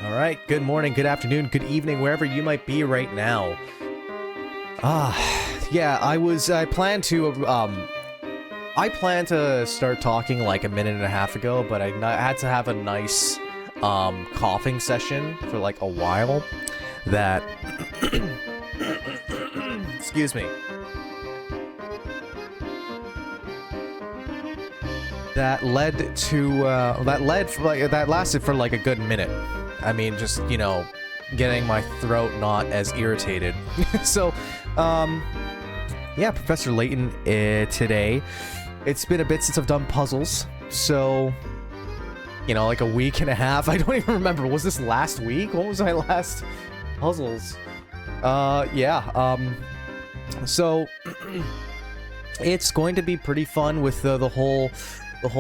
Alright, good morning, good afternoon, good evening, wherever you might be right now. Yeah, I planned to start talking like a minute and a half ago, but I had to have a nice, coughing session for like a while that... Excuse me. That lasted for like a good minute. I mean, just, you know, getting my throat not as irritated. So, yeah, Professor Layton, today. It's been a bit since I've done puzzles, so, you know, like a week and a half. I don't even remember. Was this last week? What was my last puzzles? So, it's going to be pretty fun with the whole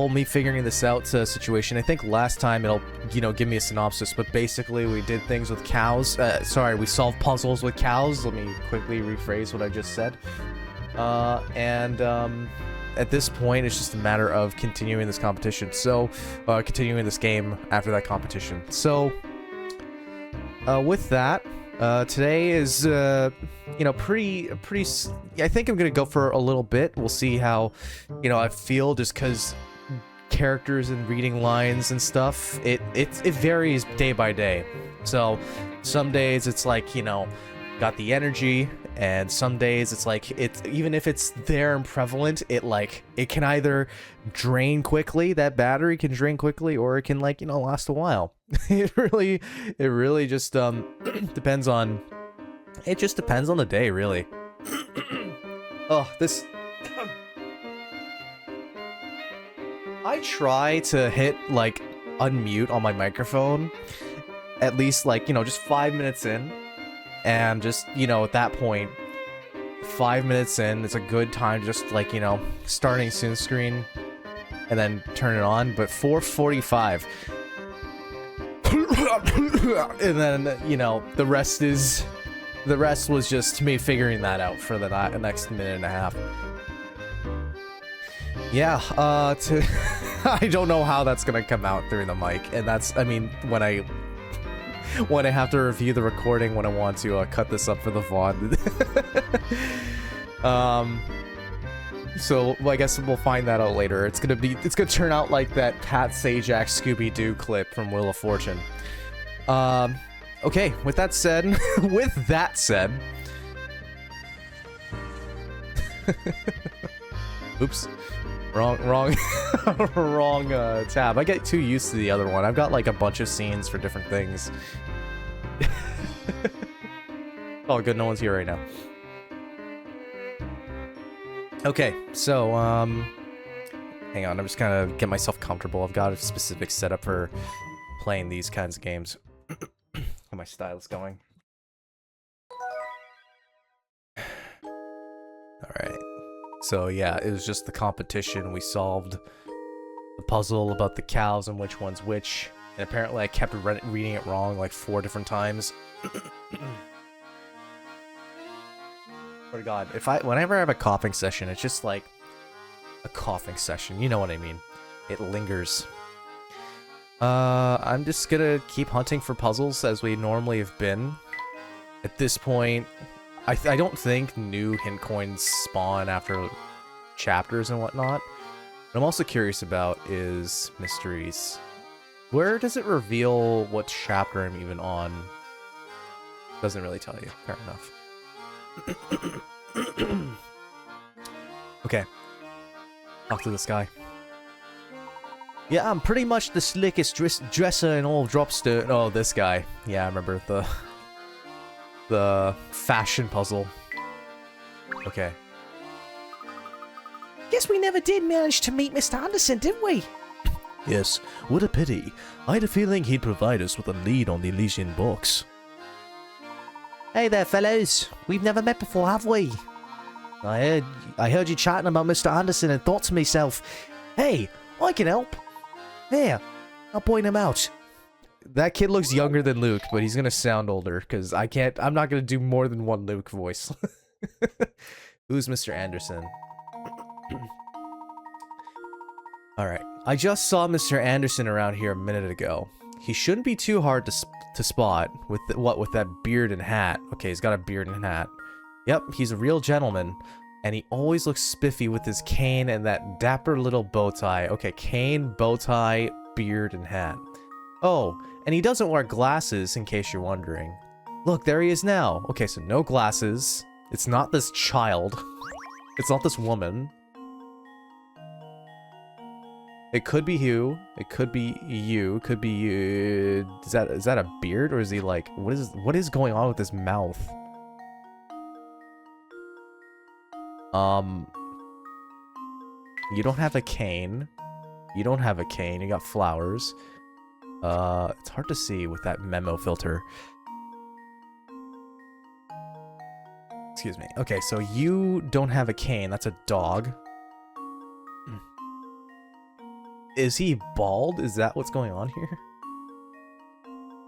me figuring this out situation. I think last time it'll, you know, give me a synopsis, but basically we did things with cows. We solved puzzles with cows. Let me quickly rephrase what I just said. At this point, it's just a matter of continuing this competition. So, continuing this game after that competition. So, with that, today is, you know, pretty, I think I'm gonna go for a little bit. We'll see how, you know, I feel, just because characters and reading lines and stuff, it varies day by day. So, some days it's like, you know, got the energy, and some days it's like, even if it's there and prevalent, it can either drain quickly, that battery can drain quickly, or it can, like, you know, last a while. It really just depends on the day, really. Oh, this I try to hit like unmute on my microphone at least, like, you know, just 5 minutes in. And just, you know, at that point, 5 minutes in, it's a good time to just, like, you know, starting soon screen and then turn it on. But 4:45, and then, you know, the rest was just me figuring that out for the next minute and a half. Yeah, I don't know how that's gonna come out through the mic, and that's, I mean, when I have to review the recording, when I want to cut this up for the VOD. So I guess we'll find that out later. It's gonna turn out like that Pat Sajak Scooby-Doo clip from Wheel of Fortune. Okay, with that said, oops. Wrong wrong tab. I get too used to the other one. I've got like a bunch of scenes for different things. Oh, good, no one's here right now. Okay, so hang on, I'm just gonna get myself comfortable. I've got a specific setup for playing these kinds of games. Get my stylus going. Alright. So yeah, it was just the competition. We solved the puzzle about the cows and which one's which. And apparently I kept reading it wrong like 4 different times. Swear to God, whenever I have a coughing session, it's just like a coughing session. You know what I mean? It lingers. I'm just gonna keep hunting for puzzles as we normally have been. At this point, I don't think new hint coins spawn after chapters and whatnot. What I'm also curious about is mysteries. Where does it reveal what chapter I'm even on? Doesn't really tell you. Fair enough. Okay. Talk to this guy. Yeah, I'm pretty much the slickest dresser in all Dropstone. Oh, this guy. Yeah, I remember the fashion puzzle. Okay. Guess we never did manage to meet Mr. Anderson, did we? Yes, what a pity. I had a feeling he'd provide us with a lead on the Elysian box. Hey there, fellows. We've never met before, have we? I heard you chatting about Mr. Anderson and thought to myself, hey, I can help. There, I'll point him out. That kid looks younger than Luke, but he's gonna sound older, because I'm not gonna do more than one Luke voice. Who's Mr. Anderson? Alright, I just saw Mr. Anderson around here a minute ago. He shouldn't be too hard to spot with with that beard and hat. Okay, he's got a beard and hat. Yep, he's a real gentleman, and he always looks spiffy with his cane and that dapper little bow tie. Okay, cane, bow tie, beard, and hat. Oh, and he doesn't wear glasses, in case you're wondering. Look, there he is now. Okay, so no glasses. It's not this child. It's not this woman. It could be you. It could be you. It could be you. Is that a beard, or is he like, what is going on with his mouth? You don't have a cane. You don't have a cane. You got flowers. It's hard to see with that memo filter. Excuse me. Okay, so you don't have a cane. That's a dog. Is he bald? Is that what's going on here?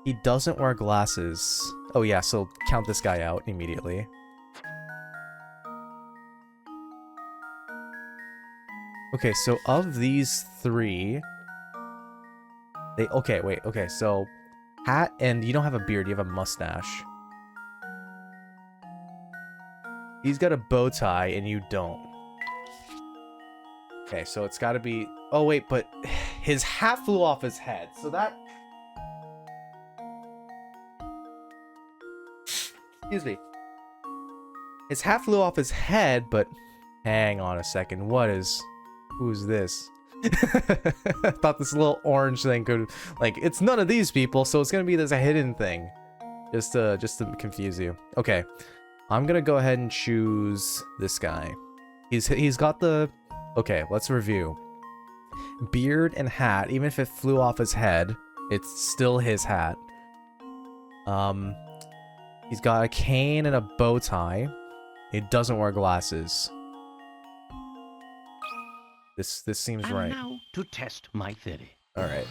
He doesn't wear glasses. Oh yeah, so count this guy out immediately. Okay, so of these three... Okay, wait, okay, so... Hat, and you don't have a beard, you have a mustache. He's got a bow tie, and you don't. Okay, so it's gotta be... Oh, wait, but his hat flew off his head, so that... Excuse me. His hat flew off his head, but... Hang on a second, who's this? I thought this little orange thing could... Like, it's none of these people, so it's gonna be this hidden thing. Just to confuse you. Okay. I'm gonna go ahead and choose this guy. He's got the... Okay, let's review. Beard and hat, even if it flew off his head, it's still his hat. He's got a cane and a bow tie. He doesn't wear glasses. This seems and right. Now to test my theory. All right.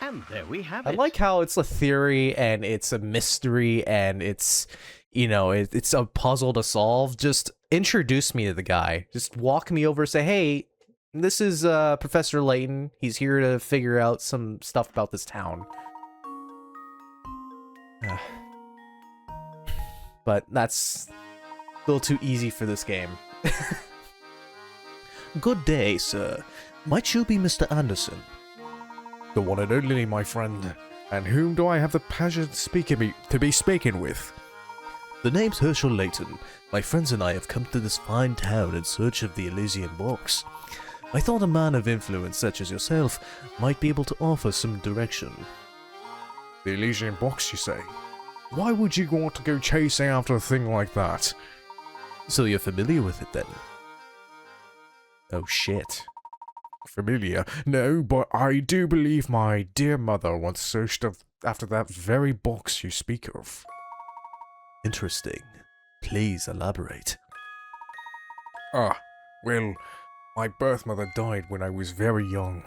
And there we have I it. like how it's a theory and it's a mystery and it's, you know, it's a puzzle to solve. Just introduce me to the guy. Just walk me over, say, hey, this is Professor Layton. He's here to figure out some stuff about this town. But that's a little too easy for this game. Good day, sir. Might you be Mr. Anderson? The one and only, my friend. And whom do I have the pleasure to be speaking with? The name's Herschel Layton. My friends and I have come to this fine town in search of the Elysian box. I thought a man of influence such as yourself might be able to offer some direction. The Elysian box, you say? Why would you want to go chasing after a thing like that? So you're familiar with it then? Oh shit. Familiar? No, but I do believe my dear mother once searched after that very box you speak of. Interesting. Please elaborate. Well, my birth mother died when I was very young.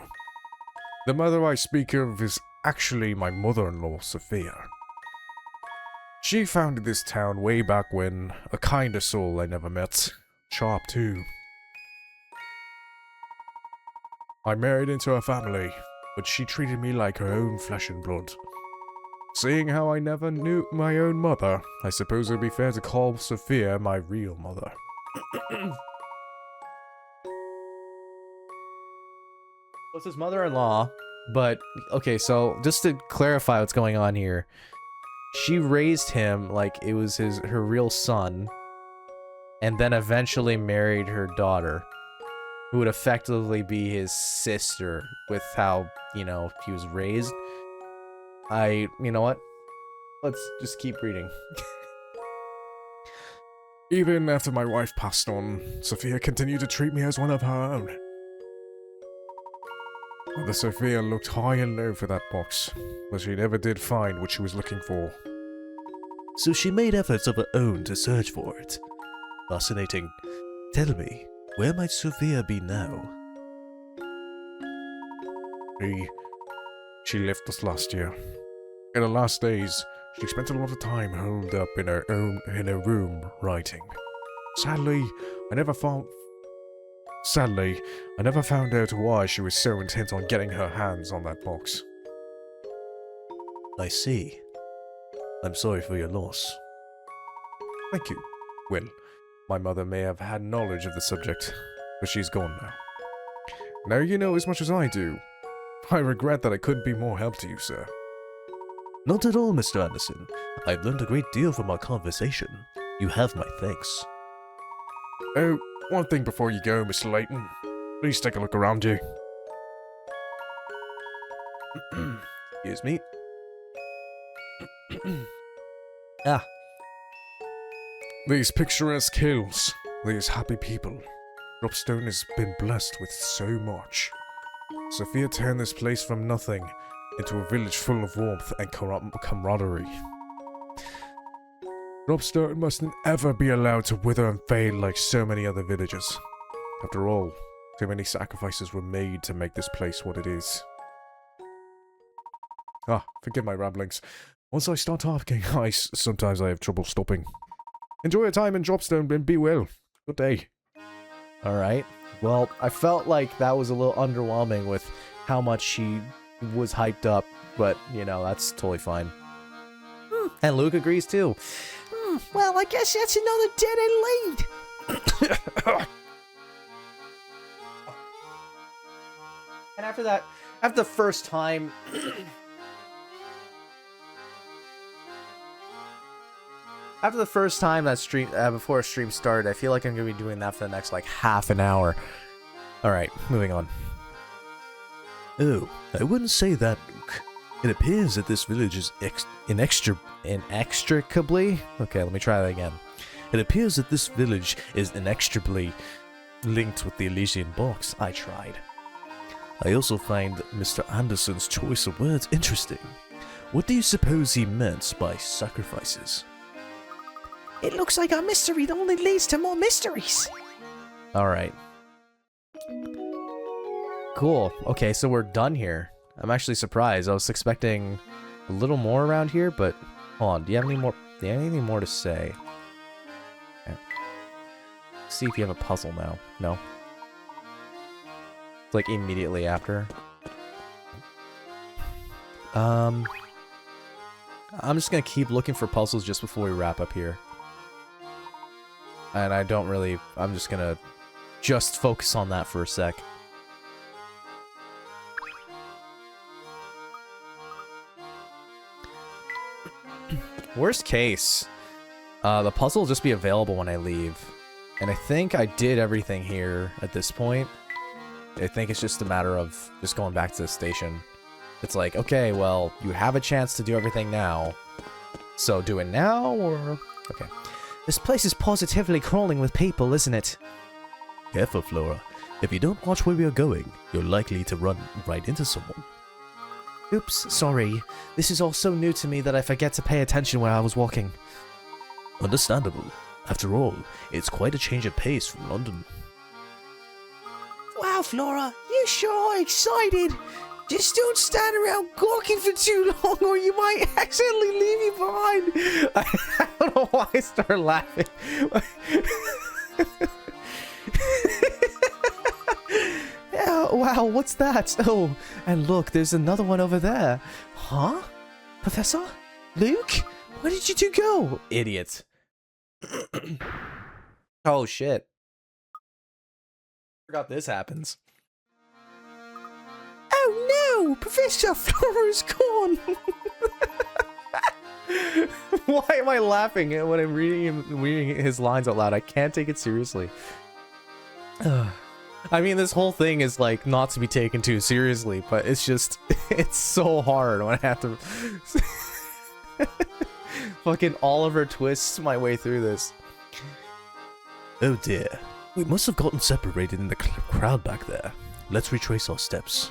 The mother I speak of is actually my mother-in-law, Sophia. She founded this town way back when, a kinder soul I never met. Sharp, too. I married into her family, but she treated me like her own flesh and blood. Seeing how I never knew my own mother, I suppose it would be fair to call Sophia my real mother. What's his mother-in-law? But, okay, so just to clarify what's going on here. She raised him like it was her real son, and then eventually married her daughter, who would effectively be his sister with how, you know, he was raised. You know what? Let's just keep reading. Even after my wife passed on, Sophia continued to treat me as one of her own. Mother Sophia looked high and low for that box, but she never did find what she was looking for. So she made efforts of her own to search for it. Fascinating. Tell me, where might Sophia be now? She left us last year. In her last days, she spent a lot of time holed up in her room writing. Sadly, I never found Sadly, I never found out why she was so intent on getting her hands on that box. I see. I'm sorry for your loss. Thank you. Well, my mother may have had knowledge of the subject, but she's gone now. Now you know as much as I do. I regret that I couldn't be more help to you, sir. Not at all, Mr. Anderson. I've learned a great deal from our conversation. You have my thanks. Oh, one thing before you go, Mr. Layton. Please take a look around you. Excuse me. Ah, These picturesque hills, these happy people. Dropstone has been blessed with so much. Sophia turned this place from nothing into a village full of warmth and camaraderie. Dropstone mustn't ever be allowed to wither and fade like so many other villages. After all, too many sacrifices were made to make this place what it is. Forgive my ramblings. Once I start talking, sometimes I have trouble stopping. Enjoy your time in Dropstone and be well. Good day. Alright. Well, I felt like that was a little underwhelming with how much she was hyped up, but, you know, that's totally fine. And Luke agrees too. well, I guess that's another dead-end lead. And after that, after the first time... After the first time that stream, before a stream started, I feel like I'm going to be doing that for the next, like, half an hour. Alright, moving on. Oh, I wouldn't say that, Luke. It appears that this village is Inextricably? Okay, let me try that again. It appears that this village is inextricably linked with the Elysian box. I tried. I also find Mr. Anderson's choice of words interesting. What do you suppose he meant by sacrifices? It looks like a mystery that only leads to more mysteries. Alright. Cool. Okay, so we're done here. I'm actually surprised. I was expecting a little more around here, but hold on. Do you have any more? Do you have anything more to say? Okay. See if you have a puzzle now. No. It's like immediately after. I'm just gonna keep looking for puzzles just before we wrap up here. And I don't really... I'm just gonna just focus on that for a sec. Worst case, the puzzle will just be available when I leave. And I think I did everything here at this point. I think it's just a matter of just going back to the station. It's like, okay, well, you have a chance to do everything now. So do it now, or... Okay. This place is positively crawling with people, isn't it? Careful, Flora. If you don't watch where we are going, you're likely to run right into someone. Oops, sorry. This is all so new to me that I forget to pay attention where I was walking. Understandable. After all, it's quite a change of pace from London. Wow, Flora, you sure are excited. Just don't stand around gawking for too long or you might accidentally leave me behind. I don't know why I started laughing. Oh, wow, what's that? Oh, and look, there's another one over there. Huh? Professor? Luke? Where did you two go? Idiot. Oh, shit. Forgot this happens. Oh no! Professor Flora's gone! Why am I laughing when I'm reading his lines out loud? I can't take it seriously. I mean, this whole thing is like not to be taken too seriously, but it's just, it's so hard when I have to fucking Oliver Twist my way through this. Oh dear. We must have gotten separated in the crowd back there. Let's retrace our steps.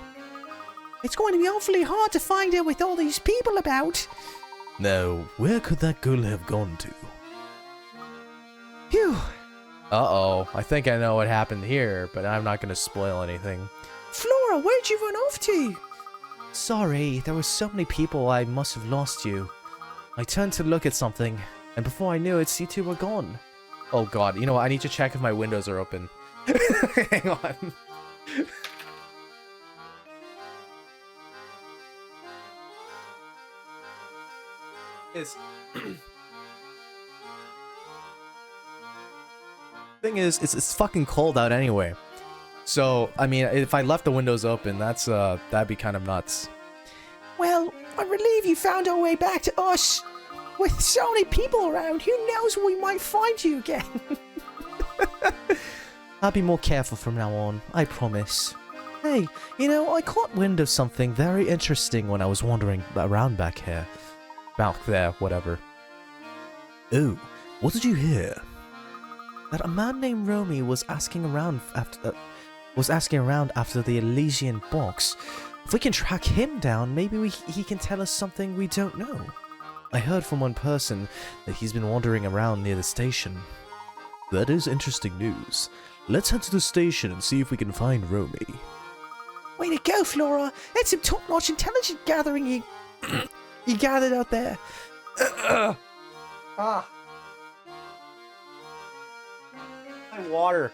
It's going to be awfully hard to find her with all these people about. Now, where could that girl have gone to? Phew. Uh-oh. I think I know what happened here, but I'm not going to spoil anything. Flora, where'd you run off to? Sorry, there were so many people I must have lost you. I turned to look at something, and before I knew it, you two were gone. Oh god, you know what? I need to check if my windows are open. Hang on. Is thing is, it's fucking cold out anyway. So, I mean, if I left the windows open, that'd be kind of nuts. Well, I'm relieved you found our way back to us. With so many people around, who knows when we might find you again. I'll be more careful from now on, I promise. Hey, you know, I caught wind of something very interesting when I was wandering around back here. Back there, whatever. Oh, what did you hear? That a man named Romy was asking around after the Elysian box. If we can track him down, maybe he can tell us something we don't know. I heard from one person that he's been wandering around near the station. That is interesting news. Let's head to the station and see if we can find Romy. Way to go, Flora! That's some top-notch intelligence gathering you gathered out there. My water.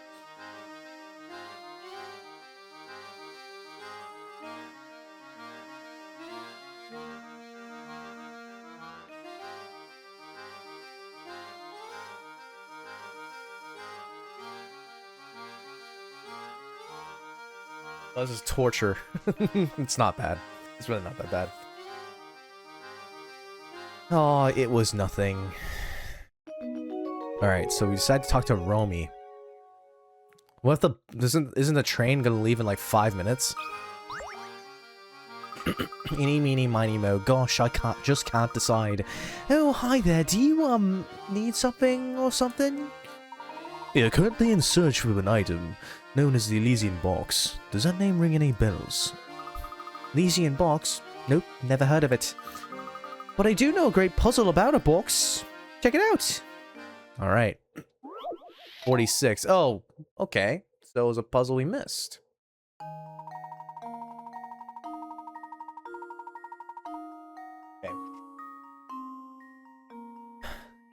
Oh, this is torture. It's not bad. It's really not that bad. Oh, it was nothing. Alright, so we decided to talk to Romy. What if the... Isn't the train gonna leave in like 5 minutes? Eeny, meeny, miny, mo. Gosh, I just can't decide. Oh, hi there. Do you, need something or something? We are currently in search of an item known as the Elysian Box. Does that name ring any bells? Elysian box? Nope, never heard of it. But I do know a great puzzle about a box. Check it out. Alright. 46. Oh, okay. So it was a puzzle we missed. Okay.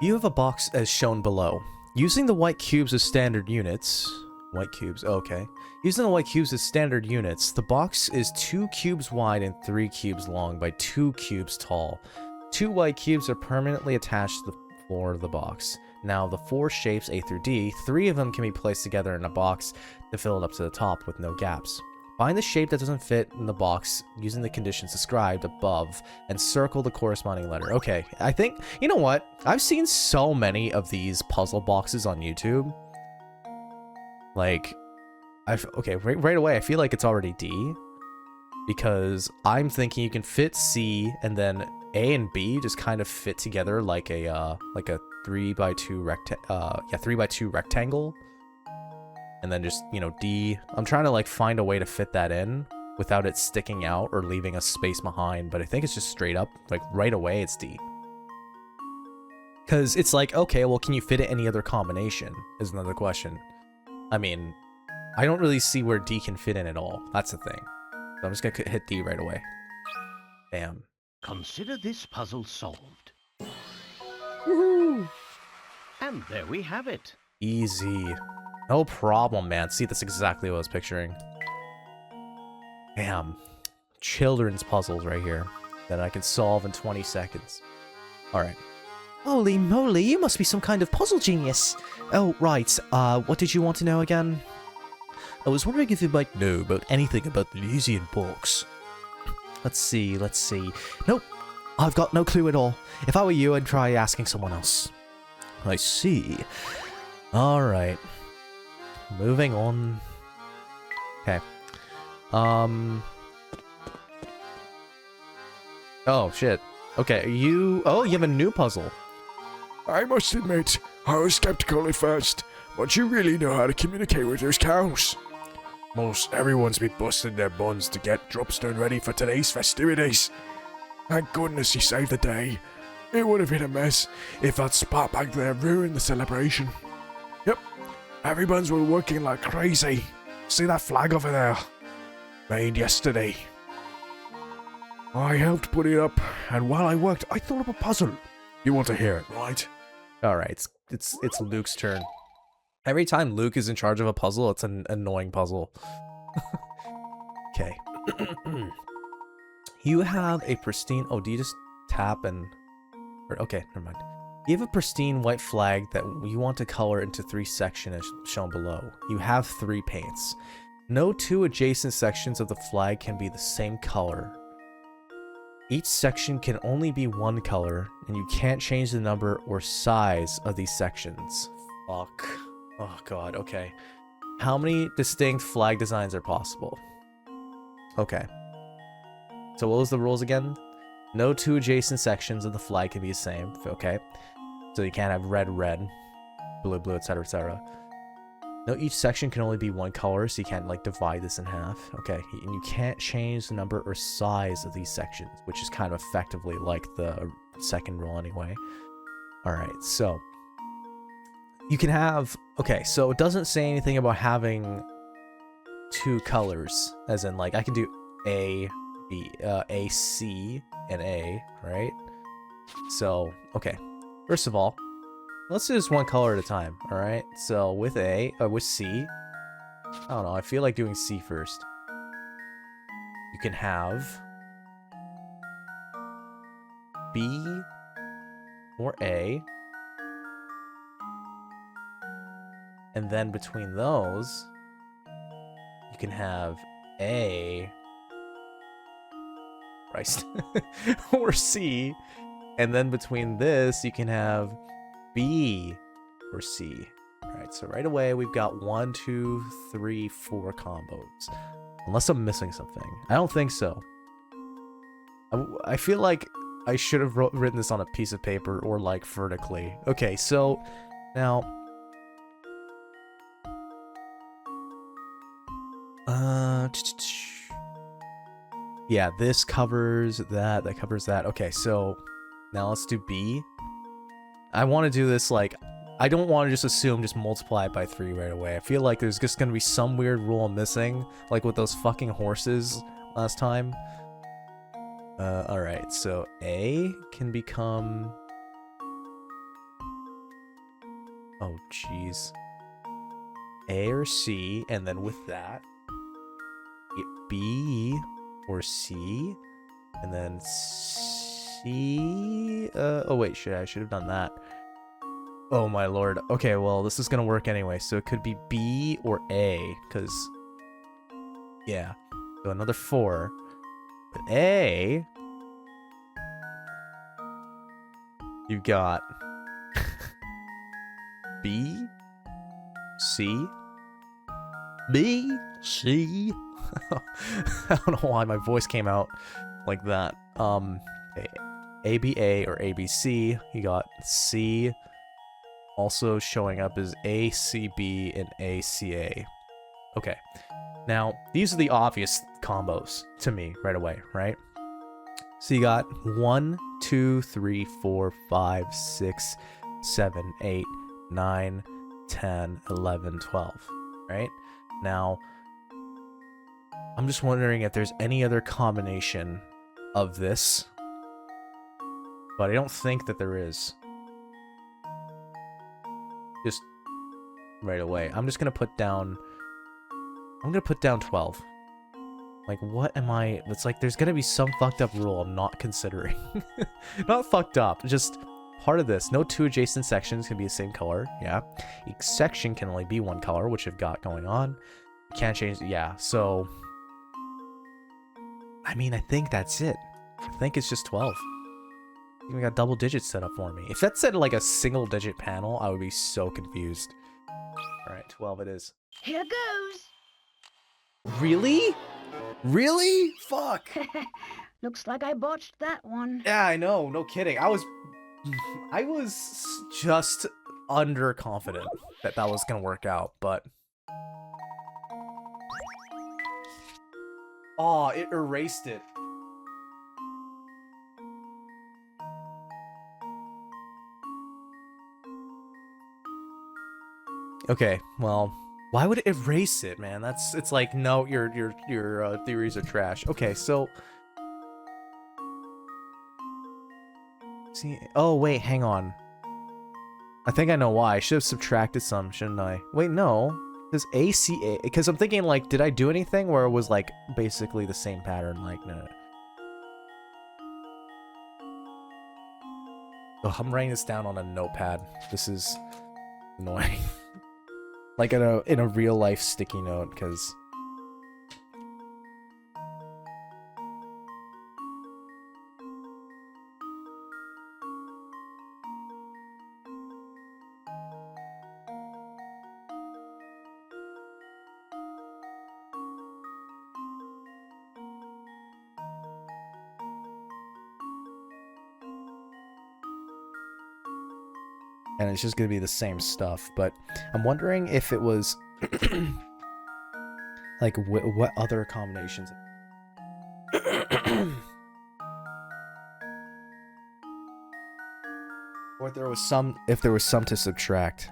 You have a box as shown below. Using the white cubes as standard units... White cubes, okay. Using the white cubes as standard units, the box is 2 cubes wide and 3 cubes long by 2 cubes tall. 2 white cubes are permanently attached to the floor of the box. Now, the 4 shapes A through D, 3 of them can be placed together in a box to fill it up to the top with no gaps. Find the shape that doesn't fit in the box using the conditions described above and circle the corresponding letter. Okay, I think, you know what? I've seen so many of these puzzle boxes on YouTube. Like, okay, right away, I feel like it's already D. Because I'm thinking you can fit C and then A and B just kind of fit together like a 3x2 rectangle. And then just, you know, D. I'm trying to like find a way to fit that in without it sticking out or leaving a space behind, but I think it's just straight up, like right away it's D. Cause it's like, okay, well, can you fit it any other combination is another question. I mean, I don't really see where D can fit in at all. That's the thing. So I'm just gonna hit D right away. Bam. Consider this puzzle solved. Woohoo! And there we have it. Easy. No problem, man. See, that's exactly what I was picturing. Damn. Children's puzzles right here that I can solve in 20 seconds. Alright. Holy moly, you must be some kind of puzzle genius. Oh, right. What did you want to know again? I was wondering if you might know about anything about the Elysian Box. Let's see. Nope. I've got no clue at all. If I were you, I'd try asking someone else. I see. Alright. Moving on. Okay. Oh, shit. Okay, you have a new puzzle. I must admit, I was skeptical at first, but you really know how to communicate with those cows. Most everyone's been busting their buns to get Dropstone ready for today's festivities. Thank goodness you saved the day. It would have been a mess if that spot back there ruined the celebration. Yep, everyone's been working like crazy. See that flag over there? Made yesterday. I helped put it up, and while I worked, I thought of a puzzle. You want to hear it, right? Alright, it's Luke's turn. Every time Luke is in charge of a puzzle, it's an annoying puzzle. Okay. You have a pristine... Oh, do you just tap and... Okay, never mind. You have a pristine white flag that you want to color into 3 sections as shown below. You have 3 paints. No 2 adjacent sections of the flag can be the same color. Each section can only be 1 color, and you can't change the number or size of these sections. Fuck. Oh god, okay. How many distinct flag designs are possible? Okay. So what was the rules again? No 2 adjacent sections of the flag can be the same. Okay. So you can't have red, red, blue, blue, etc., etc. No, each section can only be 1 color, so you can't, like, divide this in half. Okay. And you can't change the number or size of these sections, which is kind of effectively like the second rule anyway. Alright, so... You can have... Okay, so it doesn't say anything about having 2 colors, as in, like, I can do A, B, A, C, and A, right? So, okay. First of all, let's do this 1 color at a time, alright? So, with C, I don't know, I feel like doing C first. You can have B or A, and then between those, you can have A, Christ, or C, and then between this, you can have B or C. Alright, so right away, we've got 1, 2, 3, 4 combos. Unless I'm missing something. I don't think so. I feel like I should have written this on a piece of paper or, like, vertically. Okay, so, now... Yeah, this covers that, that covers that. Okay, so now let's do B. I want to do this, like, I don't want to just assume just multiply it by 3 right away. I feel like there's just going to be some weird rule missing, like with those fucking horses last time. Alright, so A can become... Oh, jeez. A or C, and then with that, B or C, and then C... oh wait, I should have done that. Oh my lord. Okay, well, this is gonna work anyway, so it could be B or A, because... Yeah. So another 4. But A... You've got... B... C... B... C... I don't know why my voice came out like that. Okay. ABA or ABC. You got C also showing up as ACB and ACA. Okay. Now, these are the obvious combos to me right away, right? So you got 1, 2, 3, 4, 5, 6, 7, 8, 9, 10, 11, 12, right? Now, I'm just wondering if there's any other combination of this, but I don't think that there is. Just right away. I'm just gonna put down... I'm gonna put down 12. Like, what am I... It's like, there's gonna be some fucked up rule I'm not considering. Not fucked up, just part of this. No 2 adjacent sections can be the same color, yeah. Each section can only be 1 color, which I've got going on. You can't change... Yeah, so... I mean, I think that's it. I think it's just 12. We got double digits set up for me. If that said like a single digit panel, I would be so confused. Alright, 12 it is. Here goes. Really? Really? Fuck. Looks like I botched that one. Yeah, I know. No kidding. I was just underconfident that that was gonna work out, but... Oh, it erased it. Okay, well, why would it erase it, man? It's like, no, your theories are trash. Okay, so... See, oh wait, hang on. I think I know why. I should have subtracted some, shouldn't I? Wait, no. Because ACA... Because I'm thinking, like, did I do anything where it was, like, basically the same pattern? Like, no. Oh, I'm writing this down on a notepad. This is annoying. Like, in a real-life sticky note, because... And it's just gonna be the same stuff, but I'm wondering if it was like what other combinations. Or if there was some to subtract.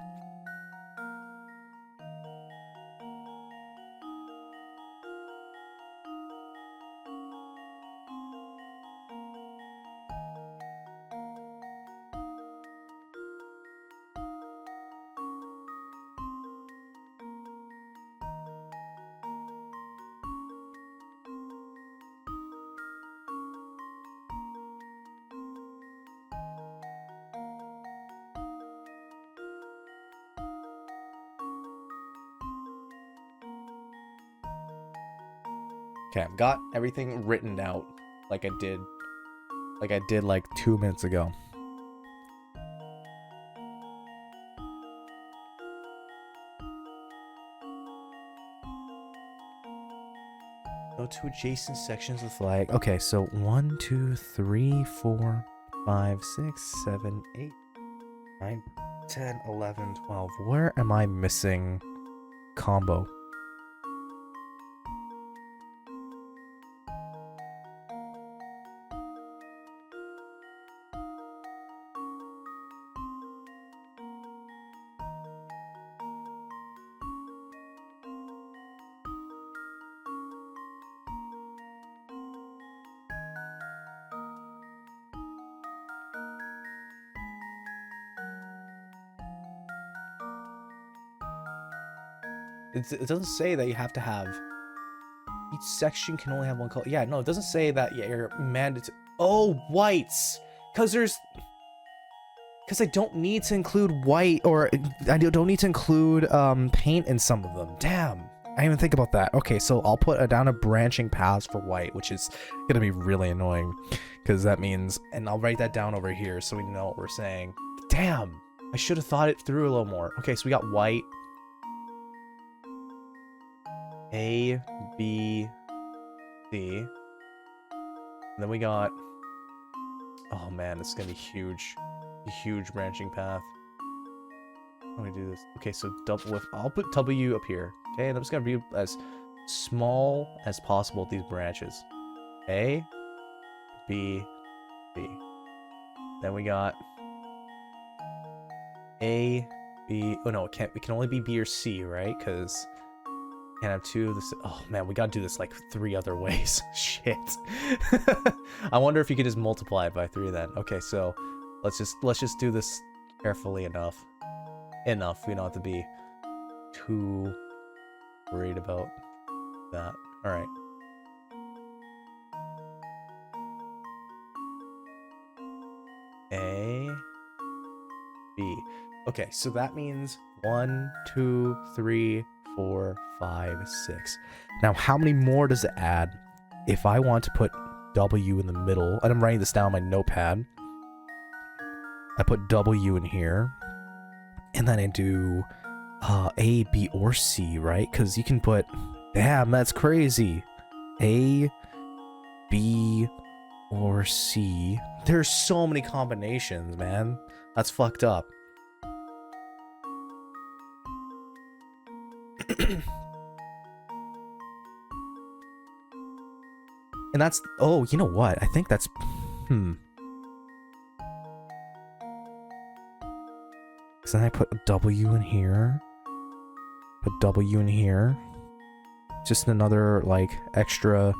Okay, I've got everything written out like I did like 2 minutes ago. Go to adjacent sections of the flag. Okay, so 1, 2, 3, 4, 5, 6, 7, 8, 9, 10, 11, 12. Where am I missing combo? It doesn't say that you have to have... Each section can only have one color. Yeah, no, it doesn't say that you're mandatory... Oh, whites! Because I don't need to include white, or I don't need to include paint in some of them. Damn! I didn't even think about that. Okay, so I'll put down a branching paths for white, which is gonna be really annoying. Because that means... And I'll write that down over here so we know what we're saying. Damn! I should have thought it through a little more. Okay, so we got white... A, B, C. And then we got... Oh man, this is gonna be huge. A huge branching path. How do we do this? Okay, so I'll put W up here. Okay, and I'm just gonna be as small as possible with these branches. A, B, C. Then we got A, B. Oh no, it can't. It can only be B or C, right? Because can't have two of this. Oh man, we gotta do this like 3 other ways. Shit. I wonder if you could just multiply it by 3 then. Okay, so let's just do this carefully enough. We don't have to be too worried about that. All right. A, B. Okay, so that means 1, 2, 3, 4, 5, 6. Now, how many more does it add if I want to put W in the middle? And I'm writing this down on my notepad. I put W in here, and then I do A, B, or C, right? Because you can put... Damn, that's crazy. A, B, or C. There's so many combinations, man. That's fucked up. And that's... Oh, you know what? I think that's... So then I put a W in here. Put W in here. Just another, like, extra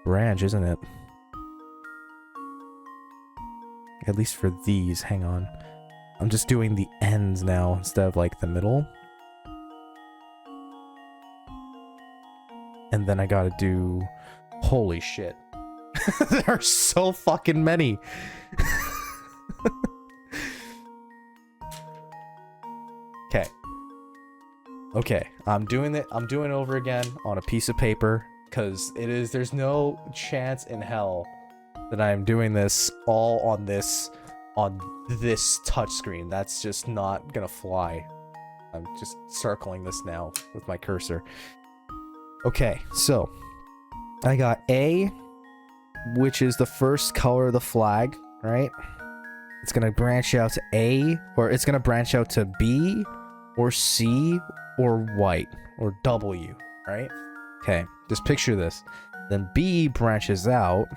branch, isn't it? At least for these. Hang on. I'm just doing the ends now instead of like the middle. And then I gotta do... Holy shit. There are so fucking many. Okay. Okay, I'm doing it over again on a piece of paper, because there's no chance in hell that I am doing this all on this touch screen. That's just not gonna fly. I'm just circling this now with my cursor. Okay, so I got A, which is the first color of the flag, right? It's gonna branch out to A, or it's gonna branch out to B, or C, or white, or W, right? Okay, just picture this. Then B branches out.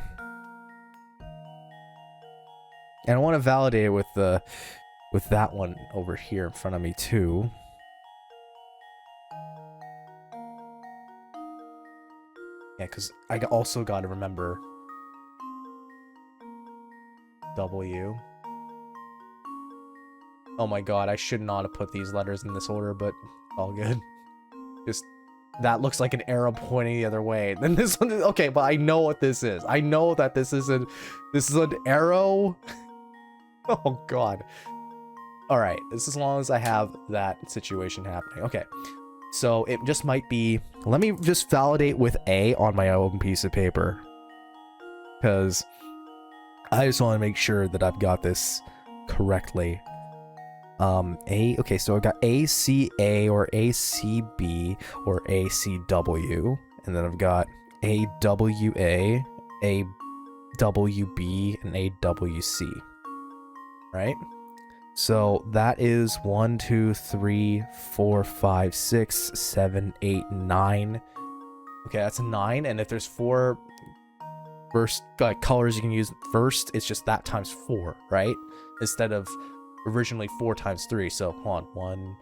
And I want to validate it with that one over here in front of me too. Yeah, because I also got to remember W. Oh my god, I should not have put these letters in this order, but all good. Just, that looks like an arrow pointing the other way. Then this one, okay, but I know what this is. I know that this is an arrow. Oh god. Alright, this as long as I have that situation happening. Okay. So it just might be, let me just validate with A on my own piece of paper. Because I just want to make sure that I've got this correctly. A, okay, so I've got ACA or ACB or ACW, and then I've got AWA, AWB, and AWC, right? So that is 1, 2, 3, 4, 5, 6, 7, 8, 9. Okay, that's a 9, and if there's 4 first colors you can use first, it's just that times 4, right? Instead of originally 4 times 3. So hold on, 1,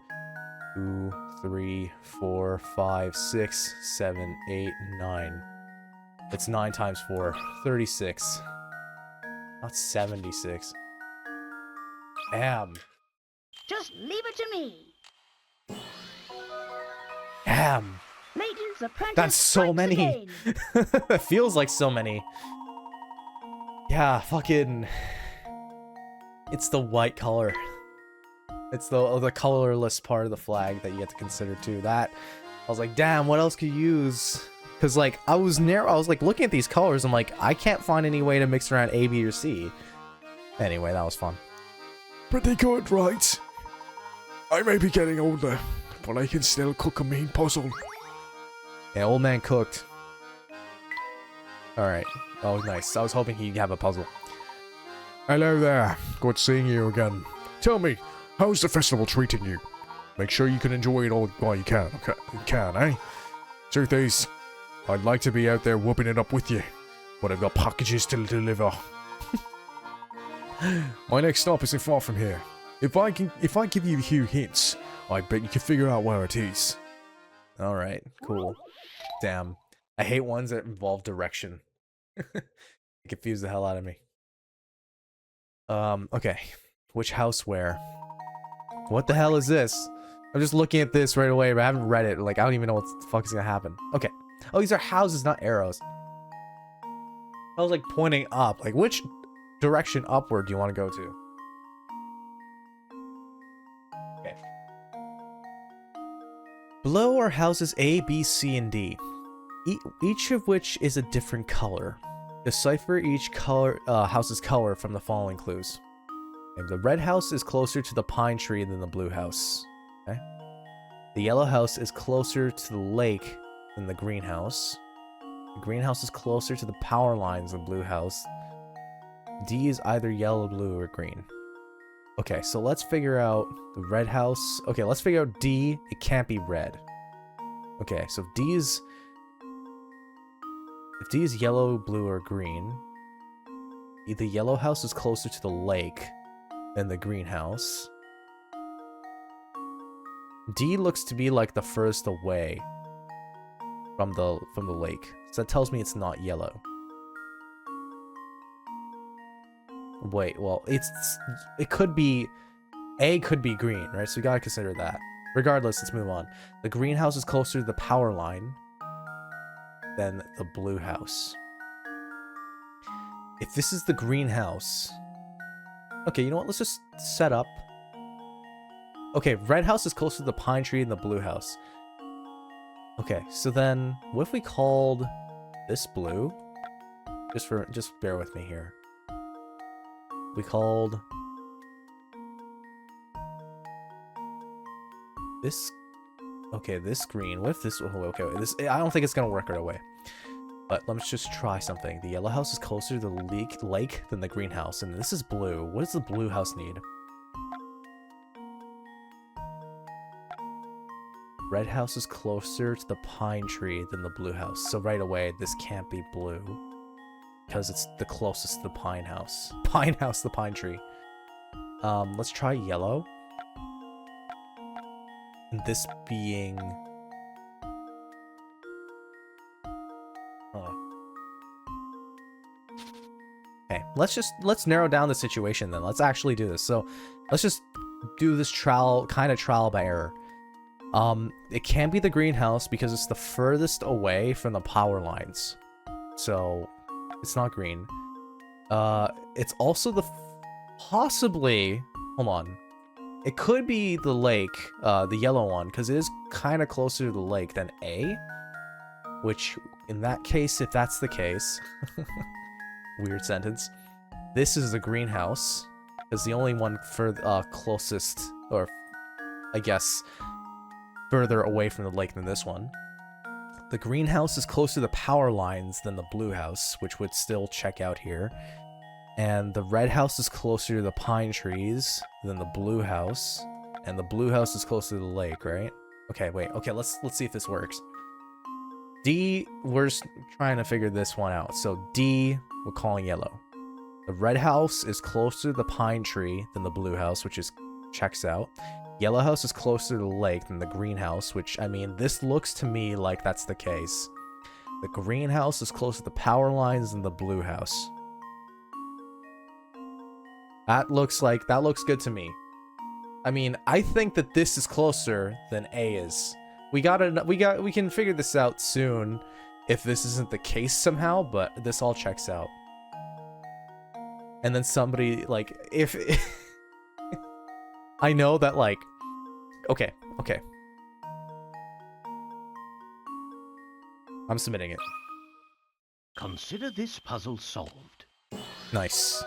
2, 3, 4, 5, 6, 7, 8, 9. It's 9 times 4, 36. Not 76. Damn. Just leave it to me. Damn. Layton's apprentice. That's so strikes many. again. It feels like so many. Yeah, fucking. It's the white color. It's the colorless part of the flag that you have to consider too. That I was like, damn, what else could you use? Because like I was like looking at these colors. I'm like, I can't find any way to mix around A, B, or C. Anyway, that was fun. Pretty good, right? I may be getting older, but I can still cook a mean puzzle. Yeah, old man cooked. All right. Oh, nice. I was hoping he'd have a puzzle. Hello there. Good seeing you again. Tell me, how's the festival treating you? Make sure you can enjoy it all while you can. Okay, you can, eh? Truth is, I'd like to be out there whooping it up with you, but I've got packages to deliver. My next stop isn't far from here. If I give you a few hints, I bet you can figure out where it is. All right. Cool. Damn. I hate ones that involve direction. It confuse the hell out of me. Okay. Which house where? What the hell is this? I'm just looking at this right away, but I haven't read it. Like, I don't even know what the fuck is gonna happen. Okay. Oh, these are houses, not arrows. I was like pointing up. Like, which direction upward do you want to go to? Okay. Below are houses A, B, C, and D. Each of which is a different color. Decipher each house's color from the following clues. Okay, the red house is closer to the pine tree than the blue house. Okay. The yellow house is closer to the lake than the greenhouse. The greenhouse is closer to the power lines than the blue house. D is either yellow, blue, or green. Okay, so let's figure out the red house. Okay, let's figure out D. It can't be red. Okay, so if D is yellow, blue, or green, the yellow house is closer to the lake than the greenhouse. D looks to be like the furthest away from the lake. So that tells me it's not yellow. Wait, well, it could be A could be green, right? So we gotta consider that. Regardless, let's move on. The greenhouse is closer to the power line than the blue house. If this is the greenhouse... Okay, you know what? Let's just set up... Okay, red house is closer to the pine tree than the blue house. Okay, so then what if we called this blue? Just bear with me here. We called this, okay, this green. What if this, oh, okay, this, I don't think it's gonna work right away. But let's just try something. The yellow house is closer to the lake than the greenhouse, and this is blue. What does the blue house need? Red house is closer to the pine tree than the blue house. So right away, this can't be blue. Because it's the closest to the pine house. Pine house, the pine tree. Let's try yellow. And this being... Okay, let's narrow down the situation then. Let's actually do this. So let's just do this trial by error. It can't be the greenhouse because it's the furthest away from the power lines. So it's not green. It's also the possibly, hold on. It could be the lake, the yellow one, because it is kind of closer to the lake than A. Which, in that case, if that's the case, weird sentence. This is the greenhouse, because the only one closest, or I guess, further away from the lake than this one. The greenhouse is closer to the power lines than the blue house, which would still check out here. And the red house is closer to the pine trees than the blue house. And the blue house is closer to the lake, right? Okay, wait. Okay, let's see if this works. D, we're trying to figure this one out. So D, we're calling yellow. The red house is closer to the pine tree than the blue house, which is checks out. Yellow house is closer to the lake than the greenhouse, which, I mean, this looks to me like that's the case. The greenhouse is closer to the power lines than the blue house. That looks good to me. I mean, I think that this is closer than A is. We can figure this out soon if this isn't the case somehow, but this all checks out. And then somebody, like, if... I know that, like... Okay. I'm submitting it. Consider this puzzle solved. Nice.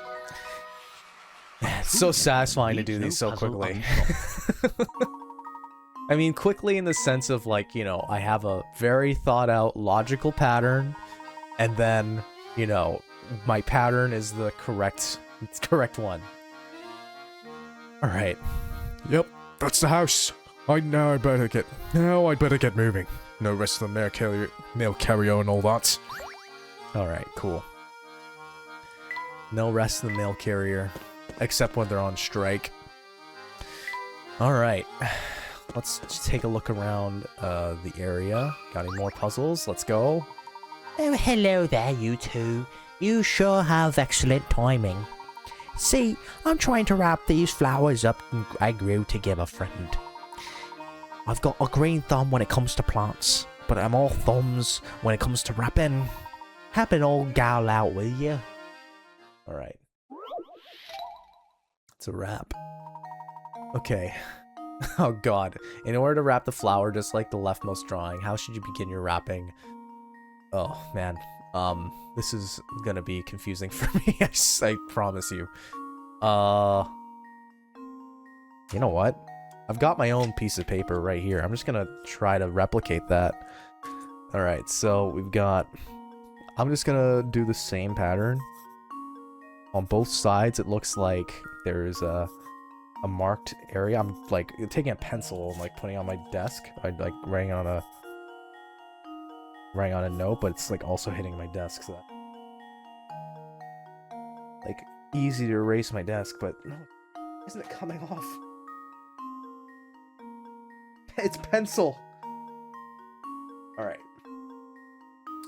It's so satisfying to do these so quickly. I mean, quickly in the sense of, like, you know, I have a very thought out logical pattern, and then, you know, my pattern is the correct one. Alright. Yep, that's the house. I'd better get moving. No rest of the mail carrier and all that. Alright, cool. No rest of the mail carrier. Except when they're on strike. Alright. Let's just take a look around the area. Got any more puzzles? Let's go. Oh, hello there, you two. You sure have excellent timing. See, I'm trying to wrap these flowers up I grew together, friend. I've got a green thumb when it comes to plants, but I'm all thumbs when it comes to wrapping. Help an old gal out, will you? Alright. It's a wrap. Okay. Oh god. In order to wrap the flower just like the leftmost drawing, how should you begin your wrapping? Oh, man. This is gonna be confusing for me, I promise you. You know what? I've got my own piece of paper right here. I'm just gonna try to replicate that. Alright, so we've got... I'm just gonna do the same pattern. On both sides, it looks like there's a marked area. I'm like taking a pencil and like putting it on my desk. I'm like writing on a note, but it's like also hitting my desk, so that, like, easy to erase my desk, but no, isn't it coming off? It's pencil. All right.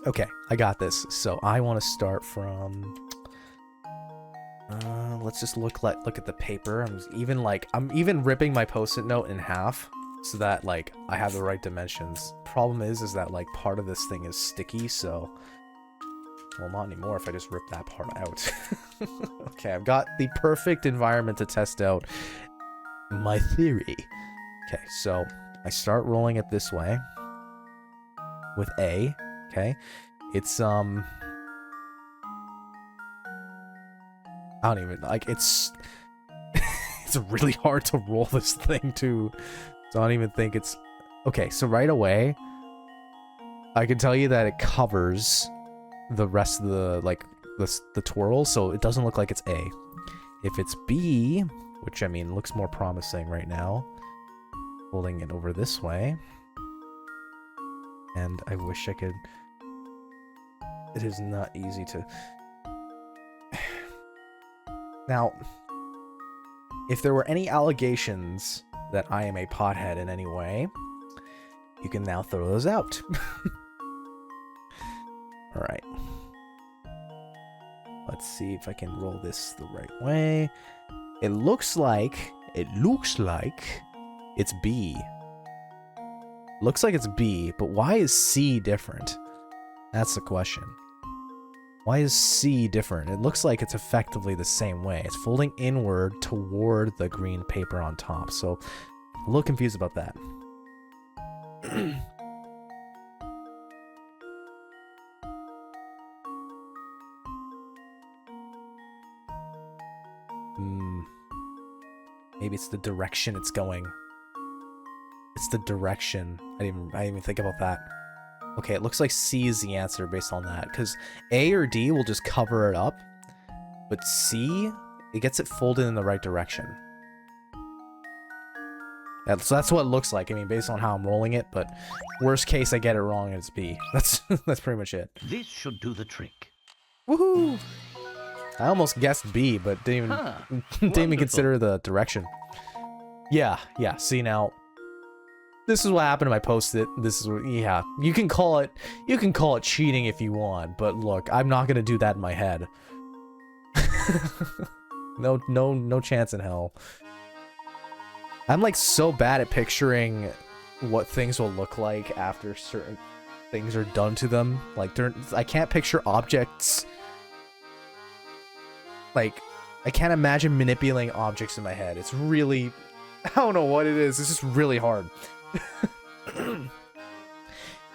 Okay, I got this. So I want to start from let's just look at the paper. I'm even ripping my post-it note in half so that like I have the right dimensions. Problem is that like part of this thing is sticky, so well, not anymore if I just rip that part out. Okay, I've got the perfect environment to test out my theory. Okay, so I start rolling it this way with A. Okay, it's I don't even like it's it's really hard to roll this thing too. So I don't even think it's okay. So right away, I can tell you that it covers the rest of the like the twirl, so it doesn't look like it's A. If it's B, which I mean looks more promising right now, holding it over this way, and I wish I could. It is not easy to. Now, if there were any allegations that I am a pothead in any way, you can now throw those out. Alright. Let's see if I can roll this the right way. It looks like it's B. Looks like it's B, but why is C different? That's the question. Why is C different? It looks like it's effectively the same way. It's folding inward toward the green paper on top, so I'm a little confused about that. Maybe it's the direction it's going. It's the direction. I didn't even think about that. Okay, it looks like C is the answer based on that, because A or D will just cover it up, but C, it gets it folded in the right direction. So that's what it looks like. I mean, based on how I'm rolling it, but worst case, I get it wrong and it's B. That's pretty much it. This should do the trick. Woohoo! I almost guessed B, but didn't even consider the direction. Yeah. See now, this is what happened to my post-it. This is what, yeah. You can call it cheating if you want, but look, I'm not gonna do that in my head. No chance in hell. I'm like so bad at picturing what things will look like after certain things are done to them. Like, I can't picture objects. Like, I can't imagine manipulating objects in my head. It's really, I don't know what it is. It's just really hard.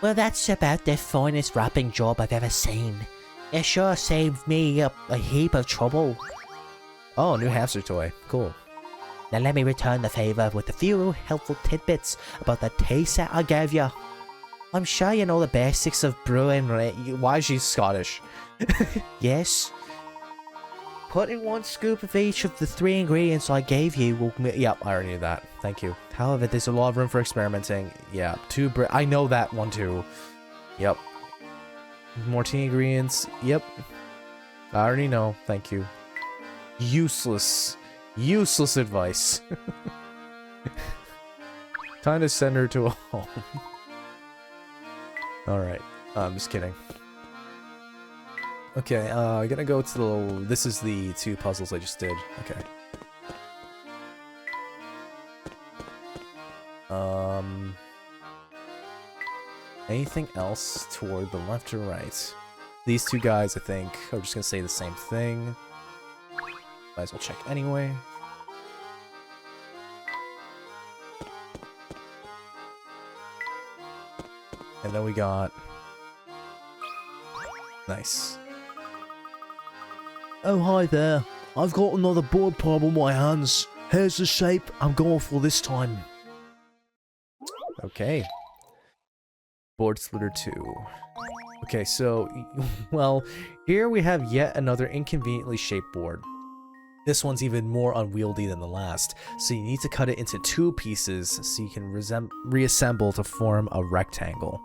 Well, that's about the finest wrapping job I've ever seen. It sure saved me a heap of trouble. Oh, new hamster toy. Cool. Now let me return the favor with a few helpful tidbits about the tea set I gave you. I'm sure you know the basics of brewing, right? Why is she Scottish? Yes. Putting 1 scoop of each of the 3 ingredients I gave you will... Yep, I already knew that. Thank you. However, there's a lot of room for experimenting. Yeah, I know that one too. Yep. More tea ingredients. Yep. I already know. Thank you. Useless advice. Time to send her to a home. Alright. I'm just kidding. Okay, I'm gonna go to the... This is the 2 puzzles I just did. Okay. Anything else toward the left or right? These 2 guys, I think, are just gonna say the same thing. Might as well check anyway. And then we got... Nice. Oh, hi there. I've got another board problem on my hands. Here's the shape I'm going for this time. Okay. Board Splitter 2. Okay, so, well, here we have yet another inconveniently shaped board. This one's even more unwieldy than the last, so you need to cut it into 2 pieces so you can reassemble to form a rectangle.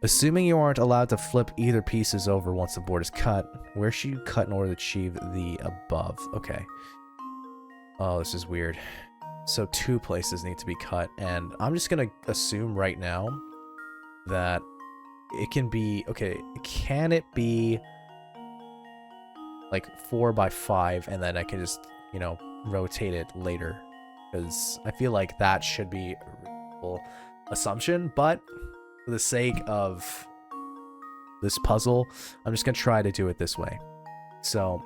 Assuming you aren't allowed to flip either pieces over once the board is cut, where should you cut in order to achieve the above? Okay. Oh, this is weird. So 2 places need to be cut, and I'm just gonna assume right now that it can be... Okay, can it be like 4 by 5, and then I can just you know, rotate it later, because I feel like that should be a reasonable assumption, but for the sake of this puzzle, I'm just gonna try to do it this way. So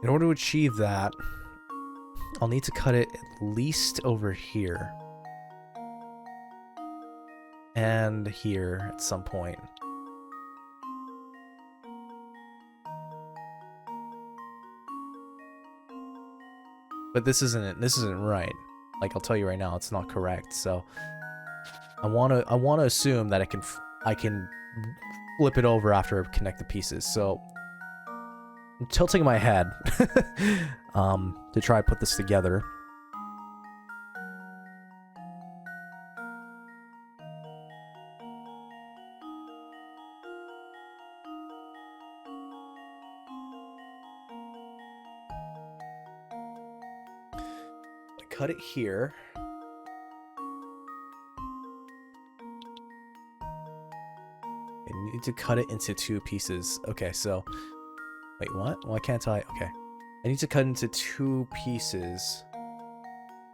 in order to achieve that, I'll need to cut it at least over here and here at some point. But this isn't right. Like, I'll tell you right now, it's not correct. So I want to assume that I can flip it over after I connect the pieces. So I'm tilting my head to try to put this together. I cut it here. I need to cut it into 2 pieces. Okay, so wait, what? Why can't I? Okay. I need to cut into 2 pieces.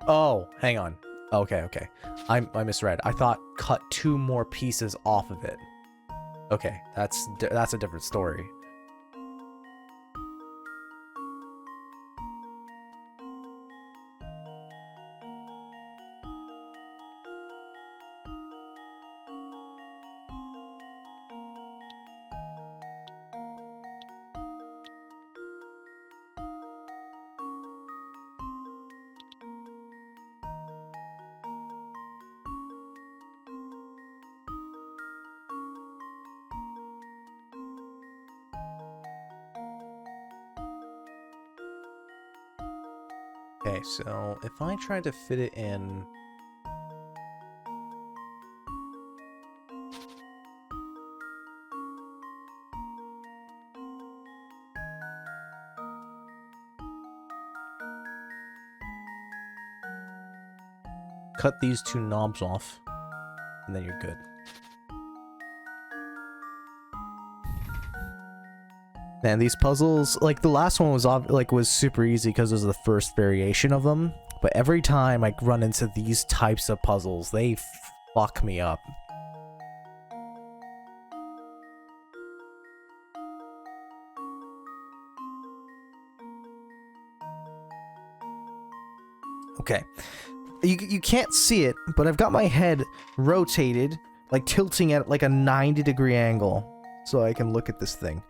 Oh, hang on. Okay. I misread. I thought cut 2 more pieces off of it. Okay, that's a different story. Okay, so if I try to fit it in... cut these 2 knobs off, and then you're good. Man, these puzzles, like the last one was super easy because it was the first variation of them, but every time I run into these types of puzzles, they fuck me up. Okay. You can't see it, but I've got my head rotated, like tilting at like a 90-degree angle, so I can look at this thing.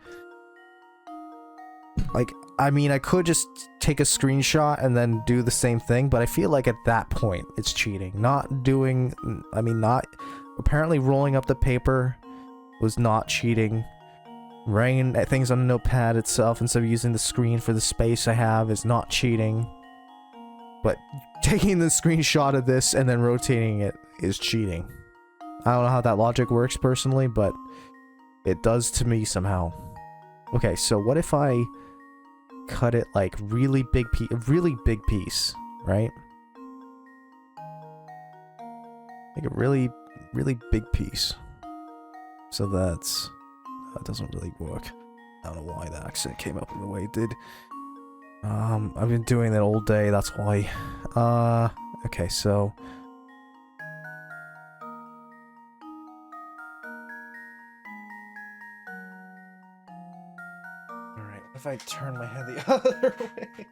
Like, I mean, I could just take a screenshot and then do the same thing, but I feel like at that point, it's cheating. Not apparently rolling up the paper was not cheating. Writing things on a notepad itself instead of using the screen for the space I have is not cheating. But taking the screenshot of this and then rotating it is cheating. I don't know how that logic works personally, but it does to me somehow. Okay, so what if I cut it like a really big piece, right? Like a really big piece. So that doesn't really work. I don't know why that accent came up in the way it did. I've been doing that all day, that's why. Okay, so alright, what if I turn my head the other way?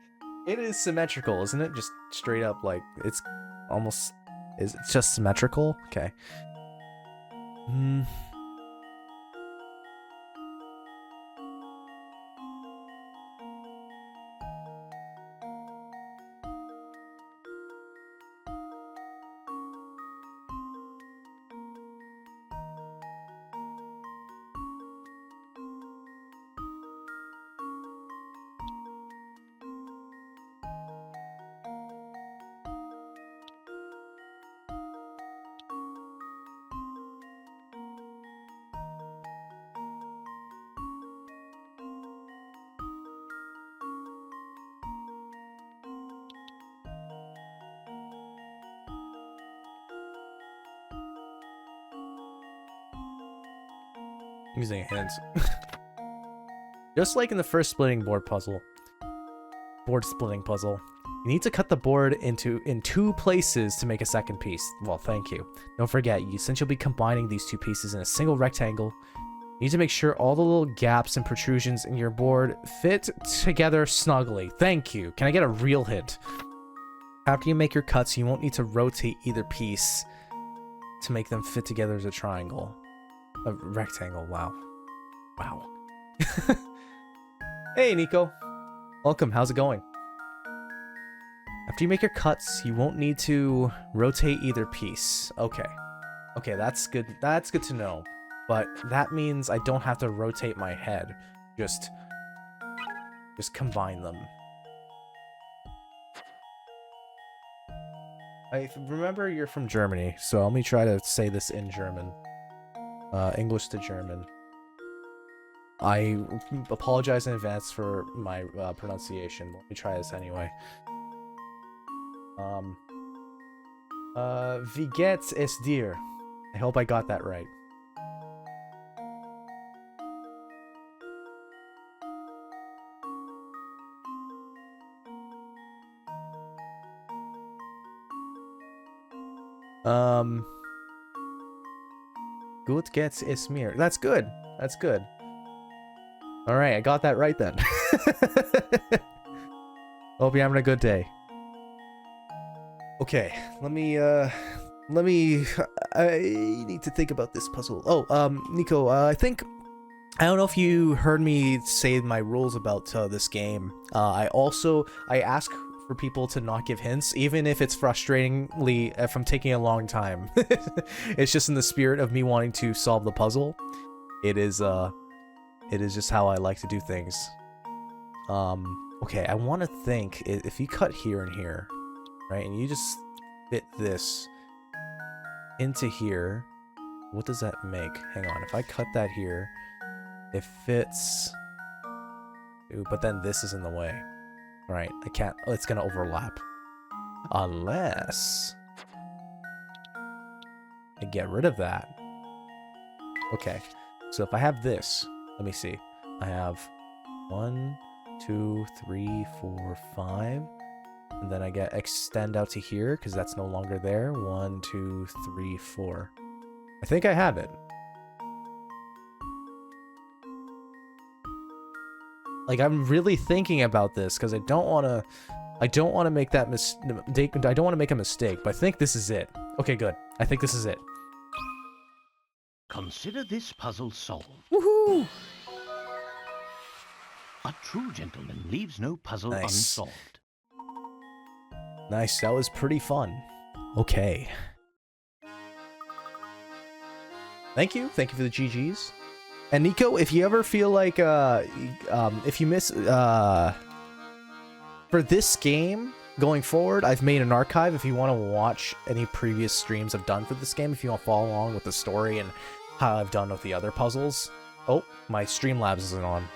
It is symmetrical, isn't it? Just straight up, like, it's almost... It's just symmetrical? Okay. Using hands. Just like in the first splitting board puzzle. board splitting puzzle. You need to cut the board in two places to make a second piece. Well, thank you. Don't forget, since you'll be combining these two pieces in a single rectangle, you need to make sure all the little gaps and protrusions in your board fit together snugly. Thank you. Can I get a real hint? After you make your cuts, you won't need to rotate either piece to make them fit together as a triangle. A rectangle, wow. Wow. Hey, Nico. Welcome, how's it going? After you make your cuts, you won't need to rotate either piece. Okay. Okay, that's good. That's good to know. But that means I don't have to rotate my head. Just combine them. I remember you're from Germany, so let me try to say this in German. English to German. I apologize in advance for my pronunciation. Let me try this anyway. Wie geht's es dir? I hope I got that right. Gut geht's es mir. That's good. That's good. Alright, I got that right then. Hope you're having a good day. Okay, let me, I need to think about this puzzle. Oh, Nico, I don't know if you heard me say my rules about this game. I ask for people to not give hints, even if it's frustratingly, if I'm taking a long time. It's just in the spirit of me wanting to solve the puzzle. It is just how I like to do things. Okay, I want to think, if you cut here and here, right, and you just fit this into here, what does that make? Hang on, if I cut that here, it fits... Ooh, but then this is in the way. Right, I can't... Oh, it's gonna overlap. Unless... I get rid of that. Okay, so if I have this, let me see. I have 1, 2, 3, 4, 5. And then I get extend out to here, because that's no longer there. 1, 2, 3, 4. I think I have it. Like, I'm really thinking about this, because I don't want to make that mistake. I don't want to make a mistake, but I think this is it. Okay, good. I think this is it. Consider this puzzle solved. Woohoo! A true gentleman leaves no puzzle unsolved. Nice, that was pretty fun. Okay. Thank you for the GGs. And Nico, if you ever feel like, if you miss, for this game, going forward, I've made an archive if you want to watch any previous streams I've done for this game, if you want to follow along with the story and how I've done with the other puzzles. Oh, my Streamlabs isn't on.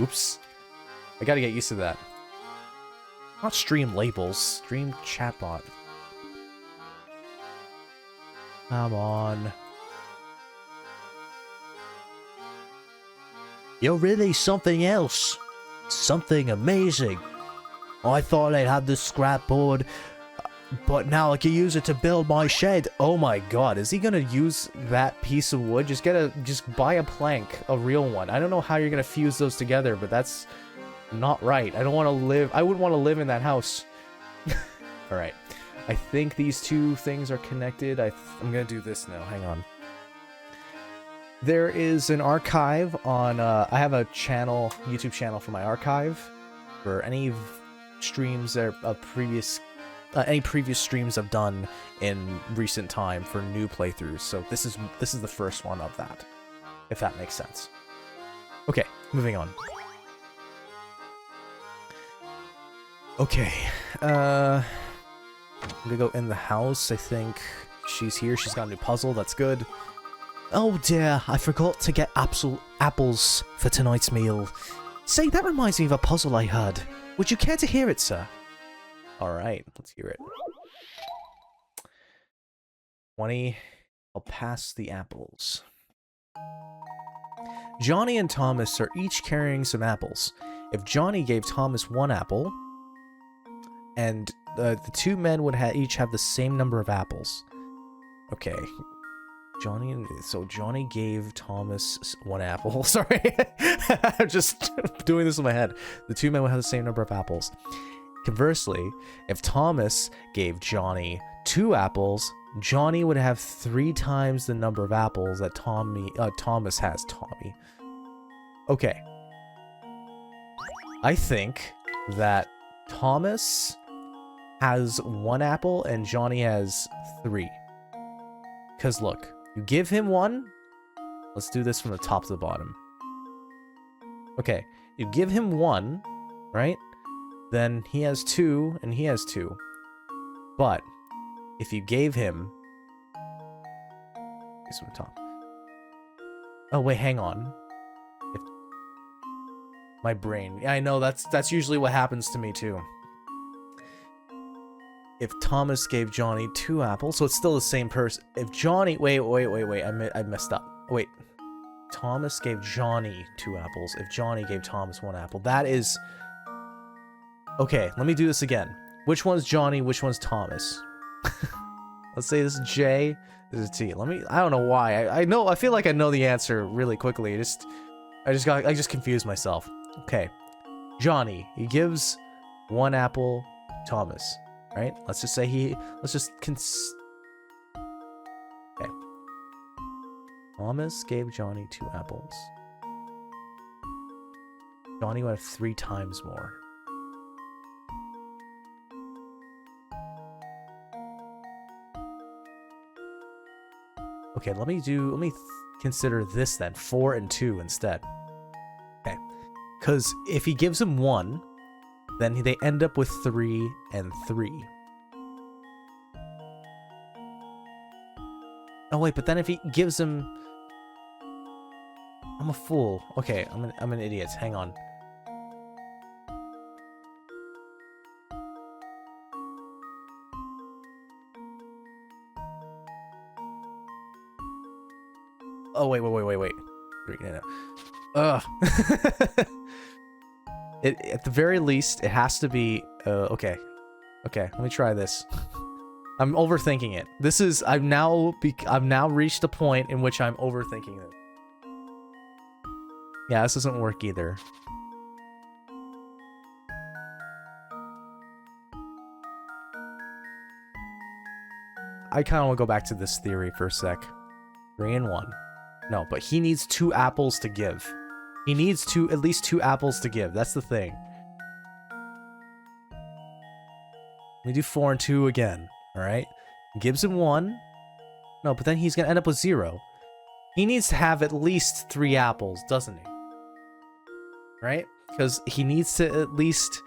Oops. I gotta get used to that. Not stream labels, stream chatbot. Come on. You're really something else. Something amazing. I thought I'd have this scrap board, but now I can use it to build my shed. Oh my god, is he gonna use that piece of wood? Just buy a plank, a real one. I don't know how you're gonna fuse those together, but that's not right. I wouldn't want to live in that house. Alright. I think these two things are connected. I'm gonna do this now. Hang on. There is an archive on, I have a channel, YouTube channel for my archive, for any streams that are previous, any previous streams I've done in recent time for new playthroughs. So this is the first one of that, if that makes sense. Okay, moving on. Okay, I'm gonna go in the house. I think she's here. She's got a new puzzle. That's good. Oh dear, I forgot to get apples for tonight's meal. Say, that reminds me of a puzzle I heard. Would you care to hear it, sir? Alright, let's hear it. 20. I'll pass the apples. Johnny and Thomas are each carrying some apples. If Johnny gave Thomas 1 apple, and the two men would each have the same number of apples. Okay. So Johnny gave Thomas 1 apple. Sorry. I'm just doing this in my head. The two men would have the same number of apples. Conversely, if Thomas gave Johnny 2 apples, Johnny would have 3 times the number of apples that Thomas has. Okay. I think that Thomas has 1 apple and Johnny has 3. Because look, you give him 1. Let's do this from the top to the bottom. Okay, you give him 1, right? Then he has 2 and he has 2. But if you gave him... This from the top. Oh wait, hang on. My brain. Yeah, I know that's usually what happens to me too. If Thomas gave Johnny 2 apples, so it's still the same person. If Johnny, wait, I messed up. Wait, Thomas gave Johnny 2 apples. If Johnny gave Thomas 1 apple, that is. Okay, let me do this again. Which one's Johnny? Which one's Thomas? Let's say this is J. This is T. I don't know why. I feel like I know the answer really quickly. I just confused myself. Okay, Johnny, he gives 1 apple Thomas, right? Let's just say okay. Thomas gave Johnny 2 apples. Johnny would have 3 times more. Okay, let me consider this then, 4 and 2 instead. Okay. Because if he gives him 1, then they end up with 3 and 3. Oh wait, but then if he gives him... I'm a fool. Okay, I'm an idiot. Hang on. Oh wait. 3, no. Ugh. At the very least, it has to be. Okay. Let me try this. I'm overthinking it. I've now reached a point in which I'm overthinking it. Yeah, this doesn't work either. I kind of want to go back to this theory for a sec. 3 and 1. No, but he needs 2 apples to give. He needs at least 2 apples to give. That's the thing. Let me do 4 and 2 again. Alright? Gives him 1. No, but then he's going to end up with 0. He needs to have at least 3 apples, doesn't he? Right? Because he needs to at least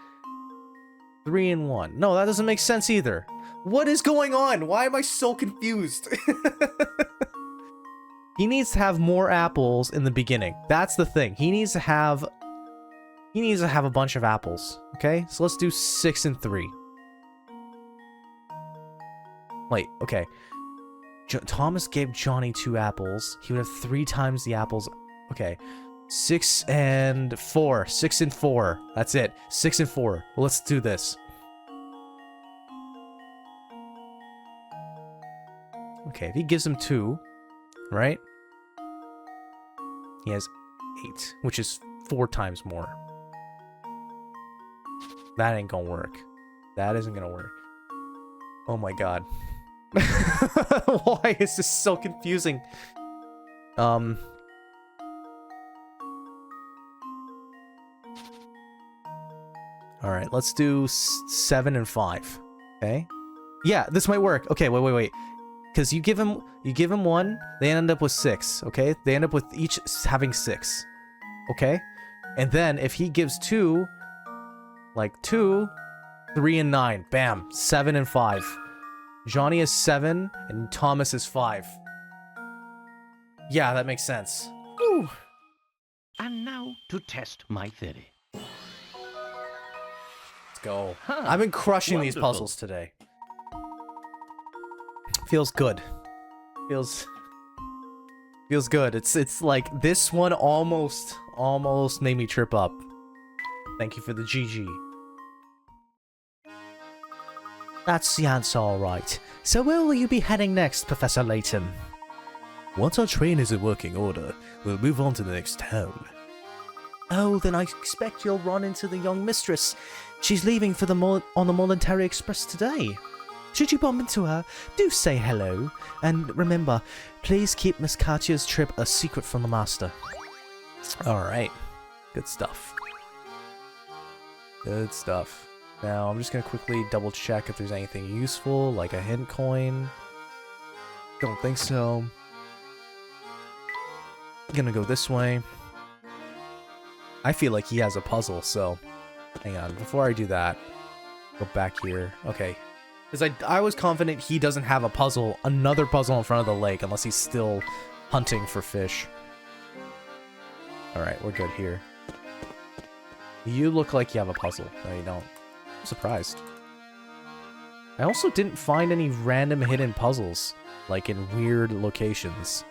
3 and 1. No, that doesn't make sense either. What is going on? Why am I so confused? He needs to have more apples in the beginning. That's the thing. He needs to have a bunch of apples. Okay? So let's do 6 and 3. Wait, okay. Thomas gave Johnny 2 apples. He would have 3 times the apples. Okay. 6 and 4. 6 and 4. That's it. 6 and 4. Well, let's do this. Okay, if he gives him 2, right? He has 8, which is 4 times more. That ain't gonna work. That isn't gonna work. Oh my god. Why is this so confusing? Alright, let's do 7 and 5. Okay? Yeah, this might work. Okay, wait. Because you give him 1, they end up with 6, okay? They end up with each having 6. Okay? And then if he gives 2, like 2, 3 and 9. Bam. 7 and 5. Johnny is 7 and Thomas is 5. Yeah, that makes sense. Whew. And now to test my theory. Let's go. I've been crushing these puzzles today. Feels good. Feels good. It's like this one almost made me trip up. Thank you for the GG. That's the answer, alright. So where will you be heading next, Professor Layton? Once our train is in working order, we'll move on to the next town. Oh, then I expect you'll run into the young mistress. She's leaving for the on the Molentary Express today. Should you bump into her, do say hello. And remember, please keep Miss Katya's trip a secret from the master. Alright. Good stuff. Good stuff. Now, I'm just going to quickly double check if there's anything useful, like a hint coin. Don't think so. Gonna go this way. I feel like he has a puzzle, so hang on. Before I do that, go back here. Okay. Because I was confident he doesn't have a puzzle, another puzzle in front of the lake, unless he's still hunting for fish. Alright, we're good here. You look like you have a puzzle. No, you don't. I'm surprised. I also didn't find any random hidden puzzles, like in weird locations.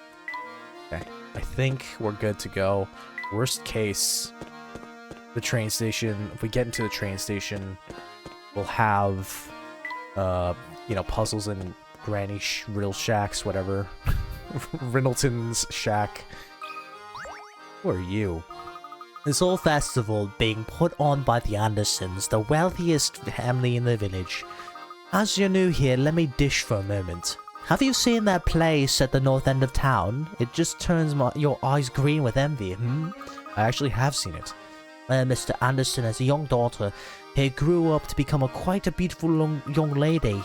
Okay, I think we're good to go. Worst case, the train station, if we get into the train station, we'll have, you know, puzzles in Granny Riddle Shacks, whatever. Riddleton's Shack. Who are you? This whole festival being put on by the Andersons, the wealthiest family in the village. As you're new here, let me dish for a moment. Have you seen that place at the north end of town? It just turns your eyes green with envy, I actually have seen it. Mr. Anderson has a young daughter. He grew up to become quite a beautiful young lady.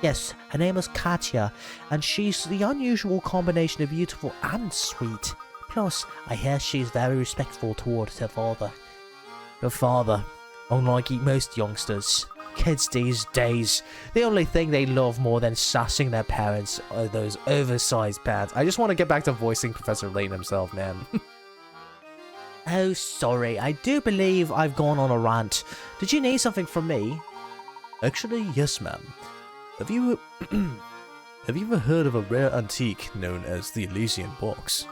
Yes, her name is Katya, and she's the unusual combination of beautiful and sweet. Plus, I hear she's very respectful towards her father. Her father, unlike most youngsters, kids these days, the only thing they love more than sassing their parents are those oversized pants. I just want to get back to voicing Professor Layton himself, man. Oh, sorry, I do believe I've gone on a rant. Did you need something from me? Actually, yes, ma'am. Have you ever heard of a rare antique known as the Elysian Box?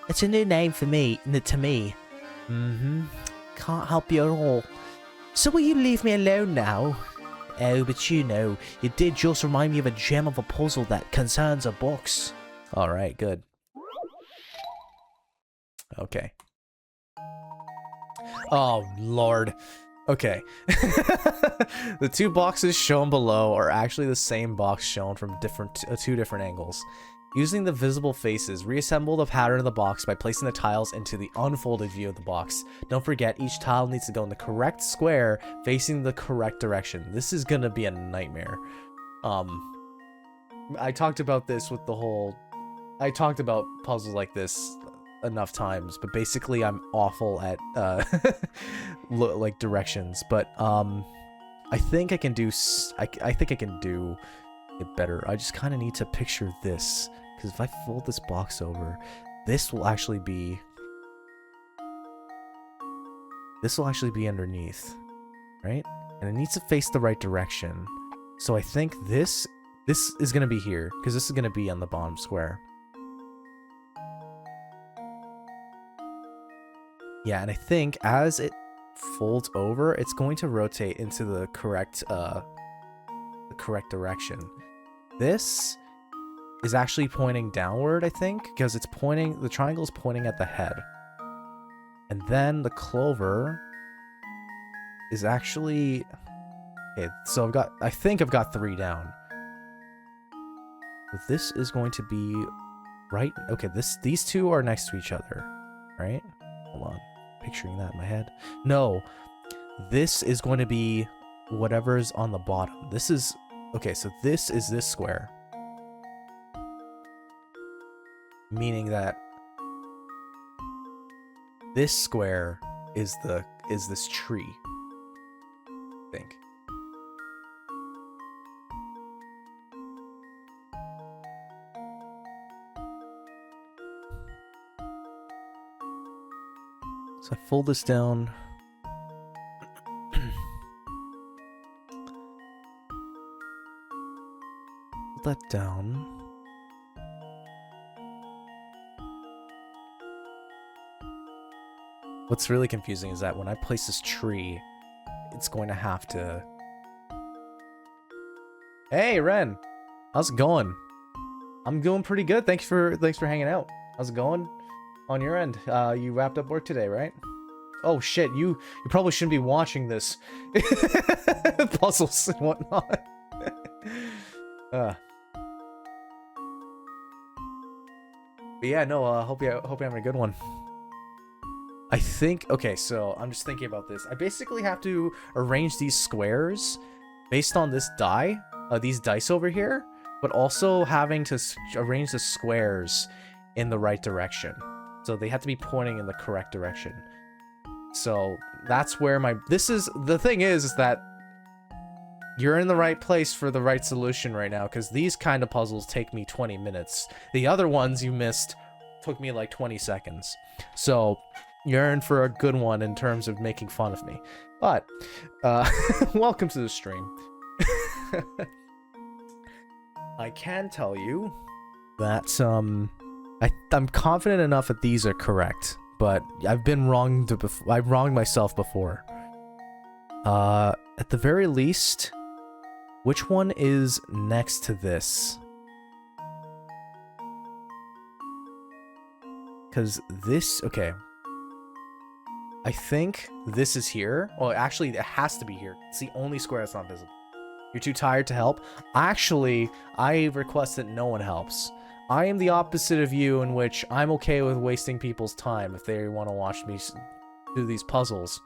It's a new name for me, to me. Can't help you at all. So will you leave me alone now? Oh, but you know, you did just remind me of a gem of a puzzle that concerns a box. Alright, good. Okay. Oh, Lord. Okay. The two boxes shown below are actually the same box shown from two different angles. Using the visible faces, reassemble the pattern of the box by placing the tiles into the unfolded view of the box. Don't forget, each tile needs to go in the correct square, facing the correct direction. This is gonna be a nightmare. I talked about this with the whole... I talked about puzzles like this enough times, but basically I'm awful at, like, directions. But, I think I can do... I think I can do it better. I just kind of need to picture this. Because if I fold this box over, this will actually be underneath, right? And it needs to face the right direction. So I think this is going to be here, because this is going to be on the bottom square. Yeah, and I think as it folds over, it's going to rotate into the correct direction. This is actually pointing downward, I think, because it's pointing, the triangle is pointing at the head. And then the clover is actually, okay, so I think I've got 3 down. But this is going to be right, okay, these two are next to each other, right? Hold on, picturing that in my head. No, this is going to be whatever's on the bottom. This is, okay, so this is this square. Meaning that this square is this tree, I think. So I fold this down. Put that down. What's really confusing is that when I place this tree, it's going to have to... Hey, Ren! How's it going? I'm doing pretty good. Thanks for hanging out. How's it going on your end? You wrapped up work today, right? Oh shit, you probably shouldn't be watching this. Puzzles and whatnot. But yeah, no, hope you're having a good one. I think, okay, so I'm just thinking about this. I basically have to arrange these squares based on this die, these dice over here, but also having to arrange the squares in the right direction. So they have to be pointing in the correct direction. So that's where the thing is that you're in the right place for the right solution right now, because these kind of puzzles take me 20 minutes. The other ones you missed took me like 20 seconds. So you're in for a good one in terms of making fun of me. But, welcome to the stream. I can tell you that, I'm confident enough that these are correct, but I've been wronged I've wronged myself before. At the very least, which one is next to this? Because this, okay. I think this is here. Well, actually, it has to be here. It's the only square that's not visible. You're too tired to help? Actually, I request that no one helps. I am the opposite of you, in which I'm okay with wasting people's time if they want to watch me do these puzzles.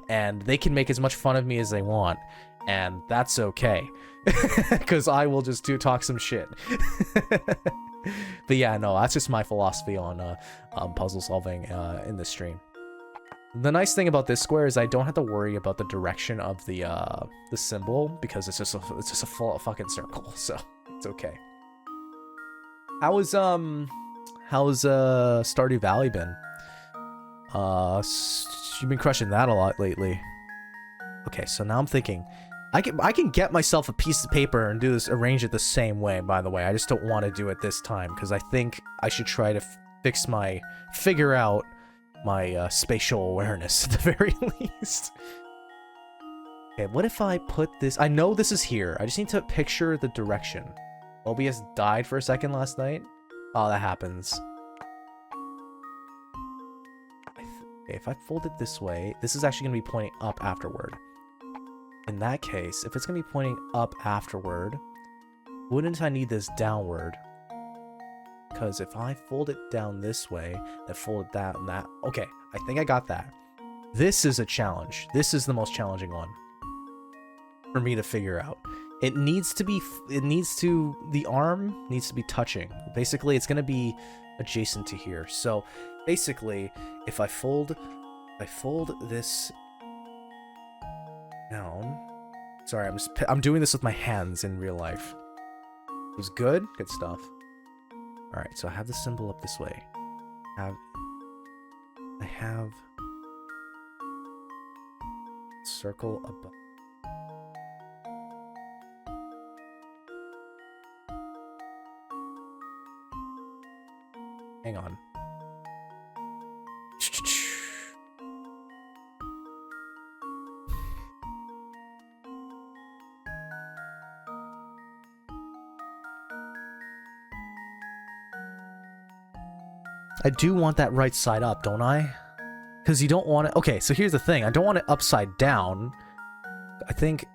And they can make as much fun of me as they want. And that's okay. Because I will just talk some shit. But yeah, no, that's just my philosophy on puzzle solving in this stream. The nice thing about this square is I don't have to worry about the direction of the symbol, because it's just a full fucking circle, so it's okay. How's Stardew Valley been? You've been crushing that a lot lately. Okay, so now I'm thinking I can get myself a piece of paper and arrange it the same way, by the way. I just don't want to do it this time, because I think I should try to figure out my spatial awareness at the very least. Okay, what if I put this... I know this is here. I just need to picture the direction. OBS died for a second last night. Oh, that happens. Okay, if I fold it this way, this is actually going to be pointing up afterward. In that case, if it's going to be pointing up afterward, wouldn't I need this downward? Because if I fold it down this way, then fold it that and that... Okay, I think I got that. This is a challenge. This is the most challenging one for me to figure out. The arm needs to be touching. Basically, it's going to be adjacent to here. So, basically, if I fold this down... Sorry, I'm doing this with my hands in real life. It was good? Good stuff. Alright, so I have the symbol up this way. I have circle above. Hang on. I do want that right side up, don't I? Because you don't want it... Okay, so here's the thing. I don't want it upside down. I think...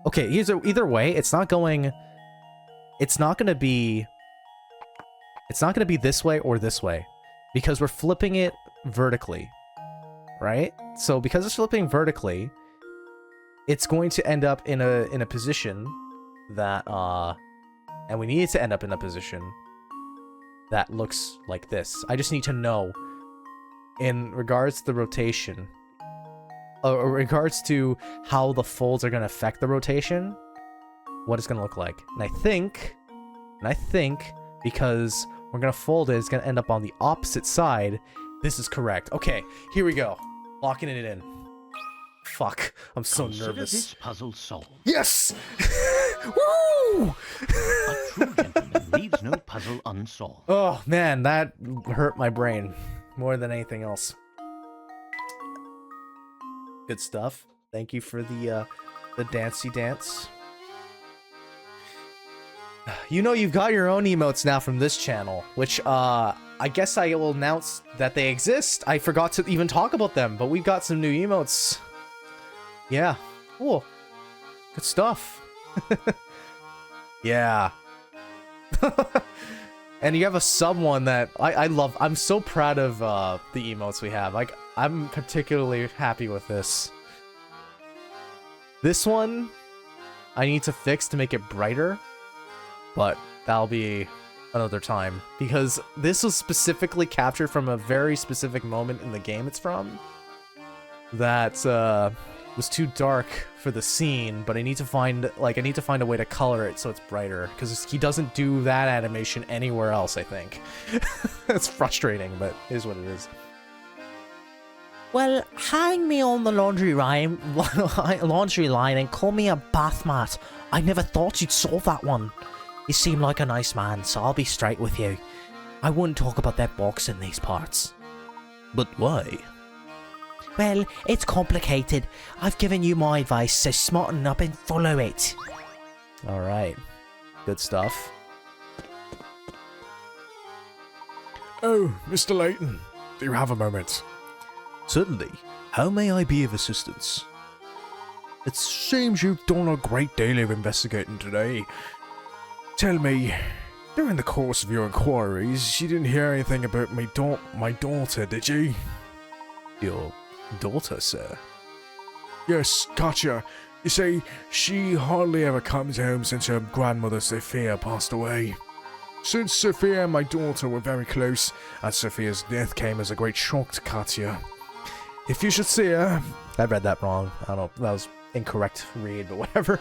Okay, either way, it's not going... It's not going to be... It's not going to be this way or this way. Because we're flipping it vertically. Right? So because it's flipping vertically, it's going to end up in a position that... And we need it to end up in a position that looks like this. I just need to know, in regards to the rotation, or regards to how the folds are going to affect the rotation, what it's going to look like. And I think, because we're going to fold it, it's going to end up on the opposite side. This is correct. Okay, here we go. Locking it in. Fuck, I'm so nervous. This puzzle solved. Yes! Woo! A true gentleman leaves no puzzle unsolved. Oh man, that hurt my brain more than anything else. Good stuff. Thank you for the dancey dance. You know you've got your own emotes now from this channel, which I guess I will announce that they exist. I forgot to even talk about them, but we've got some new emotes. Yeah. Cool. Good stuff. Yeah. And you have a someone that I love. I'm so proud of the emotes we have. Like, I'm particularly happy with this. This one, I need to fix to make it brighter, but that'll be another time. Because this was specifically captured from a very specific moment in the game it's from. That was too dark for the scene, but I need to find a way to color it so it's brighter, because he doesn't do that animation anywhere else, I think. It's frustrating, but it is what it is. Well, hang me on the laundry line and call me a bath mat. I never thought you'd solve that one. You seem like a nice man, so I'll be straight with you. I wouldn't talk about that box in these parts. But why? Well, it's complicated. I've given you my advice, so smarten up and follow it. Alright. Good stuff. Oh, Mr. Layton, do you have a moment? Certainly. How may I be of assistance? It seems you've done a great deal of investigating today. Tell me, during the course of your inquiries, you didn't hear anything about my daughter, did you? Your daughter, sir? Yes, gotcha. You see, she hardly ever comes home since her grandmother Sophia passed away. Since Sophia and my daughter were very close, and Sophia's death came as a great shock to Katya. If you should see her... I read that wrong. I don't know. That was incorrect read, but whatever.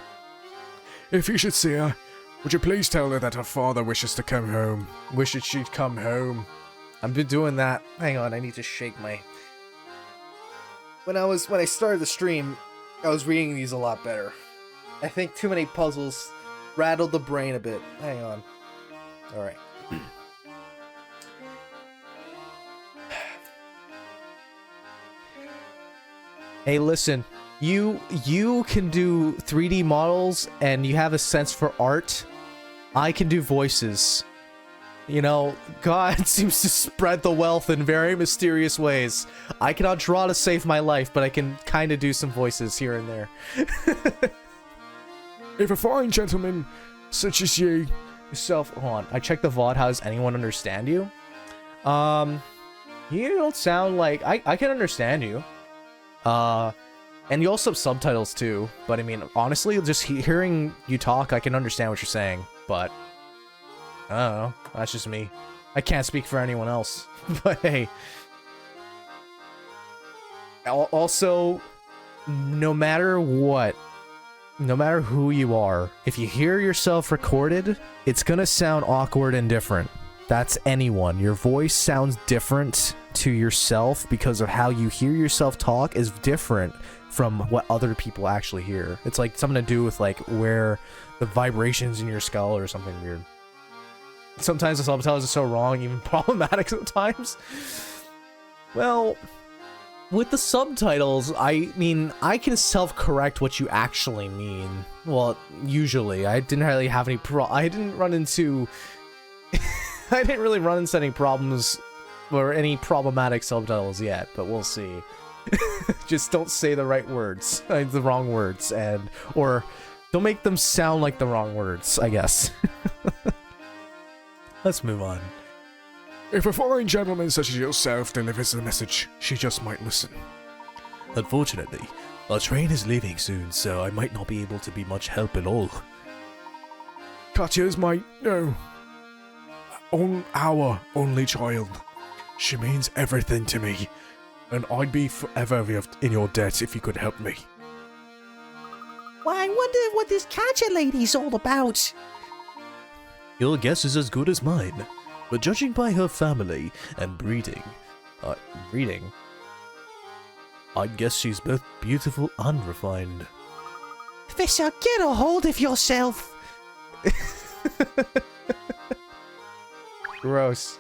If you should see her, would you please tell her that her father wishes to come home? Wishes she'd come home. I've been doing that. Hang on, I need to shake my... When I started the stream, I was reading these a lot better. I think too many puzzles rattled the brain a bit. Hang on. Alright. Hey, listen. You can do 3D models and you have a sense for art. I can do voices. You know, God seems to spread the wealth in very mysterious ways. I cannot draw to save my life, but I can kind of do some voices here and there. If a fine gentleman such as you... Hold on. I checked the VOD. How does anyone understand you? You don't sound like... I can understand you. And you also have subtitles too. But I mean, honestly, just hearing you talk, I can understand what you're saying. But... I don't know. That's just me. I can't speak for anyone else. But hey. Also, no matter what, no matter who you are, if you hear yourself recorded, it's gonna sound awkward and different. That's anyone. Your voice sounds different to yourself because of how you hear yourself talk is different from what other people actually hear. It's like something to do with like where the vibrations in your skull or something weird. Sometimes the subtitles are so wrong, even problematic sometimes. Well, with the subtitles, I mean, I can self-correct what you actually mean. Well, usually. I didn't really have any I didn't run into... I didn't really run into any problems or any problematic subtitles yet, but we'll see. Just don't say the right words, the wrong words, or don't make them sound like the wrong words, I guess. Let's move on. If a fine gentleman such as yourself delivers the message, she just might listen. Unfortunately, our train is leaving soon, so I might not be able to be much help at all. Katya's my... no. Our only child. She means everything to me, and I'd be forever in your debt if you could help me. Well, I wonder what this Katya lady's all about. Your guess is as good as mine, but judging by her family and breeding, I'd guess she's both beautiful and refined. Professor, get a hold of yourself. Gross.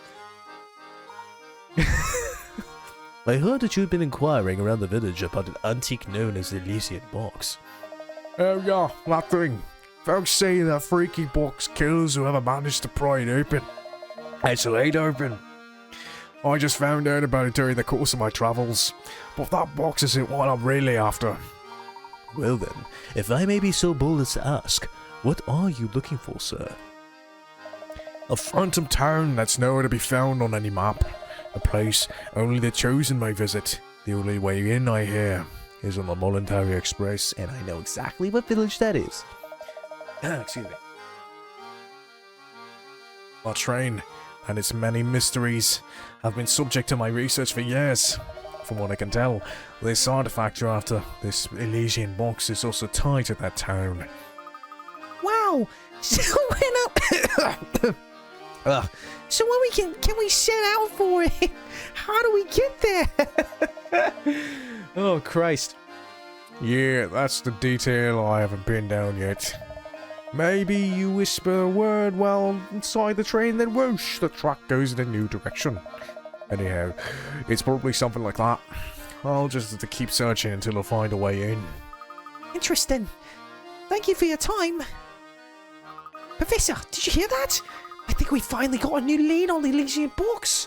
I heard that you'd been inquiring around the village about an antique known as the Elysian Box. Oh yeah, that thing. Folks say that freaky box kills whoever managed to pry it open. It's laid open. I just found out about it during the course of my travels, but that box isn't what I'm really after. Well then, if I may be so bold as to ask, what are you looking for, sir? A phantom town that's nowhere to be found on any map. A place only the chosen may visit. The only way in, I hear, is on the Voluntary Express. And I know exactly what village that is. Excuse me. Our train and its many mysteries have been subject to my research for years. From what I can tell, this artifact you're after, this Elysian box, is also tied to that town. Wow! So so when we can we set out for it? How do we get there? Oh, Christ. Yeah, that's the detail I haven't pinned down yet. Maybe you whisper a word while inside the train, then whoosh, the track goes in a new direction. Anyhow, it's probably something like that. I'll just have to keep searching until I find a way in. Interesting. Thank you for your time. Professor, did you hear that? I think we finally got a new lead on the Elysian box.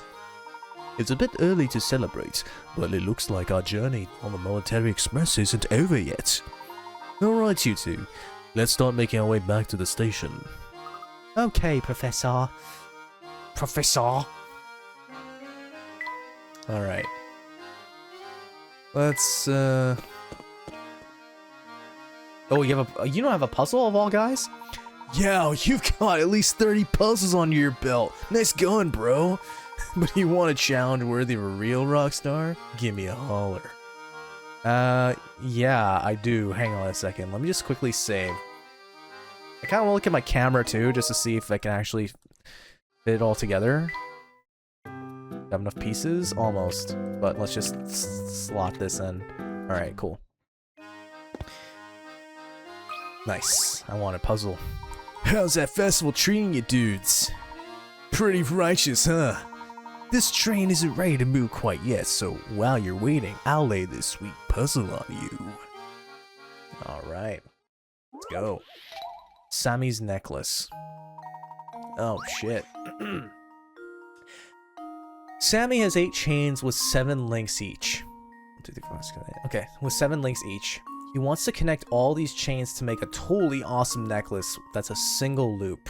It's a bit early to celebrate, but it looks like our journey on the Military Express isn't over yet. Alright, you two. Let's start making our way back to the station. Okay, Professor. Professor. Alright. Let's, Oh, you don't have a puzzle of all guys? Yeah, you've got at least 30 puzzles under your belt. Nice going, bro. But you want a challenge worthy of a real rock star? Give me a holler. Yeah, I do. Hang on a second. Let me just quickly save. I kind of want to look at my camera too, just to see if I can actually fit it all together. Have enough pieces? Almost. But let's just slot this in. Alright, cool. Nice. I want a puzzle. How's that festival treating you dudes? Pretty righteous, huh? This train isn't ready to move quite yet, so while you're waiting, I'll lay this sweet puzzle on you. Alright. Let's go. Sammy's necklace. Oh, shit. Sammy has 8 chains with 7 links each. 1, 2, 3, 4, 5, 6, 7, 8. Okay, with 7 links each. He wants to connect all these chains to make a totally awesome necklace that's a single loop.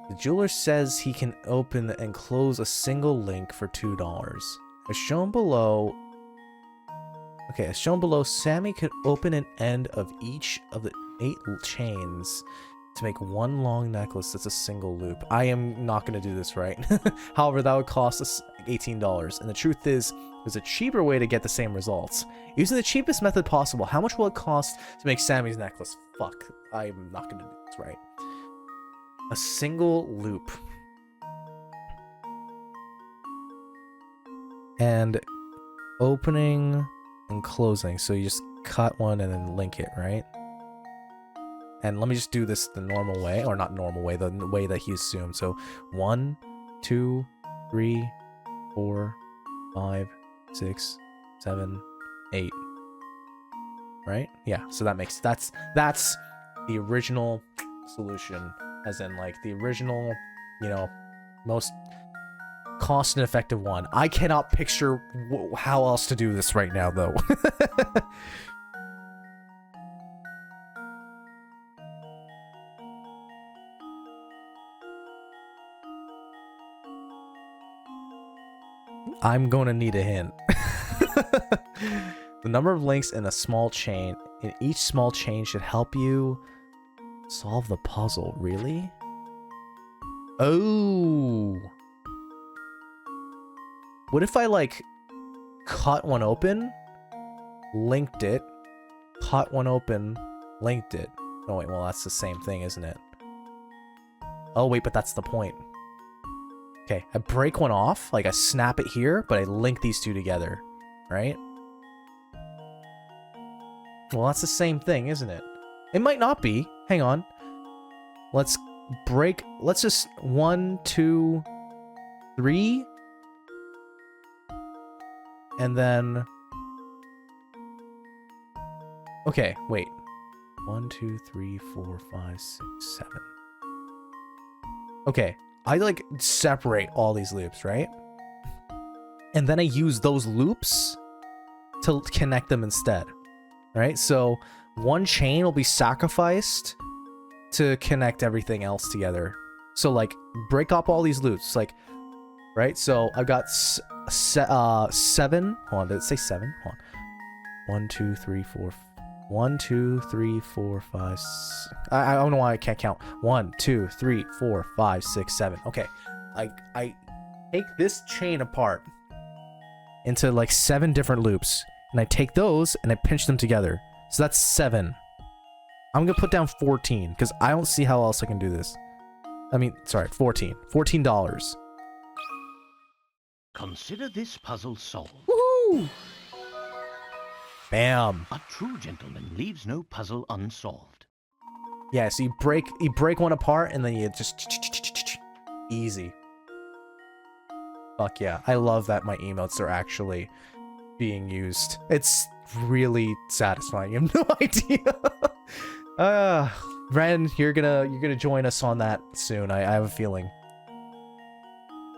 The jeweler says he can open and close a single link for $2. As shown below... Okay, as shown below, Sammy could open an end of each of the 8 chains to make one long necklace that's a single loop. I am not going to do this right. However, that would cost us $18. And the truth is, there's a cheaper way to get the same results. Using the cheapest method possible, how much will it cost to make Sammy's necklace? Fuck, I'm not going to do this right. A single loop. And opening and closing. So you just cut one and then link it, right? And let me just do this the normal way, or not normal way, the way that he assumed. So 1, 2, 3, 4, 5, 6, 7, 8. Right? Yeah, so that's the original solution. As in, like, the original, you know, most cost and effective one. I cannot picture how else to do this right now, though. I'm going to need a hint. The number of links in a small chain, in each small chain should help you solve the puzzle. Really? Oh. What if I, like, cut one open, linked it, cut one open, linked it? Oh, wait, well, that's the same thing, isn't it? Oh, wait, but that's the point. Okay, I break one off, like I snap it here, but I link these two together, right? Well, that's the same thing, isn't it? It might not be. Hang on. Let's break, let's just 1, 2, 3. And then... Okay, wait. 1, 2, 3, 4, 5, 6, 7. Okay, I like separate all these loops, right? And then I use those loops to connect them instead, right? So one chain will be sacrificed to connect everything else together. So like break up all these loops, like, right? So I've got 7. Hold on, did it say 7? Hold on. 1, 2, 3, 4. 1, 2, 3, 4, 5. I don't know why I can't count. 1, 2, 3, 4, 5, 6, 7. Okay, I take this chain apart into like 7 different loops, and I take those and I pinch them together. So that's 7. I'm gonna put down 14 because I don't see how else I can do this. I mean, sorry, 14. $14. Consider this puzzle solved. Woohoo! Bam. A true gentleman leaves no puzzle unsolved. Yeah, so you break one apart and then you just easy. Fuck yeah. I love that my emotes are actually being used. It's really satisfying. You have no idea. Ren, you're gonna join us on that soon. I have a feeling.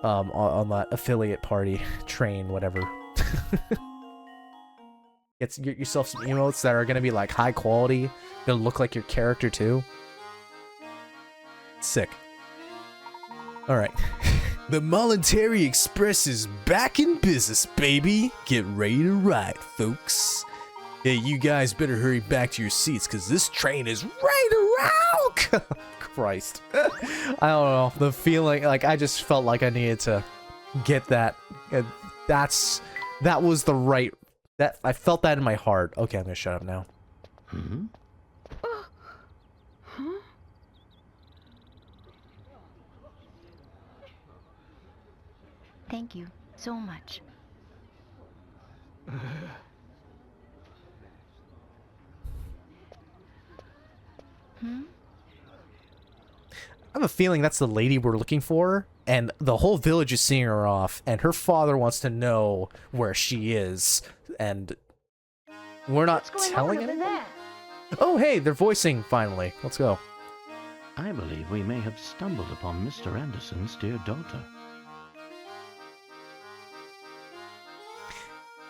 On that affiliate party train, whatever. Get yourself some emotes that are gonna be like high quality, gonna look like your character too. Sick. All right. The Monetary Express is back in business, baby. Get ready to ride, folks. Hey, you guys better hurry back to your seats, because this train is right around. Christ. I don't know. The feeling, like, I just felt like I needed to get that. That was the right... I felt that in my heart. Okay, I'm gonna shut up now. Hmm? Thank you so much. Hmm? I have a feeling that's the lady we're looking for, and the whole village is seeing her off, and her father wants to know where she is, and we're not telling him. Oh, hey, they're voicing finally. Let's go. I believe we may have stumbled upon Mr. Anderson's dear daughter.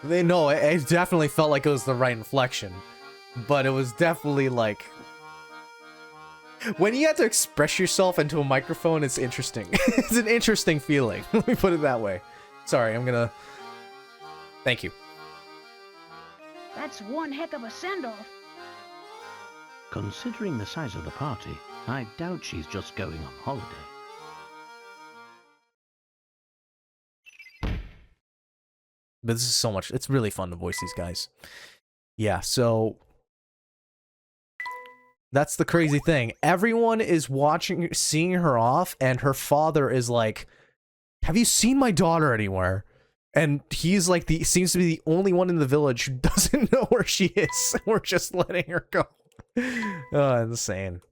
They know it definitely felt like it was the right inflection, but it was definitely like when you have to express yourself into a microphone, it's interesting. It's an interesting feeling. Let me put it that way. Sorry, I'm gonna. Thank you. That's one heck of a send-off. Considering the size of the party, I doubt she's just going on holiday. But this is so much. It's really fun to voice these guys. Yeah, so that's the crazy thing. Everyone is watching, seeing her off, and her father is like, "Have you seen my daughter anywhere?" And he's like, seems to be the only one in the village who doesn't know where she is. We're just letting her go. Oh, insane.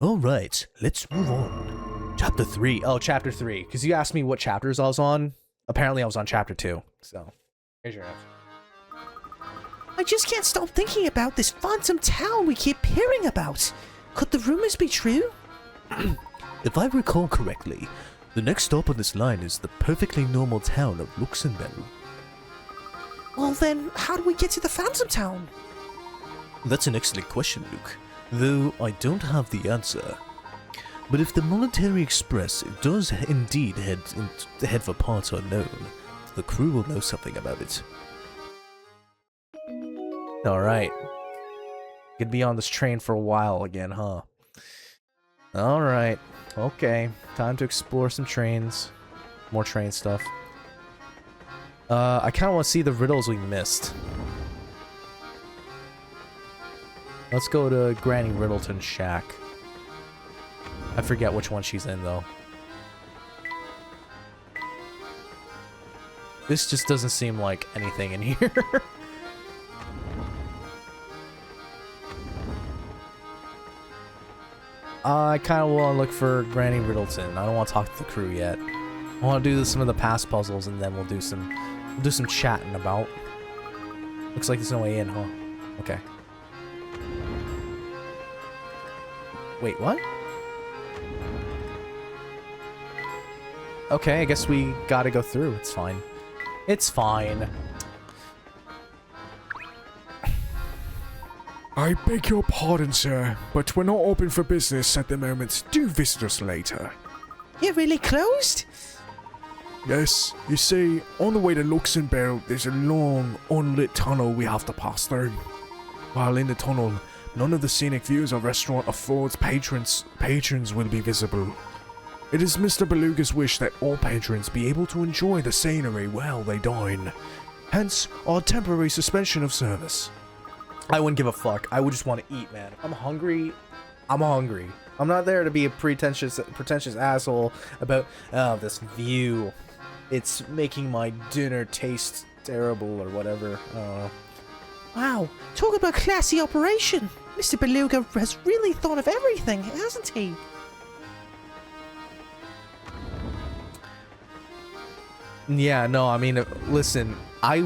All right, let's move on. Chapter 3. Oh, chapter 3. Because you asked me what chapters I was on. Apparently, I was on chapter 2. So, here's your answer. I just can't stop thinking about this phantom town we keep hearing about. Could the rumors be true? If I recall correctly, the next stop on this line is the perfectly normal town of Luxembourg. Well then, how do we get to the phantom town? That's an excellent question, Luke, though I don't have the answer. But if the Monetary Express does indeed head for parts unknown, the crew will know something about it. Alright. Could be on this train for a while again, huh? Alright. Okay. Time to explore some trains. More train stuff. I kind of want to see the riddles we missed. Let's go to Granny Riddleton's shack. I forget which one she's in, though. This just doesn't seem like anything in here. I kind of want to look for Granny Riddleton. I don't want to talk to the crew yet. I want to do some of the past puzzles, and then we'll do some chatting about. Looks like there's no way in, huh? Okay. Wait, what? Okay, I guess we gotta go through. It's fine. It's fine. I beg your pardon, sir, but we're not open for business at the moment. Do visit us later. You're really closed? Yes, you see, on the way to Luxembourg, there's a long, unlit tunnel we have to pass through. While in the tunnel, none of the scenic views our restaurant affords patrons will be visible. It is Mr. Beluga's wish that all patrons be able to enjoy the scenery while they dine. Hence, our temporary suspension of service. I wouldn't give a fuck. I would just want to eat, man. I'm hungry. I'm hungry. I'm not there to be a pretentious asshole about, oh, this view. It's making my dinner taste terrible or whatever. Wow, talk about classy operation. Mr. Beluga has really thought of everything, hasn't he? Yeah, no, I mean, listen, I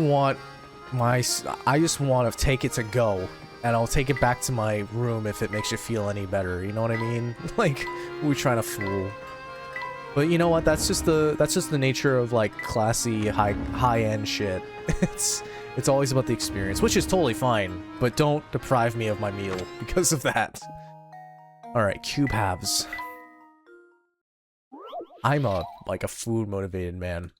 just want to take it to go, and I'll take it back to my room if it makes you feel any better, you know what I mean? Like, we're trying to fool. But you know what, that's just the nature of, like, classy, high-end shit. It's always about the experience, which is totally fine, but don't deprive me of my meal because of that. Alright, cube halves. I'm a food-motivated man.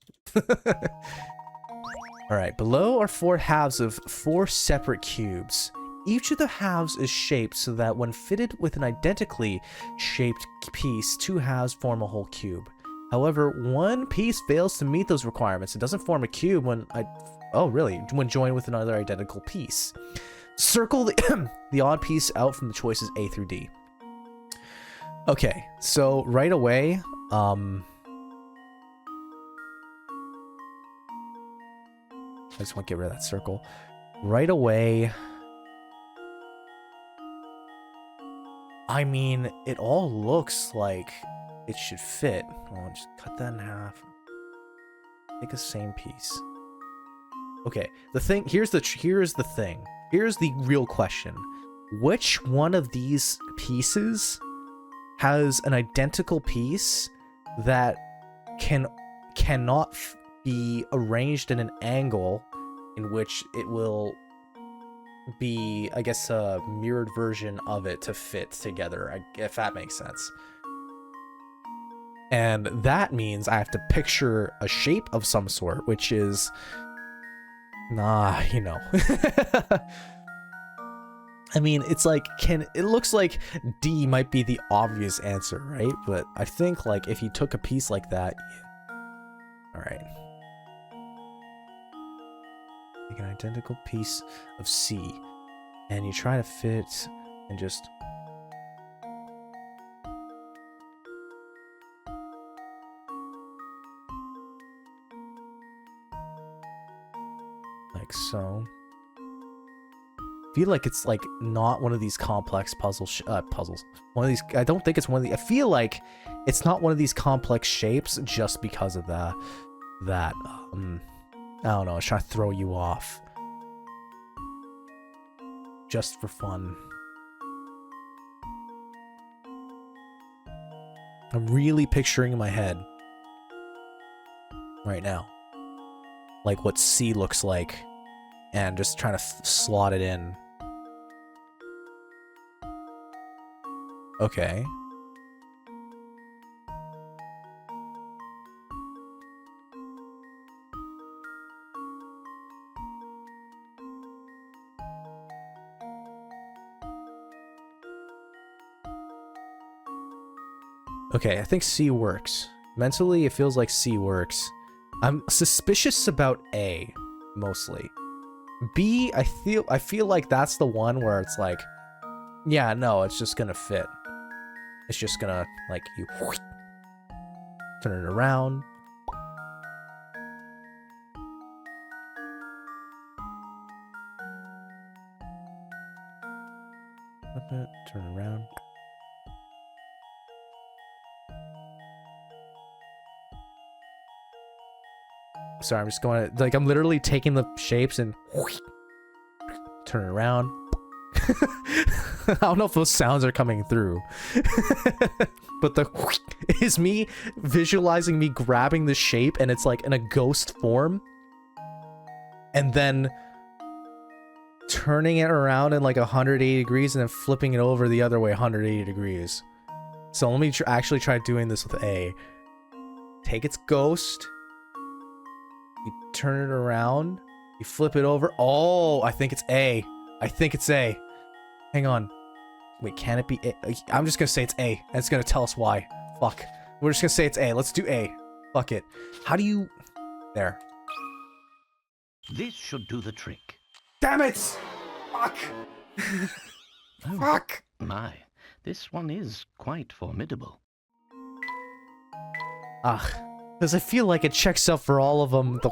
Alright, below are 4 halves of 4 separate cubes. Each of the halves is shaped so that when fitted with an identically shaped piece, 2 halves form a whole cube. However, one piece fails to meet those requirements. It doesn't form a cube when when joined with another identical piece. Circle the odd piece out from the choices A through D. Okay, so right away, I just want to get rid of that circle. Right away, I mean, it all looks like it should fit. I'll just cut that in half. Take the same piece. Okay, here's the thing. Here's the real question. Which one of these pieces has an identical piece that cannot be arranged in an angle in which it will be, I guess, a mirrored version of it to fit together, if that makes sense. And that means I have to picture a shape of some sort, which is, you know. I mean, it's like, it looks like D might be the obvious answer, right? But I think, like, if you took a piece like that, yeah. All right. Take an identical piece of C, and you try to fit and just... like so. Feel like it's like not one of these complex puzzles. One of these, I don't think it's one of the, I feel like it's not one of these complex shapes just because of that, I don't know, I was trying to throw you off. Just for fun. I'm really picturing in my head right now, like what C looks like, and just trying to slot it in. Okay. Okay, I think C works. Mentally, it feels like C works. I'm suspicious about A, mostly. B, I feel like that's the one where it's like, yeah, no, it's just gonna fit. It's just gonna, like, you turn it around. Flip it, turn it around. Sorry, I'm just going to, like, I'm literally taking the shapes and turn it around. I don't know if those sounds are coming through. But the is me visualizing me grabbing the shape and it's like in a ghost form. And then turning it around in like 180 degrees and then flipping it over the other way 180 degrees. So let me actually try doing this with A. Take its ghost. You turn it around. You flip it over. Oh, I think it's A. I think it's A. Hang on. Wait, can it be A? I'm just gonna say it's A. And it's gonna tell us why. Fuck. We're just gonna say it's A. Let's do A. Fuck it. How do you... There. This should do the trick. Damn it! Fuck! Oh, Fuck! my, this one is quite formidable. Ugh. Because I feel like it checks out for all of them. The...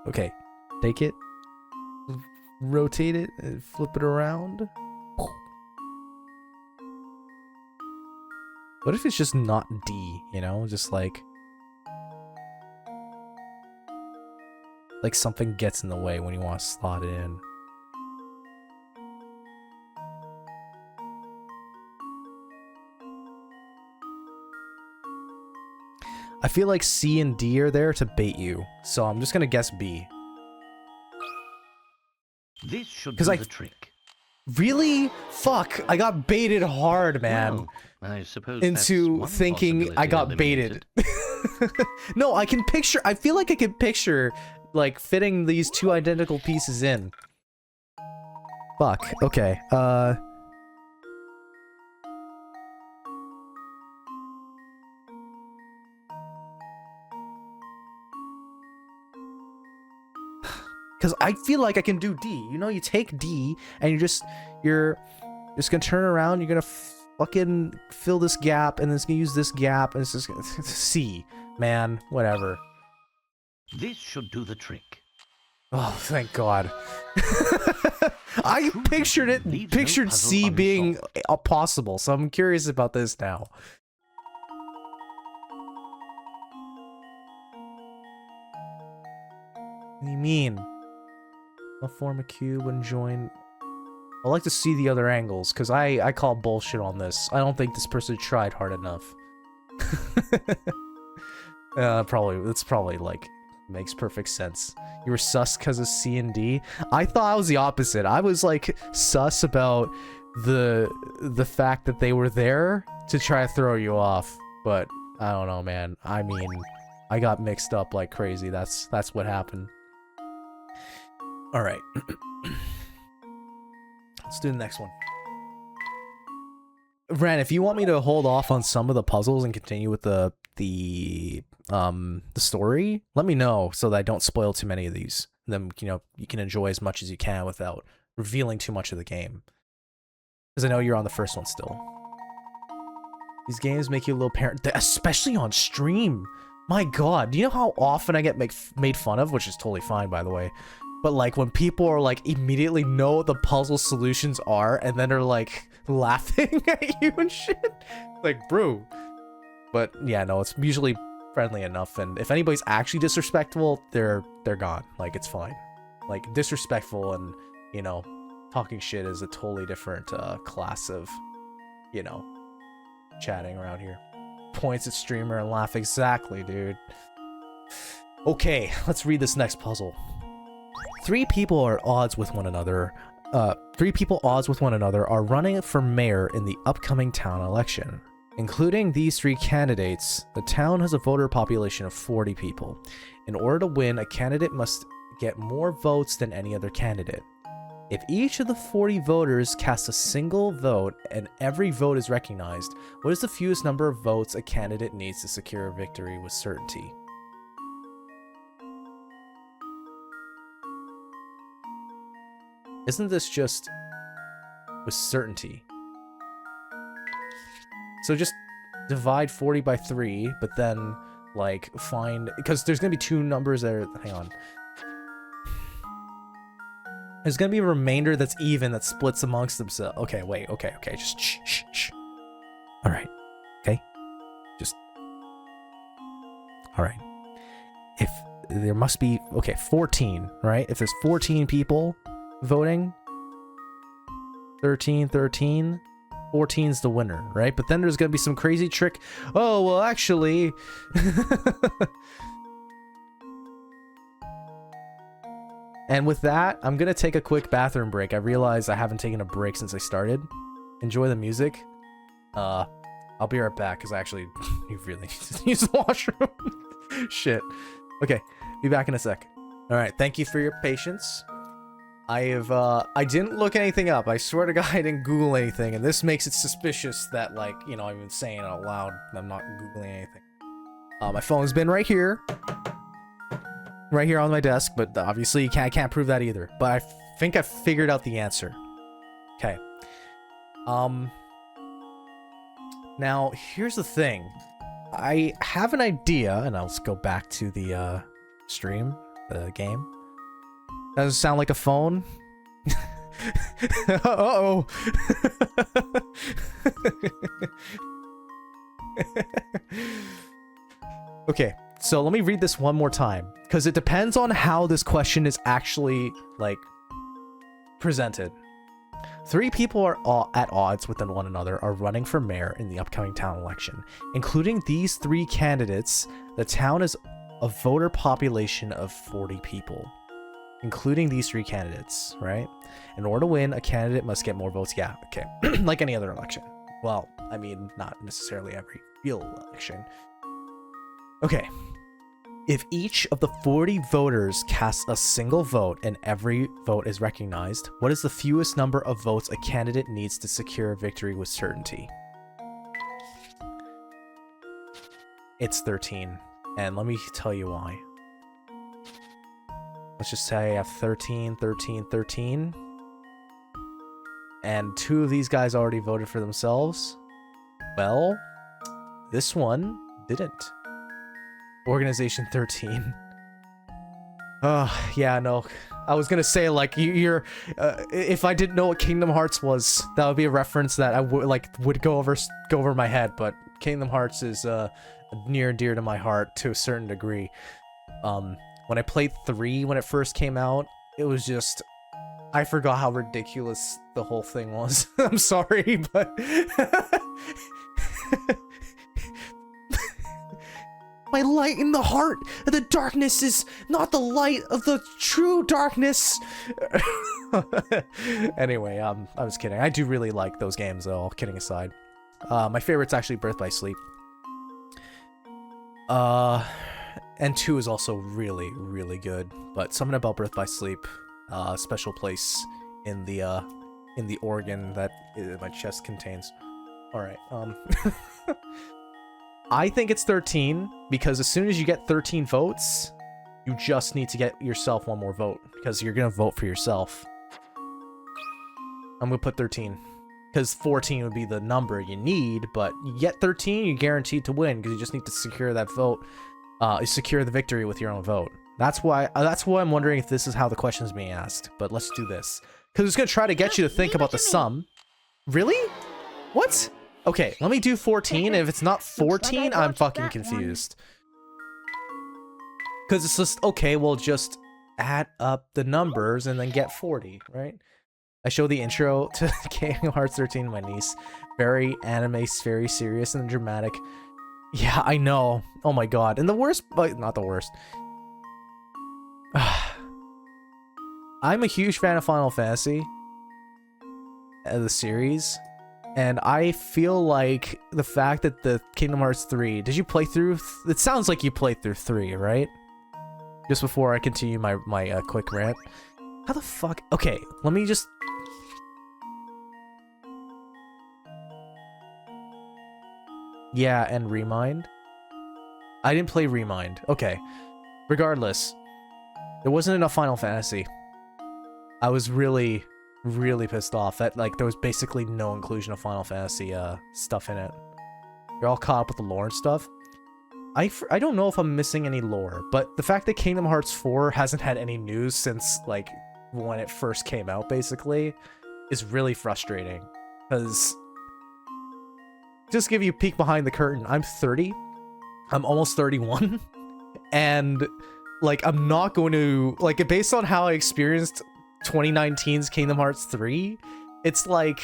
Okay. Take it. Rotate it. And flip it around. What if it's just not D, you know? Just like something gets in the way when you want to slot it in. I feel like C and D are there to bait you, so I'm just gonna guess B. This should do the trick. Really? Fuck! I got baited hard, man. Well, I suppose into that's one thinking I got possibility baited. No, I can picture. I feel like I can picture like fitting these two identical pieces in. Fuck. Okay. Because I feel like I can do D. You know, you take D and you're just gonna turn around. You're gonna fucking fill this gap, and then it's gonna use this gap, and it's just gonna C. Man, whatever. This should do the trick. Oh, thank God. I pictured C being possible, so I'm curious about this now. What do you mean? I'll form a cube and join... I like to see the other angles, because I call bullshit on this. I don't think this person tried hard enough. That's probably, like, makes perfect sense. You were sus because of C and D? I thought I was the opposite. I was, like, sus about the fact that they were there to try to throw you off. But, I don't know, man. I mean, I got mixed up like crazy. That's what happened. Alright. Let's do the next one. Ren, if you want me to hold off on some of the puzzles and continue with the story, let me know so that I don't spoil too many of these. Then, you know, you can enjoy as much as you can without revealing too much of the game. Because I know you're on the first one still. These games make you a little parent, especially on stream. My God, do you know how often I get made fun of? Which is totally fine, by the way. But like when people are like immediately know what the puzzle solutions are and then are like laughing at you and shit. Like, bro. But yeah, no, it's usually friendly enough. And if anybody's actually disrespectful, they're gone. Like, it's fine. Like, disrespectful and, you know, talking shit is a totally different class of, you know, chatting around here. Points at streamer and laugh. Exactly, dude. Okay, let's read this next puzzle. Three people odds with one another are running for mayor in the upcoming town election. Including these three candidates, the town has a voter population of 40 people. In order to win, a candidate must get more votes than any other candidate. If each of the 40 voters casts a single vote and every vote is recognized, what is the fewest number of votes a candidate needs to secure a victory with certainty? Isn't this just with certainty? So just divide 40 by 3, but then, like, find... Because there's going to be two numbers that are... Hang on. There's going to be a remainder that's even that splits amongst themselves. Okay, wait. Okay. Just shh. All right. All right. If there must be, okay, 14, right? If there's 14 people voting, 13, 14's the winner, right? But then there's gonna be some crazy trick. Oh, well, actually, and with that, I'm gonna take a quick bathroom break. I realize I haven't taken a break since I started. Enjoy the music. I'll be right back because I actually you really need to use the washroom. Shit. Okay, be back in a sec. All right, thank you for your patience. I didn't look anything up. I swear to God, I didn't Google anything, and this makes it suspicious that, like, you know, I'm even saying it out loud. I'm not Googling anything. My phone's been right here on my desk, but obviously I can't prove that either. But I think I figured out the answer. Okay. Now, here's the thing. I have an idea, and I'll just go back to the stream, the game. Does it sound like a phone? Uh-oh. Okay, so let me read this one more time, because it depends on how this question is actually, like, presented. 3 people are at odds with one another are running for mayor in the upcoming town election. Including these 3 candidates, the town is a voter population of 40 people. Including these 3 candidates, right? In order to win, a candidate must get more votes. Yeah, okay. Like any other election. Well, I mean, not necessarily every real election. Okay. If each of the 40 voters casts a single vote and every vote is recognized, what is the fewest number of votes a candidate needs to secure victory with certainty? It's 13. And let me tell you why. Let's just say I have 13, 13, 13. And 2 of these guys already voted for themselves. Well, this one didn't. Organization 13. Oh, yeah, no. I was gonna say, like, you're if I didn't know what Kingdom Hearts was, that would be a reference that I would go over my head, but Kingdom Hearts is near and dear to my heart to a certain degree. When I played 3 when it first came out, it was just, I forgot how ridiculous the whole thing was. I'm sorry, but my light in the heart of the darkness is not the light of the true darkness. Anyway, I was kidding. I do really like those games, though, all kidding aside. My favorite's actually Birth by Sleep. And 2 is also really, really good. But something about Birth by Sleep, special place in the organ that my chest contains. All right. I think it's 13 because as soon as you get 13 votes, you just need to get yourself one more vote because you're gonna vote for yourself. I'm gonna put 13 because 14 would be the number you need, but you get 13, you're guaranteed to win because you just need to secure that vote, secure the victory with your own vote. That's why I'm wondering if this is how the question is being asked. But let's do this because it's gonna try to get you to think about the sum. Really? What? Okay, let me do 14. If it's not 14, I'm fucking confused. Because it's just, okay, well, just add up the numbers and then get 40, right? I show the intro to Kingdom Hearts 13 to my niece. Very anime, very serious and dramatic. Yeah, I know. Oh my god. And the worst, but not the worst. I'm a huge fan of Final Fantasy, the series. And I feel like the fact that the Kingdom Hearts 3... Did you play through... It sounds like you played through 3, right? Just before I continue my quick rant. How the fuck... Okay, let me just... Yeah, and Remind. I didn't play Remind. Okay. Regardless. There wasn't enough Final Fantasy. I was really pissed off that, like, there was basically no inclusion of Final Fantasy stuff in it. You're all caught up with the lore and stuff. I don't know if I'm missing any lore, but the fact that Kingdom Hearts 4 hasn't had any news since, like, when it first came out, basically, is really frustrating. Because, just to give you a peek behind the curtain, I'm 30. I'm almost 31. and like I'm not going to like based on how I experienced 2019's Kingdom Hearts 3, it's like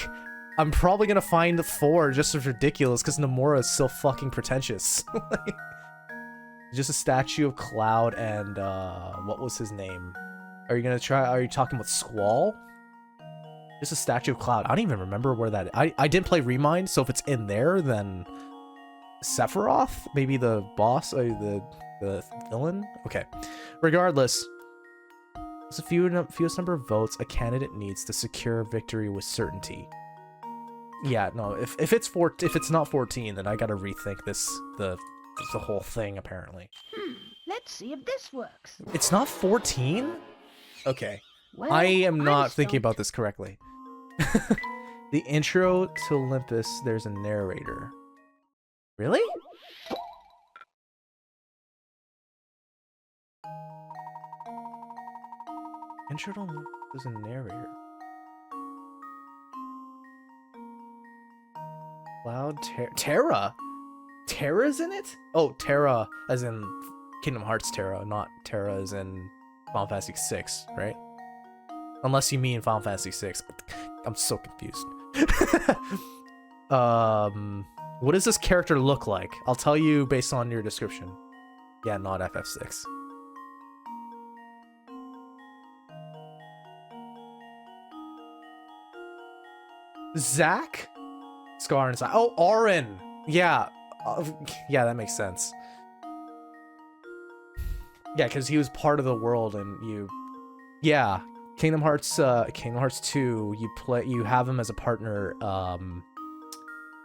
I'm probably gonna find 4 just as ridiculous because Nomura is so fucking pretentious. Like, just a statue of Cloud and what was his name? Are you talking about Squall? Just a statue of Cloud. I don't even remember where that is. I didn't play Remind, so if it's in there, then Sephiroth? Maybe the boss, the villain? Okay. Regardless, there's the fewest number of votes a candidate needs to secure victory with certainty. Yeah, no, if it's not 14, then I gotta rethink the whole thing, apparently. Let's see if this works. It's not 14? Okay. Well, I am I'm not thinking stumped. about this correctly. The intro to Olympus, there's a narrator. Really? Intro to Olympus, there's a narrator. Cloud Terra? Terra's in it? Oh, Terra as in Kingdom Hearts Terra, not Terra as in Final Fantasy 6, right? Unless you mean Final Fantasy 6. I'm so confused. What does this character look like? I'll tell you based on your description. Yeah, not FF6. Zack? Scar and Zack. Oh, Auron! Yeah. Yeah, that makes sense. Yeah, because he was part of the world and you... Yeah. Kingdom Hearts 2, you have him as a partner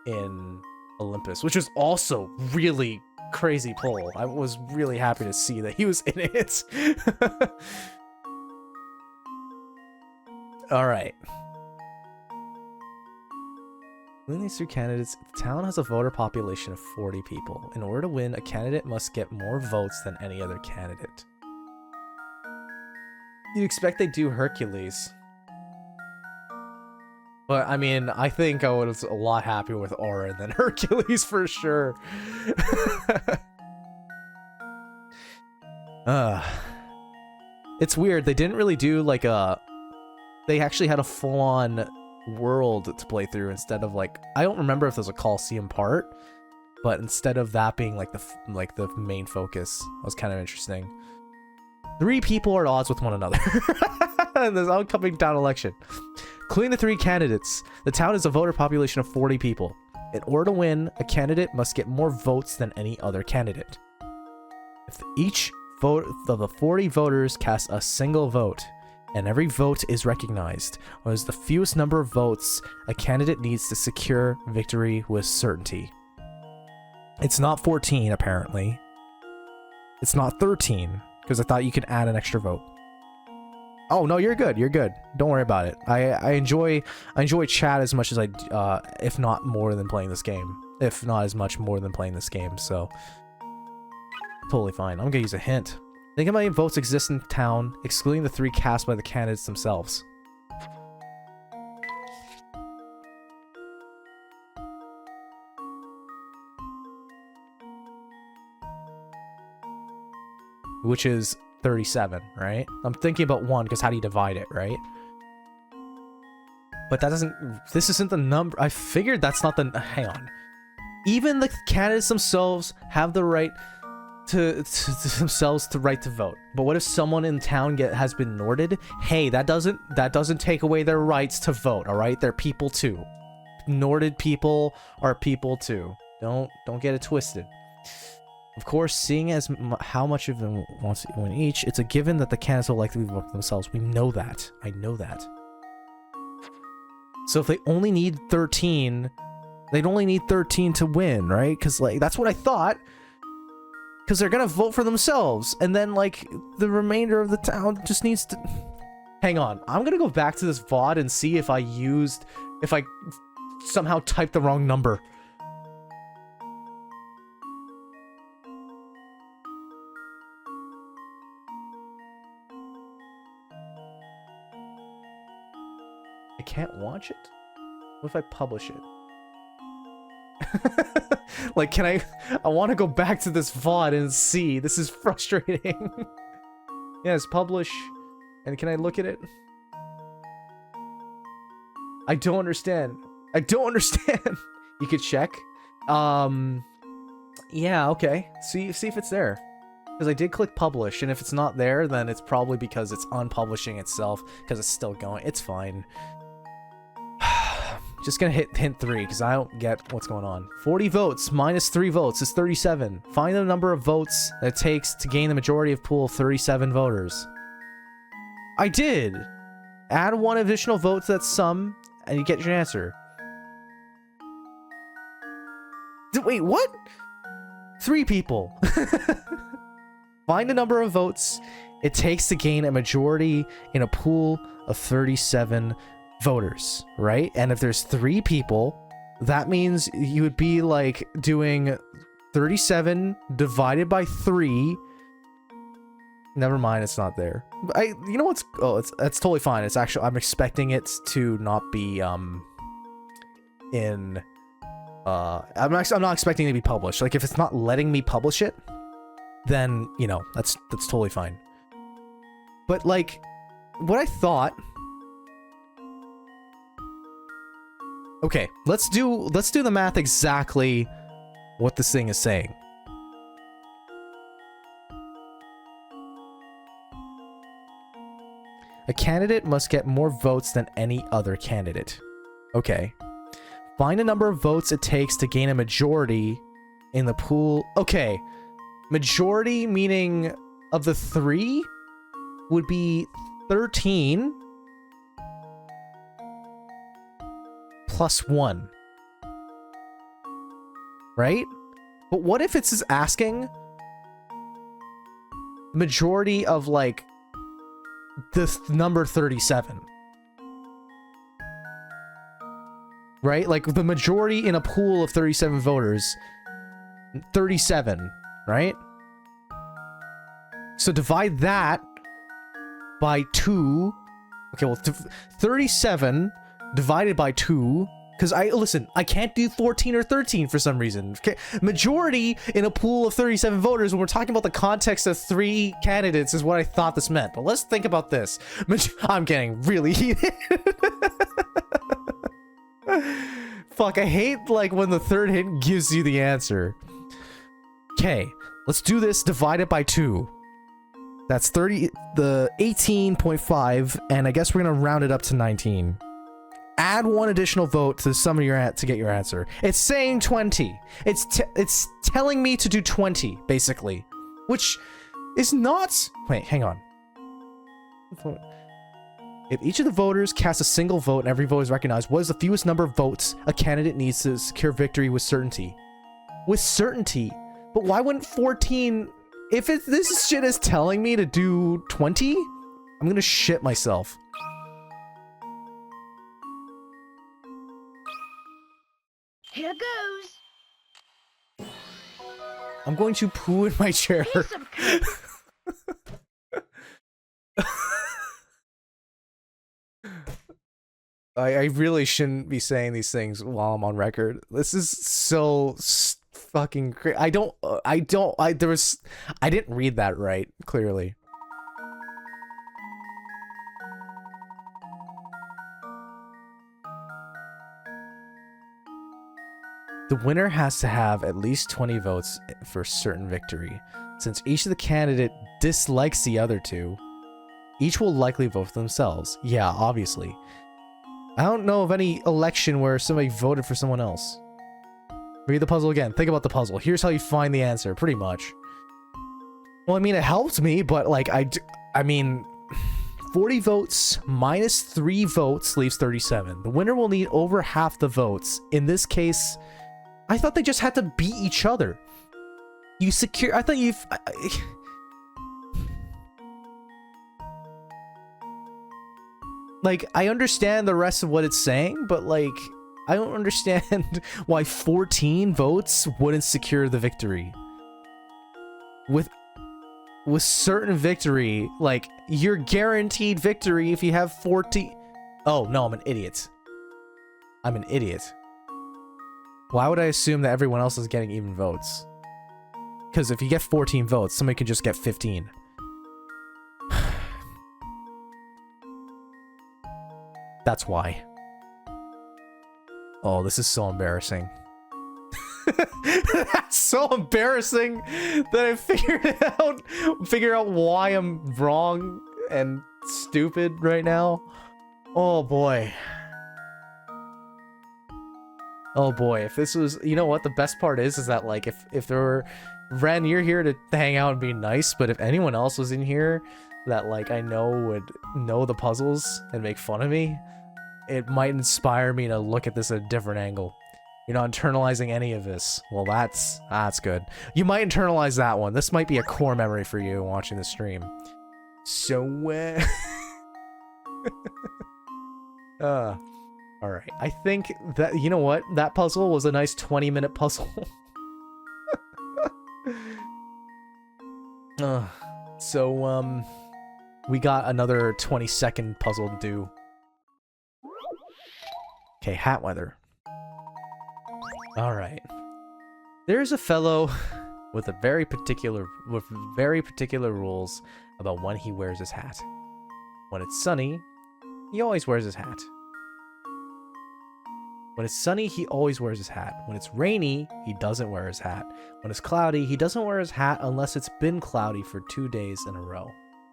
in Olympus, which was also really crazy pull. I was really happy to see that he was in it. All right. Between these 3 candidates, the town has a voter population of 40 people. In order to win, a candidate must get more votes than any other candidate. You'd expect they do Hercules. But, I mean, I think I was a lot happier with Auron than Hercules for sure. It's weird. They didn't really do, like, they actually had a full-on world to play through instead of, like... I don't remember if there's a Coliseum part, but instead of that being, like, the main focus, that was kind of interesting. 3 people are at odds with one another in this upcoming town election. Including the 3 candidates, the town has a voter population of 40 people. In order to win, a candidate must get more votes than any other candidate. If each vote of the 40 voters casts a single vote, and every vote is recognized, or is the fewest number of votes, a candidate needs to secure victory with certainty. It's not 14, apparently. It's not 13. Because I thought you could add an extra vote. Oh no, you're good. You're good. Don't worry about it. I enjoy chat as much as I, if not more than playing this game. If not as much more than playing this game. So totally fine. I'm gonna use a hint. Think how many votes exist in town, excluding the 3 cast by the candidates themselves. Which is 37, right? I'm thinking about 1 because how do you divide it, right? But that doesn't... This isn't the number... I figured that's not the... Hang on. Even the candidates themselves have the right to right to vote. But what if someone in town has been Norded? Hey, that doesn't take away their rights to vote, all right? They're people too. Norded people are people too. Don't get it twisted. Of course, seeing as how much of them wants to win each, it's a given that the candidates will likely vote for themselves. We know that. I know that. So if they only need 13, they'd only need 13 to win, right? Because, like, that's what I thought. Because they're going to vote for themselves. And then, like, the remainder of the town just needs to... Hang on. I'm going to go back to this VOD and see if I somehow typed the wrong number. I can't watch it? What if I publish it? Like, can I want to go back to this VOD and see. This is frustrating. Yes, publish. And can I look at it? I don't understand. I don't understand. You could check. Yeah, okay. See if it's there. Because I did click publish, and if it's not there, then it's probably because it's unpublishing itself, because it's still going. It's fine. Just gonna hit hint 3, because I don't get what's going on. 40 votes minus 3 votes is 37. Find the number of votes that it takes to gain the majority of pool of 37 voters. I did! Add 1 additional vote to that sum, and you get your answer. Wait, what? 3 people. Find the number of votes it takes to gain a majority in a pool of 37 voters, right? And if there's 3 people, that means you would be like doing 37 divided by 3. Never mind, it's not there. You know what's? Oh, it's totally fine. It's actually, I'm expecting it to not be in. I'm not expecting it to be published. Like, if it's not letting me publish it, then, you know, that's totally fine. But, like, what I thought... Okay, let's do the math exactly what this thing is saying. A candidate must get more votes than any other candidate. Okay. Find the number of votes it takes to gain a majority in the pool. Okay. Majority meaning of the 3 would be 13 plus 1. Right? But what if it's just asking majority of, like, this number 37? Right? Like, the majority in a pool of 37 voters. 37, right? So divide that by 2. Okay, well, 37 divided by 2. Because listen, I can't do 14 or 13 for some reason. Okay? Majority in a pool of 37 voters, when we're talking about the context of 3 candidates, is what I thought this meant. But let's think about this. I'm getting really heated. Fuck, I hate, like, when the third hint gives you the answer. Okay, let's do this divided by 2. That's 18.5, and I guess we're gonna round it up to 19. Add 1 additional vote to the sum of your to get your answer. It's saying 20. It's telling me to do 20, basically. Which is not... Wait, hang on. If each of the voters casts a single vote and every vote is recognized, what is the fewest number of votes a candidate needs to secure victory with certainty? With certainty? But why wouldn't 14... If this shit is telling me to do 20, I'm gonna shit myself. Here goes. I'm going to poo in my chair. Piece of cake. I really shouldn't be saying these things while I'm on record. This is so fucking crazy. I didn't read that right, clearly. The winner has to have at least 20 votes for certain victory. Since each of the candidate dislikes the other 2, each will likely vote for themselves. Yeah, obviously. I don't know of any election where somebody voted for someone else. Read the puzzle again. Think about the puzzle. Here's how you find the answer, pretty much. Well, I mean, it helped me, but, like, I mean, 40 votes minus 3 votes leaves 37. The winner will need over half the votes. In this case, I thought they just had to beat each other. You secure... I thought you've... Like, I understand the rest of what it's saying, but, like, I don't understand why 14 votes wouldn't secure the victory. With certain victory, like, you're guaranteed victory if you have 14... Oh, no, I'm an idiot. I'm an idiot. Why would I assume that everyone else is getting even votes? Because if you get 14 votes, somebody could just get 15. That's why. Oh, this is so embarrassing. That's so embarrassing that I figured out why I'm wrong and stupid right now. Oh boy. Oh boy, if this was, you know what, the best part is that like if there were, Ren, you're here to hang out and be nice, but if anyone else was in here that like I know would know the puzzles and make fun of me, it might inspire me to look at this at a different angle. You're not internalizing any of this. Well, that's good. You might internalize that one. This might be a core memory for you watching the stream. So, all right. I think that, you know what? That puzzle was a nice 20-minute puzzle. So, we got another 20-second puzzle to do. Okay, hat weather. All right. There's a fellow with very particular rules about when he wears his hat. When it's sunny, he always wears his hat. When it's sunny, he always wears his hat. When it's rainy, he doesn't wear his hat. When it's cloudy, he doesn't wear his hat unless it's been cloudy for 2 days in a row.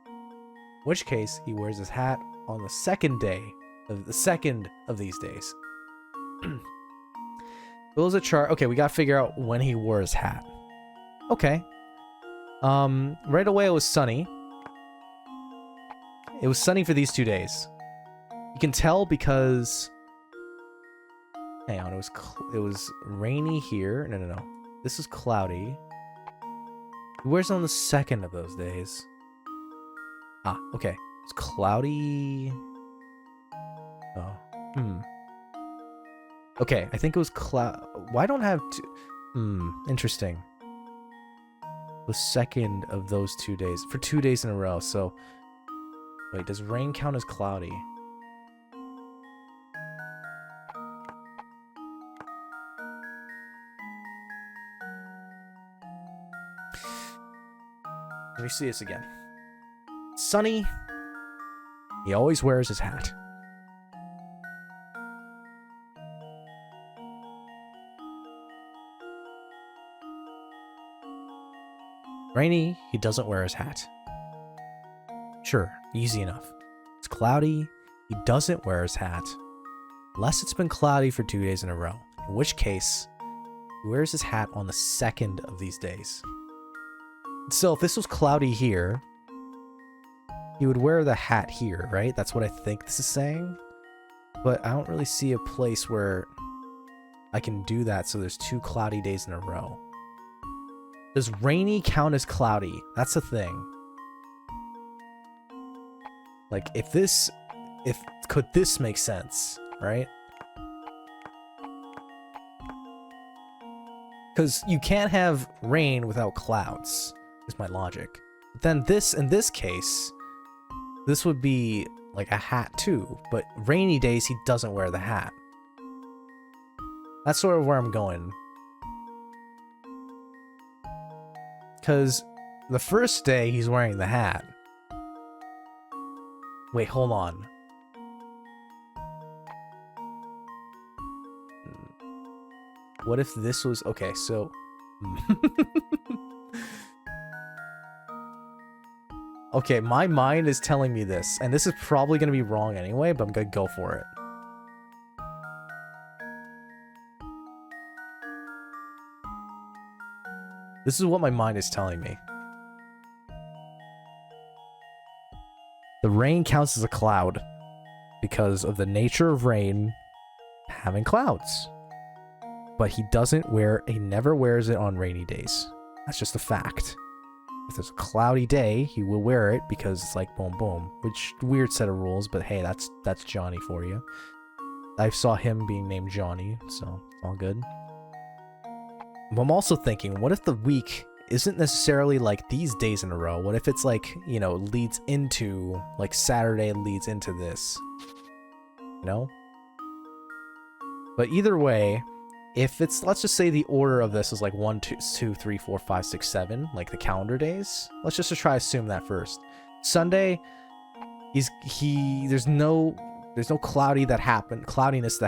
In which case, he wears his hat on the second of these days. Builds a chart. Okay, we gotta figure out when he wore his hat. Okay. Right away it was sunny. It was sunny for these 2 days. You can tell because... Hang on, it was rainy here. No. This is cloudy. He wears it on the second of those days. Ah, okay. It's cloudy... Oh. Okay, I think it was Why don't I have two? Interesting. The second of those 2 days. For 2 days in a row, so... Wait, does rain count as cloudy? Let me see this again. Sunny. He always wears his hat. Rainy, he doesn't wear his hat. Sure, easy enough. It's cloudy, he doesn't wear his hat. Unless it's been cloudy for 2 days in a row. In which case, he wears his hat on the second of these days. So if this was cloudy here, he would wear the hat here, right? That's what I think this is saying. But I don't really see a place where I can do that so there's 2 cloudy days in a row. Does rainy count as cloudy? That's the thing. Like, could this make sense, right? Because you can't have rain without clouds, is my logic. But then in this case, this would be like a hat too, but rainy days he doesn't wear the hat. That's sort of where I'm going. Because the first day he's wearing the hat. Wait, hold on. What if this was... Okay, so... Okay, my mind is telling me this, and this is probably going to be wrong anyway, but I'm going to go for it. This is what my mind is telling me. The rain counts as a cloud because of the nature of rain having clouds. But he never wears it on rainy days. That's just a fact. If there's a cloudy day, he will wear it because it's like boom boom. Which, weird set of rules, but hey, that's Johnny for you. I saw him being named Johnny, so it's all good. But I'm also thinking, what if the week isn't necessarily like these days in a row? What if it's like, you know, leads into, like Saturday leads into this? You know? But either way, if it's, let's just say the order of this is like 1, 2, 3, 4, 5, 6, 7, like the calendar days. Let's just try assume that first. Sunday, there's no cloudiness that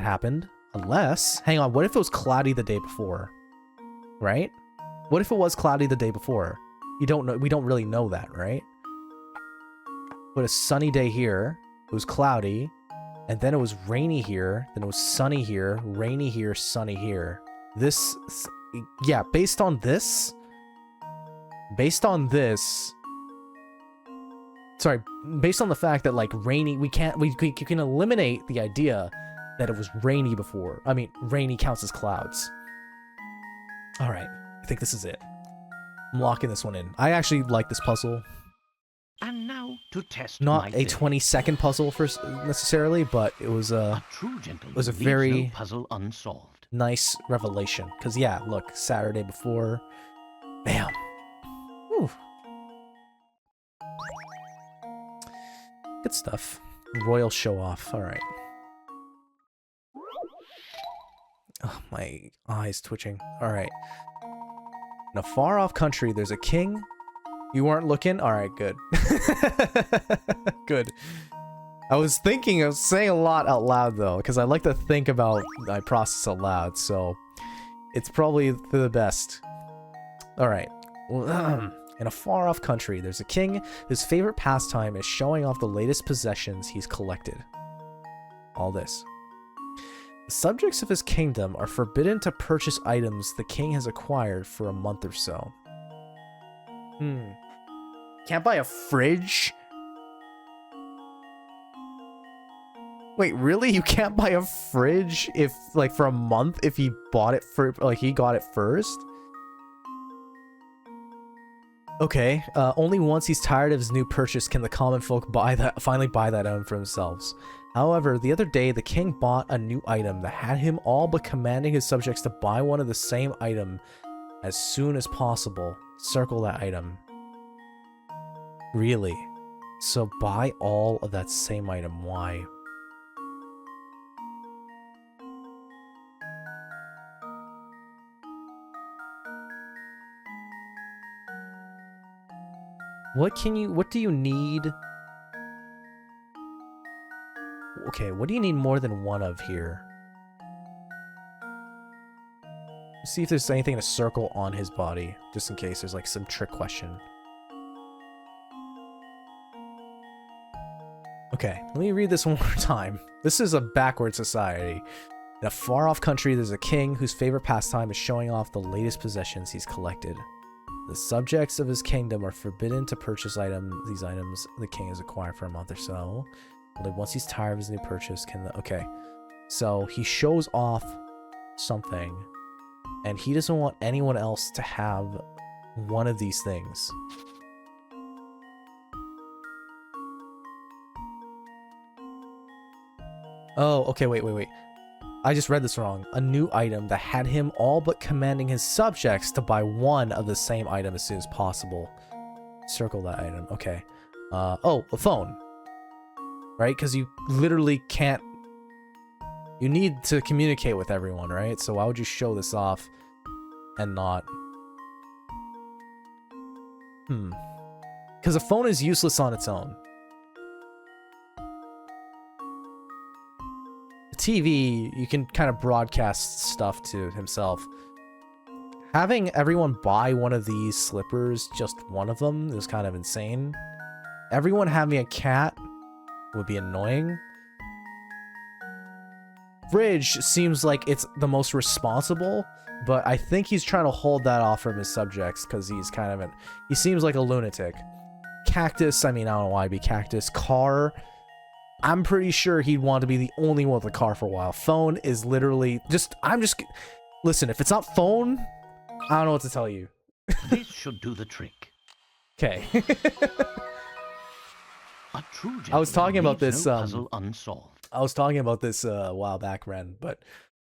happened, unless, hang on, what if it was cloudy the day before? Right? What if it was cloudy the day before? You don't know, we don't really know that, right? But a sunny day here, it was cloudy, and then it was rainy here, then it was sunny here, rainy here, sunny here. This, yeah, based on this, based on the fact that like rainy, we can eliminate the idea that it was rainy before. I mean, rainy counts as clouds. All right, I think this is it. I'm locking this one in. I actually like this puzzle. And now to test Not my a theory. 20-second puzzle necessarily, but it was A true gentleman was a leaves very- no puzzle unsolved. nice revelation. Because, yeah, look, Saturday before. Bam. Whew. Good stuff. Royal show off. All right. Oh, my eyes twitching. All right. In a far off country, there's a king. You weren't looking? All right, good. Good. I was thinking of saying a lot out loud, though, because I like to think about my process out loud, so it's probably the best. All right. In a far-off country, there's a king whose favorite pastime is showing off the latest possessions he's collected. All this. The subjects of his kingdom are forbidden to purchase items the king has acquired for a month or so. Can't buy a fridge? Wait, really? You can't buy a fridge if, like, for a month if he bought it for, like, he got it first? Okay, only once he's tired of his new purchase can the common folk finally buy that item for themselves. However, the other day, the king bought a new item that had him all but commanding his subjects to buy one of the same item as soon as possible. Circle that item. Really? So buy all of that same item. Why? What do you need? Okay, what do you need more than one of here? See if there's anything to circle on his body, just in case there's like some trick question. Okay, let me read this one more time. This is a backward society. In a far-off country, there's a king whose favorite pastime is showing off the latest possessions he's collected. The subjects of his kingdom are forbidden to purchase these items the king has acquired for a month or so. Only once he's tired of his new purchase can okay. So he shows off something, and he doesn't want anyone else to have one of these things. Oh, okay, wait. I just read this wrong. A new item that had him all but commanding his subjects to buy one of the same item as soon as possible. Circle that item. Okay. Oh, a phone. Right? Because you literally can't... You need to communicate with everyone, right? So why would you show this off and not... Because a phone is useless on its own. TV, you can kind of broadcast stuff to himself. Having everyone buy one of these slippers, just one of them, is kind of insane. Everyone having a cat would be annoying. Fridge seems like it's the most responsible, but I think he's trying to hold that off from his subjects because he's kind of he seems like a lunatic. Cactus, I mean, I don't know why it'd be cactus. Car, I'm pretty sure he'd want to be the only one with a car for a while. Phone is literally listen, if it's not phone, I don't know what to tell you. This should do the trick. Okay. A true I was talking about leaves this, no puzzle unsolved. I was talking about this a while back, Ren, but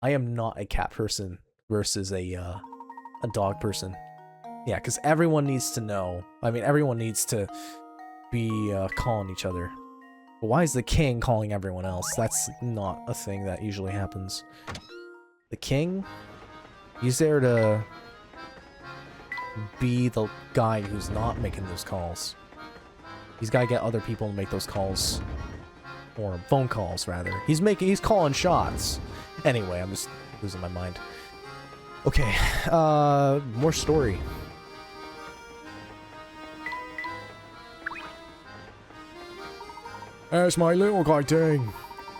I am not a cat person versus a dog person. Yeah, because everyone needs to know. I mean, everyone needs to be calling each other. But why is the king calling everyone else? That's not a thing that usually happens. The king? He's there to be the guy who's not making those calls. He's got to get other people to make those calls. Or phone calls, rather. He's calling shots. Anyway, I'm just losing my mind. Okay, more story. How's my little guy doing?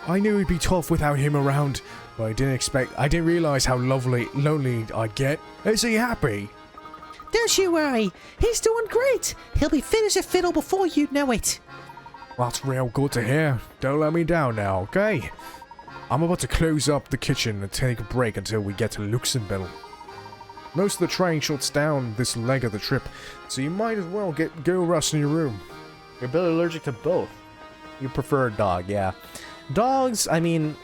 I knew he'd be tough without him around, but I didn't realize how lonely I'd get. Is he happy? Don't you worry. He's doing great. He'll be fit as a fiddle before you know it. That's real good to hear. Don't let me down now, okay? I'm about to close up the kitchen and take a break until we get to Luxembourg. Most of the train shuts down this leg of the trip, so you might as well go rest in your room. You're a bit allergic to both. You prefer a dog, yeah. Dogs, I mean,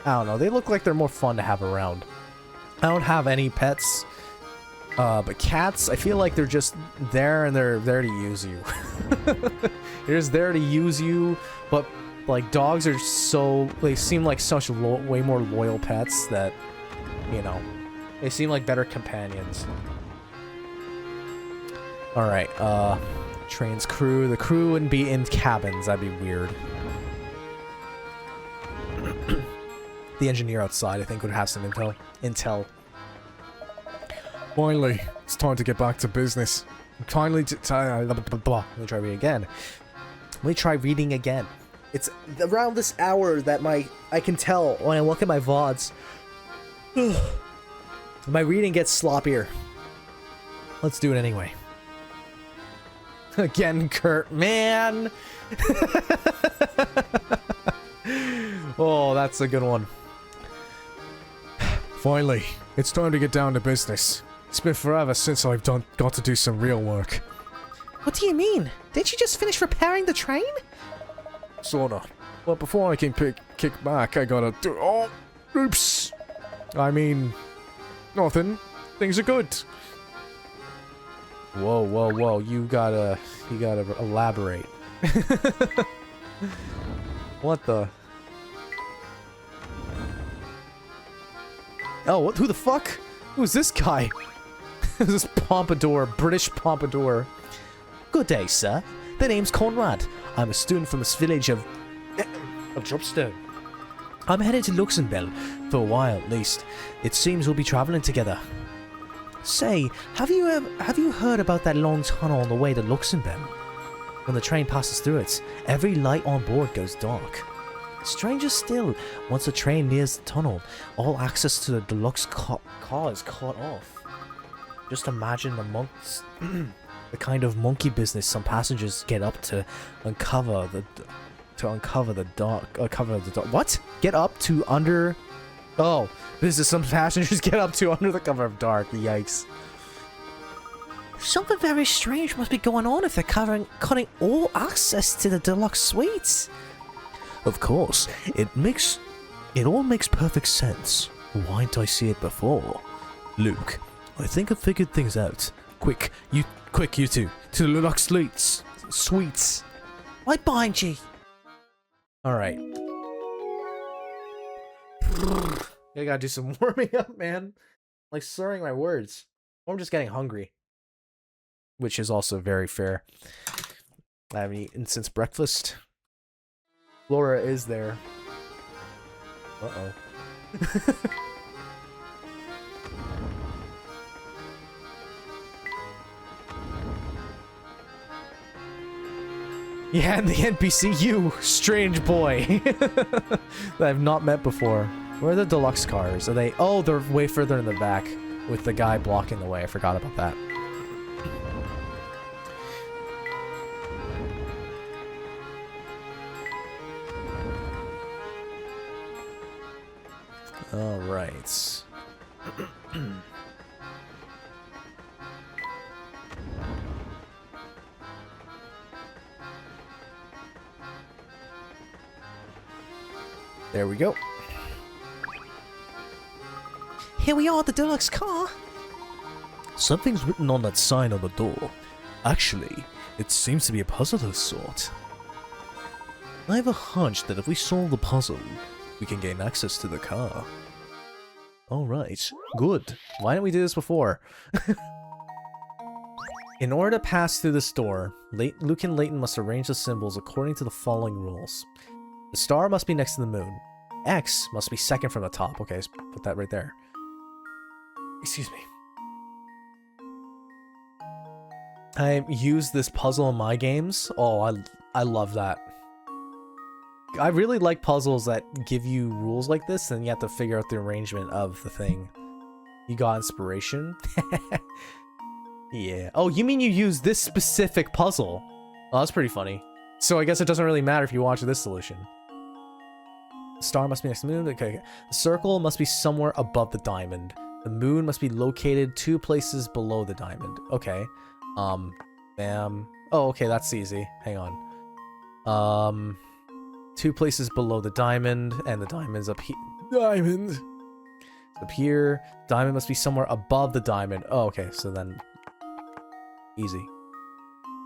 I don't know. They look like they're more fun to have around. I don't have any pets, but cats, I feel like they're just there and they're there to use you. They're just there to use you, but like dogs are they seem like such way more loyal pets that, you know, they seem like better companions. Alright, train's crew. The crew wouldn't be in cabins, that'd be weird. The engineer outside, I think, would have some intel. Finally, it's time to get back to business. Let me try reading again. Let me try reading again. It's around this hour that I can tell when I look at my VODs. My reading gets sloppier. Let's do it anyway. Again, Kurt, man. Oh, that's a good one. Finally, it's time to get down to business. It's been forever since I've got to do some real work. What do you mean? Didn't you just finish repairing the train? Sorta. But before I can kick back, I gotta do. Oh, oops. I mean, nothing. Things are good. Whoa, whoa, whoa! You gotta elaborate. What the? Oh, who the fuck? Who's this guy? This pompadour, British pompadour. Good day, sir. The name's Conrad. I'm a student from this village of Dropstone. I'm headed to Luxembourg for a while, at least. It seems we'll be traveling together. Say, have you heard about that long tunnel on the way to Luxembourg? When the train passes through it, every light on board goes dark. Stranger still, once the train nears the tunnel, all access to the deluxe car is cut off. Just imagine the kind of monkey business some passengers get up to uncover the dark. What? Get up to under? Oh, this is some passengers get up to under the cover of dark. Yikes. Something very strange must be going on if they're cutting all access to the deluxe suites. Of course, it all makes perfect sense. Why didn't I see it before? Luke, I think I've figured things out. Quick, you two, to the deluxe suites. Right behind you. Alright. I gotta do some warming up, man. Like slurring my words. Or I'm just getting hungry. Which is also very fair. I haven't eaten since breakfast. Laura is there. Uh-oh. Yeah, and the NPC, you, strange boy. That I've not met before. Where are the deluxe cars? Are they... Oh, they're way further in the back with the guy blocking the way. I forgot about that. All right. There we go. Here we are at the deluxe car. Something's written on that sign on the door. Actually, it seems to be a puzzle of sort. I have a hunch that if we solve the puzzle, we can gain access to the car. Alright, good. Why didn't we do this before? In order to pass through this door, Luke and Layton must arrange the symbols according to the following rules. The star must be next to the moon. X must be second from the top. Okay, let's put that right there. Excuse me. I use this puzzle in my games. Oh, I love that. I really like puzzles that give you rules like this, and you have to figure out the arrangement of the thing. You got inspiration? Yeah. Oh, you mean you use this specific puzzle? Oh, that's pretty funny. So I guess it doesn't really matter if you watch this solution. The star must be next to the moon. Okay. The circle must be somewhere above the diamond. The moon must be located 2 places below the diamond. Okay. Bam. Oh, okay, that's easy. Hang on. 2 places below the diamond, and the diamond's up here. Diamond! It's up here. Diamond must be somewhere above the diamond. Oh, okay, so then... Easy.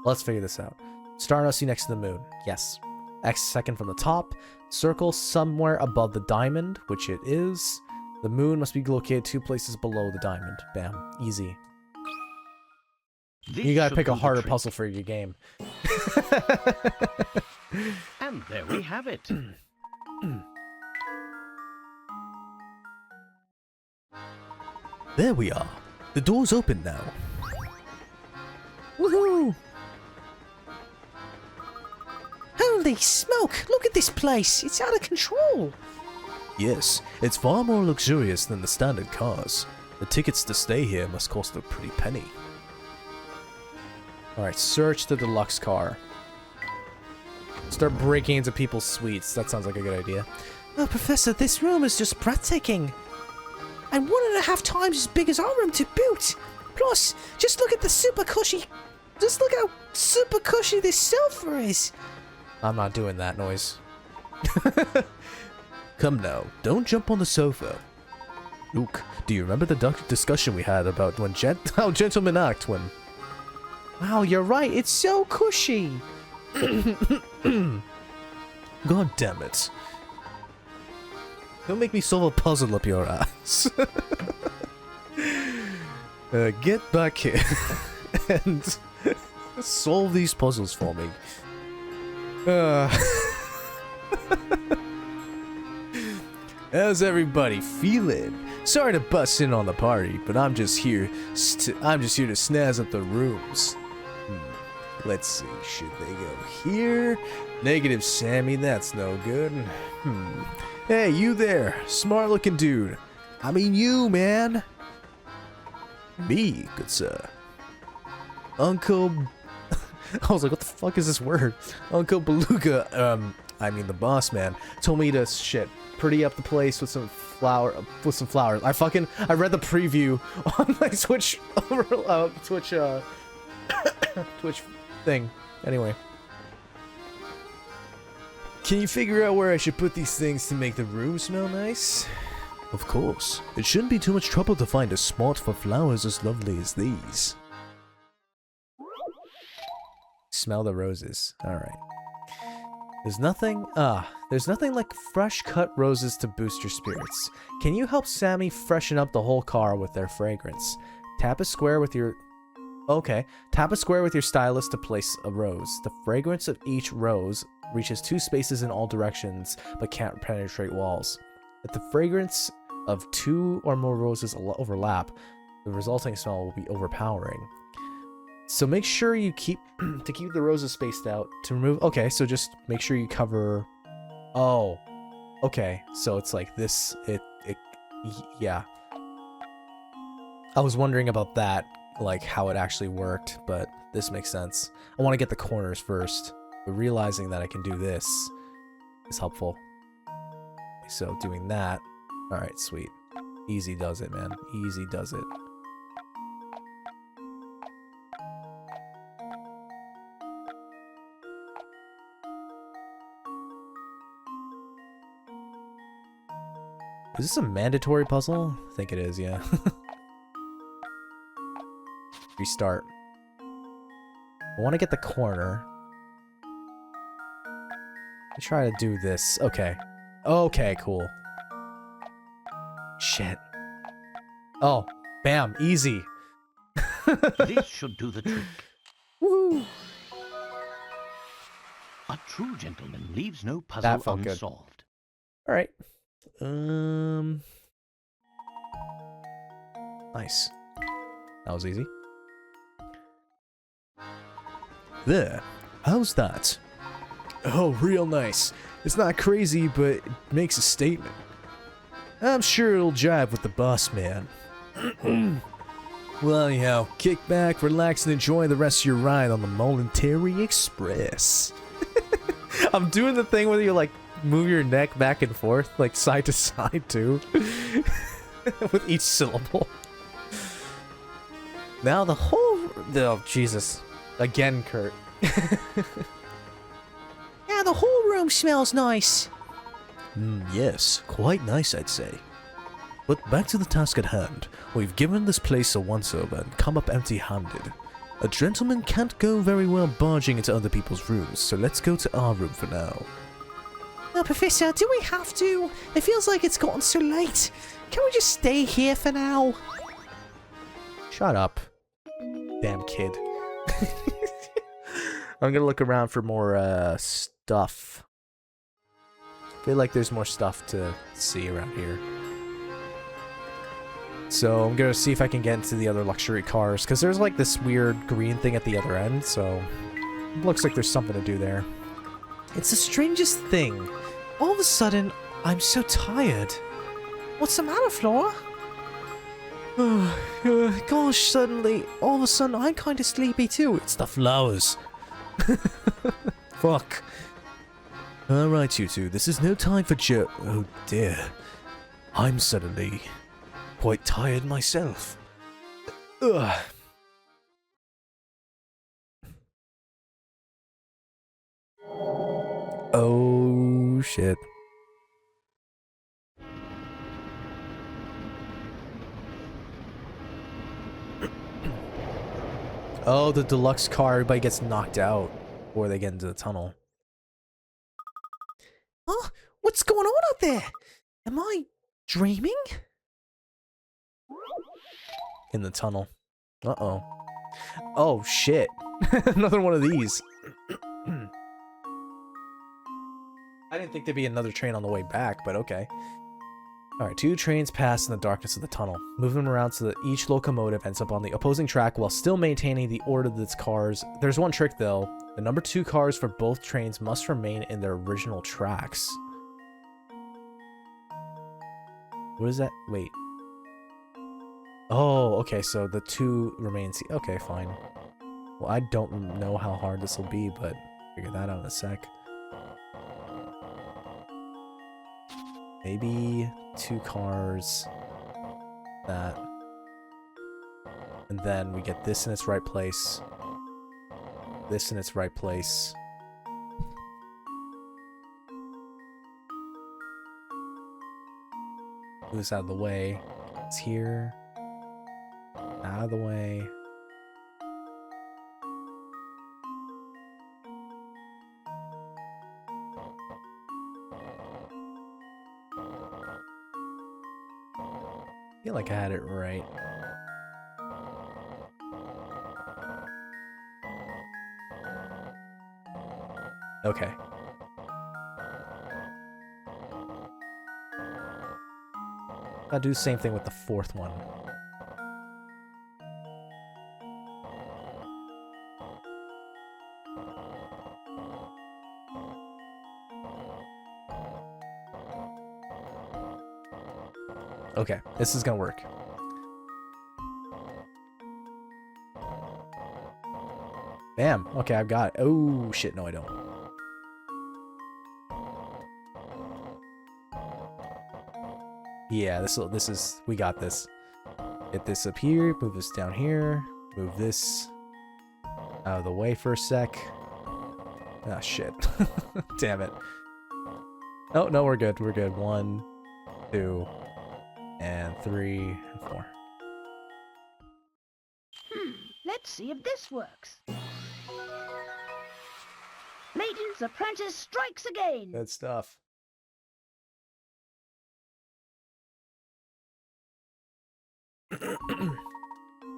Let's figure this out. Star must be next to the moon. Yes. X second from the top. Circle somewhere above the diamond, which it is. The moon must be located 2 places below the diamond. Bam. Easy. This You gotta should pick do a the harder trick. puzzle for your game. And there we have it. There we are. The door's open now. Woohoo! Holy smoke! Look at this place! It's out of control! Yes, it's far more luxurious than the standard cars. The tickets to stay here must cost a pretty penny. Alright, search the deluxe car. Start breaking into people's suites. That sounds like a good idea. Oh, Professor, this room is just breathtaking. And 1.5 times as big as our room to boot. Plus, just look at the super cushy... Just look how super cushy this sofa is. I'm not doing that noise. Come now, don't jump on the sofa. Luke, do you remember the discussion we had about when how gentlemen act when... Wow, you're right. It's so cushy. God damn it. Don't make me solve a puzzle up your ass. Get back here and solve these puzzles for me. How's everybody feeling? Sorry to bust in on the party, but I'm just here. I'm just here to snazz up the rooms. Let's see. Should they go here? Negative, Sammy. That's no good. Hey, you there, smart-looking dude. I mean you, man. Me, good sir. Uncle... I was like, what the fuck is this word? Uncle Beluga, I mean the boss man, told me to pretty up the place with some flowers. I read the preview on my Twitch, Twitch thing. Anyway. Can you figure out where I should put these things to make the room smell nice? Of course. It shouldn't be too much trouble to find a spot for flowers as lovely as these. Smell the roses. Alright. There's nothing like fresh cut roses to boost your spirits. Can you help Sammy freshen up the whole car with their fragrance? Tap a square with your stylus to place a rose. The fragrance of each rose reaches 2 spaces in all directions, but can't penetrate walls. If the fragrance of 2 or more roses overlap, the resulting smell will be overpowering. So make sure you keep the roses spaced out to remove. Okay, so just make sure you cover. Oh, okay. So it's like this. Yeah. I was wondering about that, like how it actually worked, but this makes sense. I want to get the corners first, but realizing that I can do this is helpful. So doing that. All right, sweet. Easy does it, man. Easy does it. Is this a mandatory puzzle? I think it is, yeah. Restart. I want to get the corner. I try to do this. Okay. Okay, cool. Shit. Oh, bam, easy. This should do the trick. Woo! A true gentleman leaves no puzzle That felt good. unsolved. All right. Nice. That was easy. There. How's that? Oh, real nice. It's not crazy, but it makes a statement. I'm sure it'll jive with the boss man. Well, anyhow, kick back, relax, and enjoy the rest of your ride on the Momentary Express. I'm doing the thing where you like move your neck back and forth, like side to side too, with each syllable. Now the whole... Oh, Jesus. Again, Kurt. Yeah, the whole room smells nice. Yes, quite nice, I'd say. But back to the task at hand. We've given this place a once-over and come up empty-handed. A gentleman can't go very well barging into other people's rooms, so let's go to our room for now. Now, Professor, do we have to? It feels like it's gotten so late. Can we just stay here for now? Shut up. Damn kid. I'm gonna look around for more stuff. I feel like there's more stuff to see around here. So I'm gonna see if I can get into the other luxury cars, because there's like this weird green thing at the other end, so it looks like there's something to do there. It's the strangest thing. All of a sudden, I'm so tired. What's the matter, Flora? Gosh, suddenly, all of a sudden, I'm kind of sleepy too. It's the flowers. Fuck. Alright, you two, this is no time for oh dear. I'm suddenly quite tired myself. Ugh. Oh, shit. Oh, the deluxe car, everybody gets knocked out before they get into the tunnel. Huh? What's going on out there? Am I dreaming? In the tunnel. Uh-oh. Oh, shit. Another one of these. I didn't think there'd be another train on the way back, but okay. Alright, 2 trains pass in the darkness of the tunnel. Move them around so that each locomotive ends up on the opposing track while still maintaining the order of its cars. There's one trick, though. The number 2 cars for both trains must remain in their original tracks. What is that? Wait. Oh, okay, so the 2 remains... Okay, fine. Well, I don't know how hard this will be, but figure that out in a sec. Maybe 2 cars. That. And then we get this in its right place. This in its right place. Move this out of the way. It's here. Out of the way. I feel like I had it right. Okay. I'll do the same thing with the 4th one. Okay, this is gonna work. Bam. Okay, I've got it. Oh, shit. No, I don't. Yeah, this is... We got this. Get this up here. Move this down here. Move this out of the way for a sec. Ah, shit. Damn it. Oh, no, we're good. We're good. 1, 2... and 3 and 4. Let's see if this works. Layton's apprentice strikes again. Good stuff.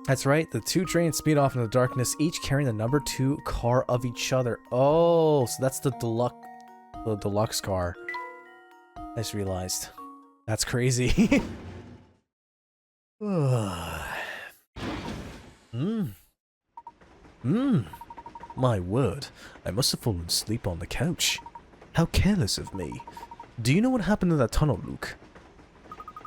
That's right. The two trains speed off in the darkness, each carrying the number 2 car of each other. Oh, so that's the deluxe car. I just realized. That's crazy. My word, I must have fallen asleep on the couch. How careless of me. Do you know what happened in that tunnel, Luke?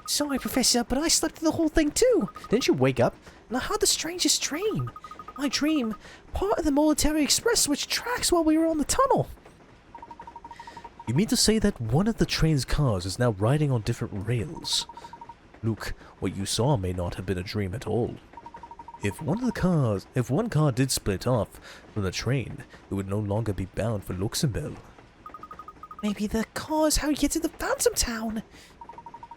Sorry, Professor, but I slept through the whole thing too. Didn't you wake up? And I had the strangest dream. My dream, part of the Military Express switched tracks while we were on the tunnel. You mean to say that one of the train's cars is now riding on different rails? Luke, what you saw may not have been a dream at all. If one car did split off from the train, it would no longer be bound for Luxembourg. Maybe the car is how you get to the Phantom Town.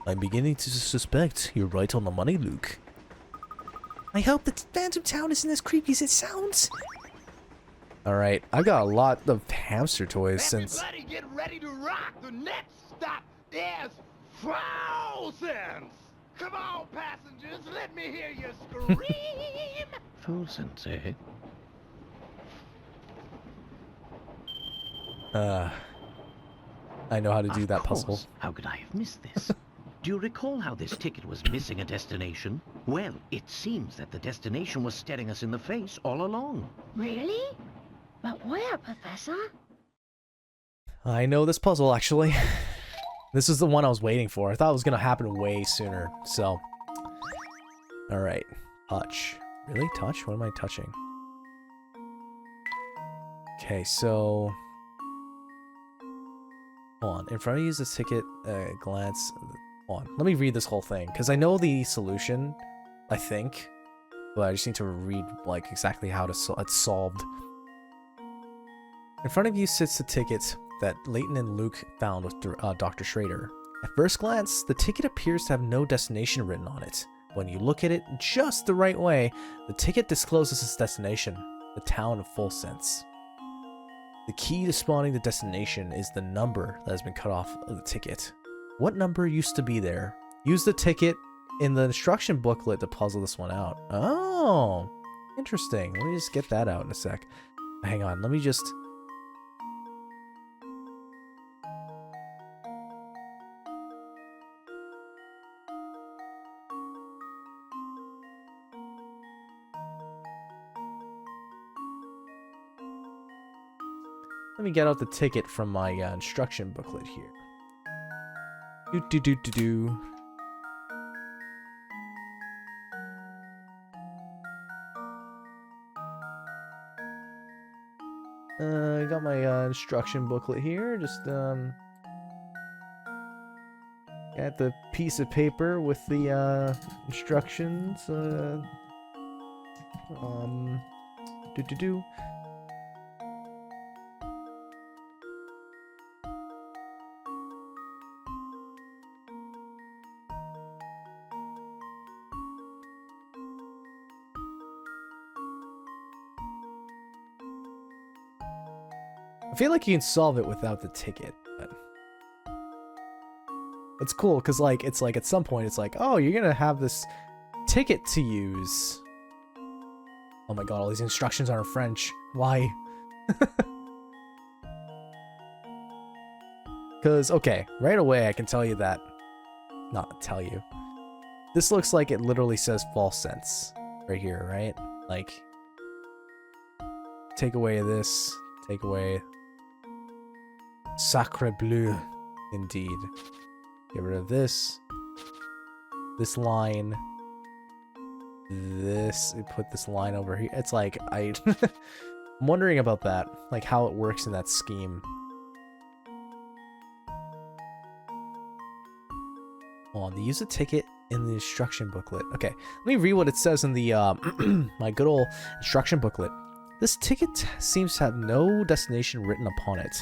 I'm beginning to suspect you're right on the money, Luke. I hope the Phantom Town isn't as creepy as it sounds. Alright, I've got a lot of hamster toys since... Everybody get ready to rock! The next stop is frozen! Come on, passengers, let me hear you scream! Full sense, eh? I know how to do Of that course. puzzle. How could I have missed this? Do you recall how this ticket was missing a destination? Well, it seems that the destination was staring us in the face all along. Really? But where, Professor? I know this puzzle, actually. This is the one I was waiting for. I thought it was going to happen way sooner, so... Alright. Touch. Really? Touch? What am I touching? Okay, so... Hold on. In front of you is the ticket, glance... Hold on. Let me read this whole thing, because I know the solution, I think, but I just need to read, like, exactly how it's solved. In front of you sits the ticket that Layton and Luke found with Dr. Schrader. At first glance, the ticket appears to have no destination written on it. When you look at it just the right way, the ticket discloses its destination, the town of Full Sense. The key to spawning the destination is the number that has been cut off of the ticket. What number used to be there? Use the ticket in the instruction booklet to puzzle this one out. Oh, interesting. Let me just get that out in a sec. Hang on, let me just... Let me get out the ticket from my instruction booklet here. Do. I got my instruction booklet here. Just got the piece of paper with the instructions. Do. I feel like you can solve it without the ticket, but it's cool because like it's like at some point it's like, oh, you're gonna have this ticket to use. Oh my god, all these instructions are in French. Why? Because okay, right away I can tell you that. Not tell you. This looks like it literally says false sense right here, right? Like, take away this, take away. Sacre bleu, indeed. Get rid of this. This line. This. Put this line over here. It's like, I'm wondering about that. Like, how it works in that scheme. Hold on, they use a ticket in the instruction booklet. Okay, let me read what it says in the, my good old instruction booklet. This ticket seems to have no destination written upon it,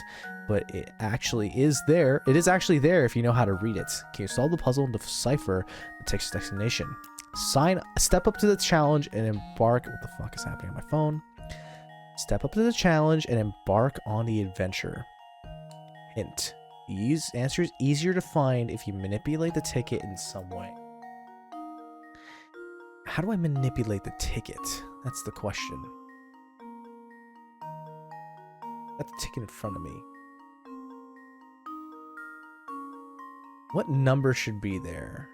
but it actually is there. It is actually there if you know how to read it. Can you solve the puzzle and decipher the ticket's destination? Step up to the challenge and embark. What the fuck is happening on my phone? Step up to the challenge and embark on the adventure. Hint: the answer is easier to find if you manipulate the ticket in some way. how do I manipulate the ticket? That's the question. Got the ticket in front of me. What number should be there?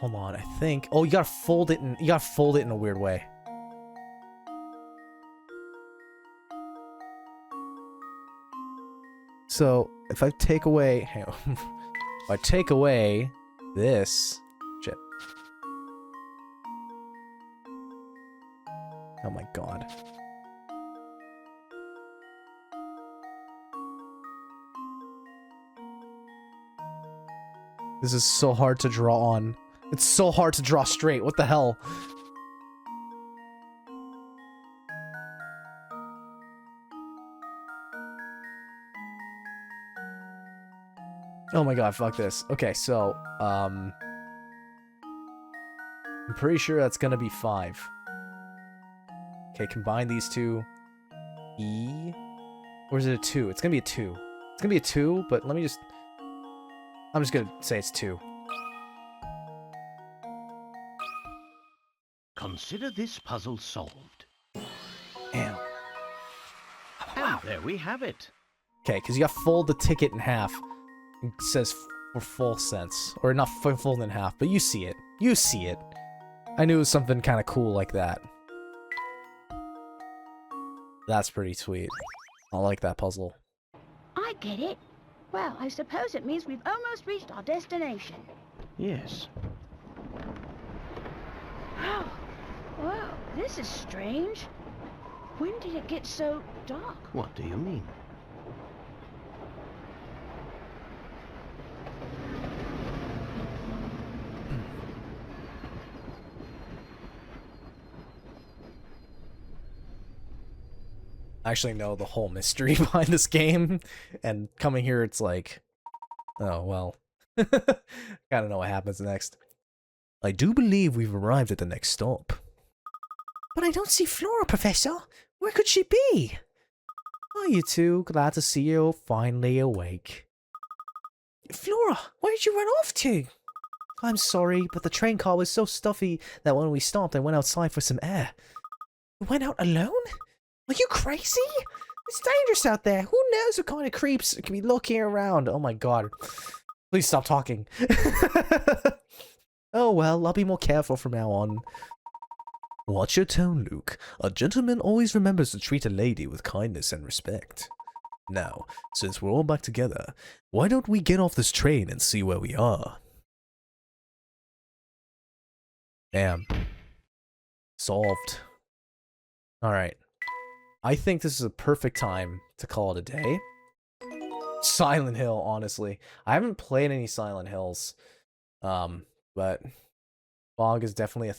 Hold on. I think. Oh, you gotta fold it in. You gotta fold it in a weird way. So if I take away, hang on. If I take away this, shit. Oh my god. This is so hard to draw on. It's so hard to draw straight. What the hell? Oh my god, fuck this. Okay, so, I'm pretty sure that's gonna be 5. Okay, combine these two. E? Or is it a 2? It's gonna be a 2. It's gonna be a 2, but let me just... I'm just gonna say it's 2. Consider this puzzle solved. Damn. And there we have it. Okay, because you gotta fold the ticket in half. It says for full cents. Or not fold in half, but you see it. You see it. I knew it was something kind of cool like that. That's pretty sweet. I like that puzzle. I get it. Well, I suppose it means we've almost reached our destination. Yes. Oh, wow, this is strange. When did it get so dark? What do you mean? I actually know the whole mystery behind this game, and coming here, it's like, oh, well. Gotta know what happens next. I do believe we've arrived at the next stop. But I don't see Flora, Professor. Where could she be? Oh, you two, glad to see you finally awake. Flora, where did you run off to? I'm sorry, but the train car was so stuffy that when we stopped, I went outside for some air. You went out alone? Are you crazy? It's dangerous out there. Who knows what kind of creeps Can be looking around. Oh my god. Please stop talking. Oh well, I'll be more careful from now on. Watch your tone, Luke. A gentleman always remembers to treat a lady with kindness and respect. Now, since we're all back together, why don't we get off this train and see where we are? Damn. Solved. Alright. I think this is a perfect time to call it a day. Silent Hill, honestly. I haven't played any Silent Hills. But fog is definitely a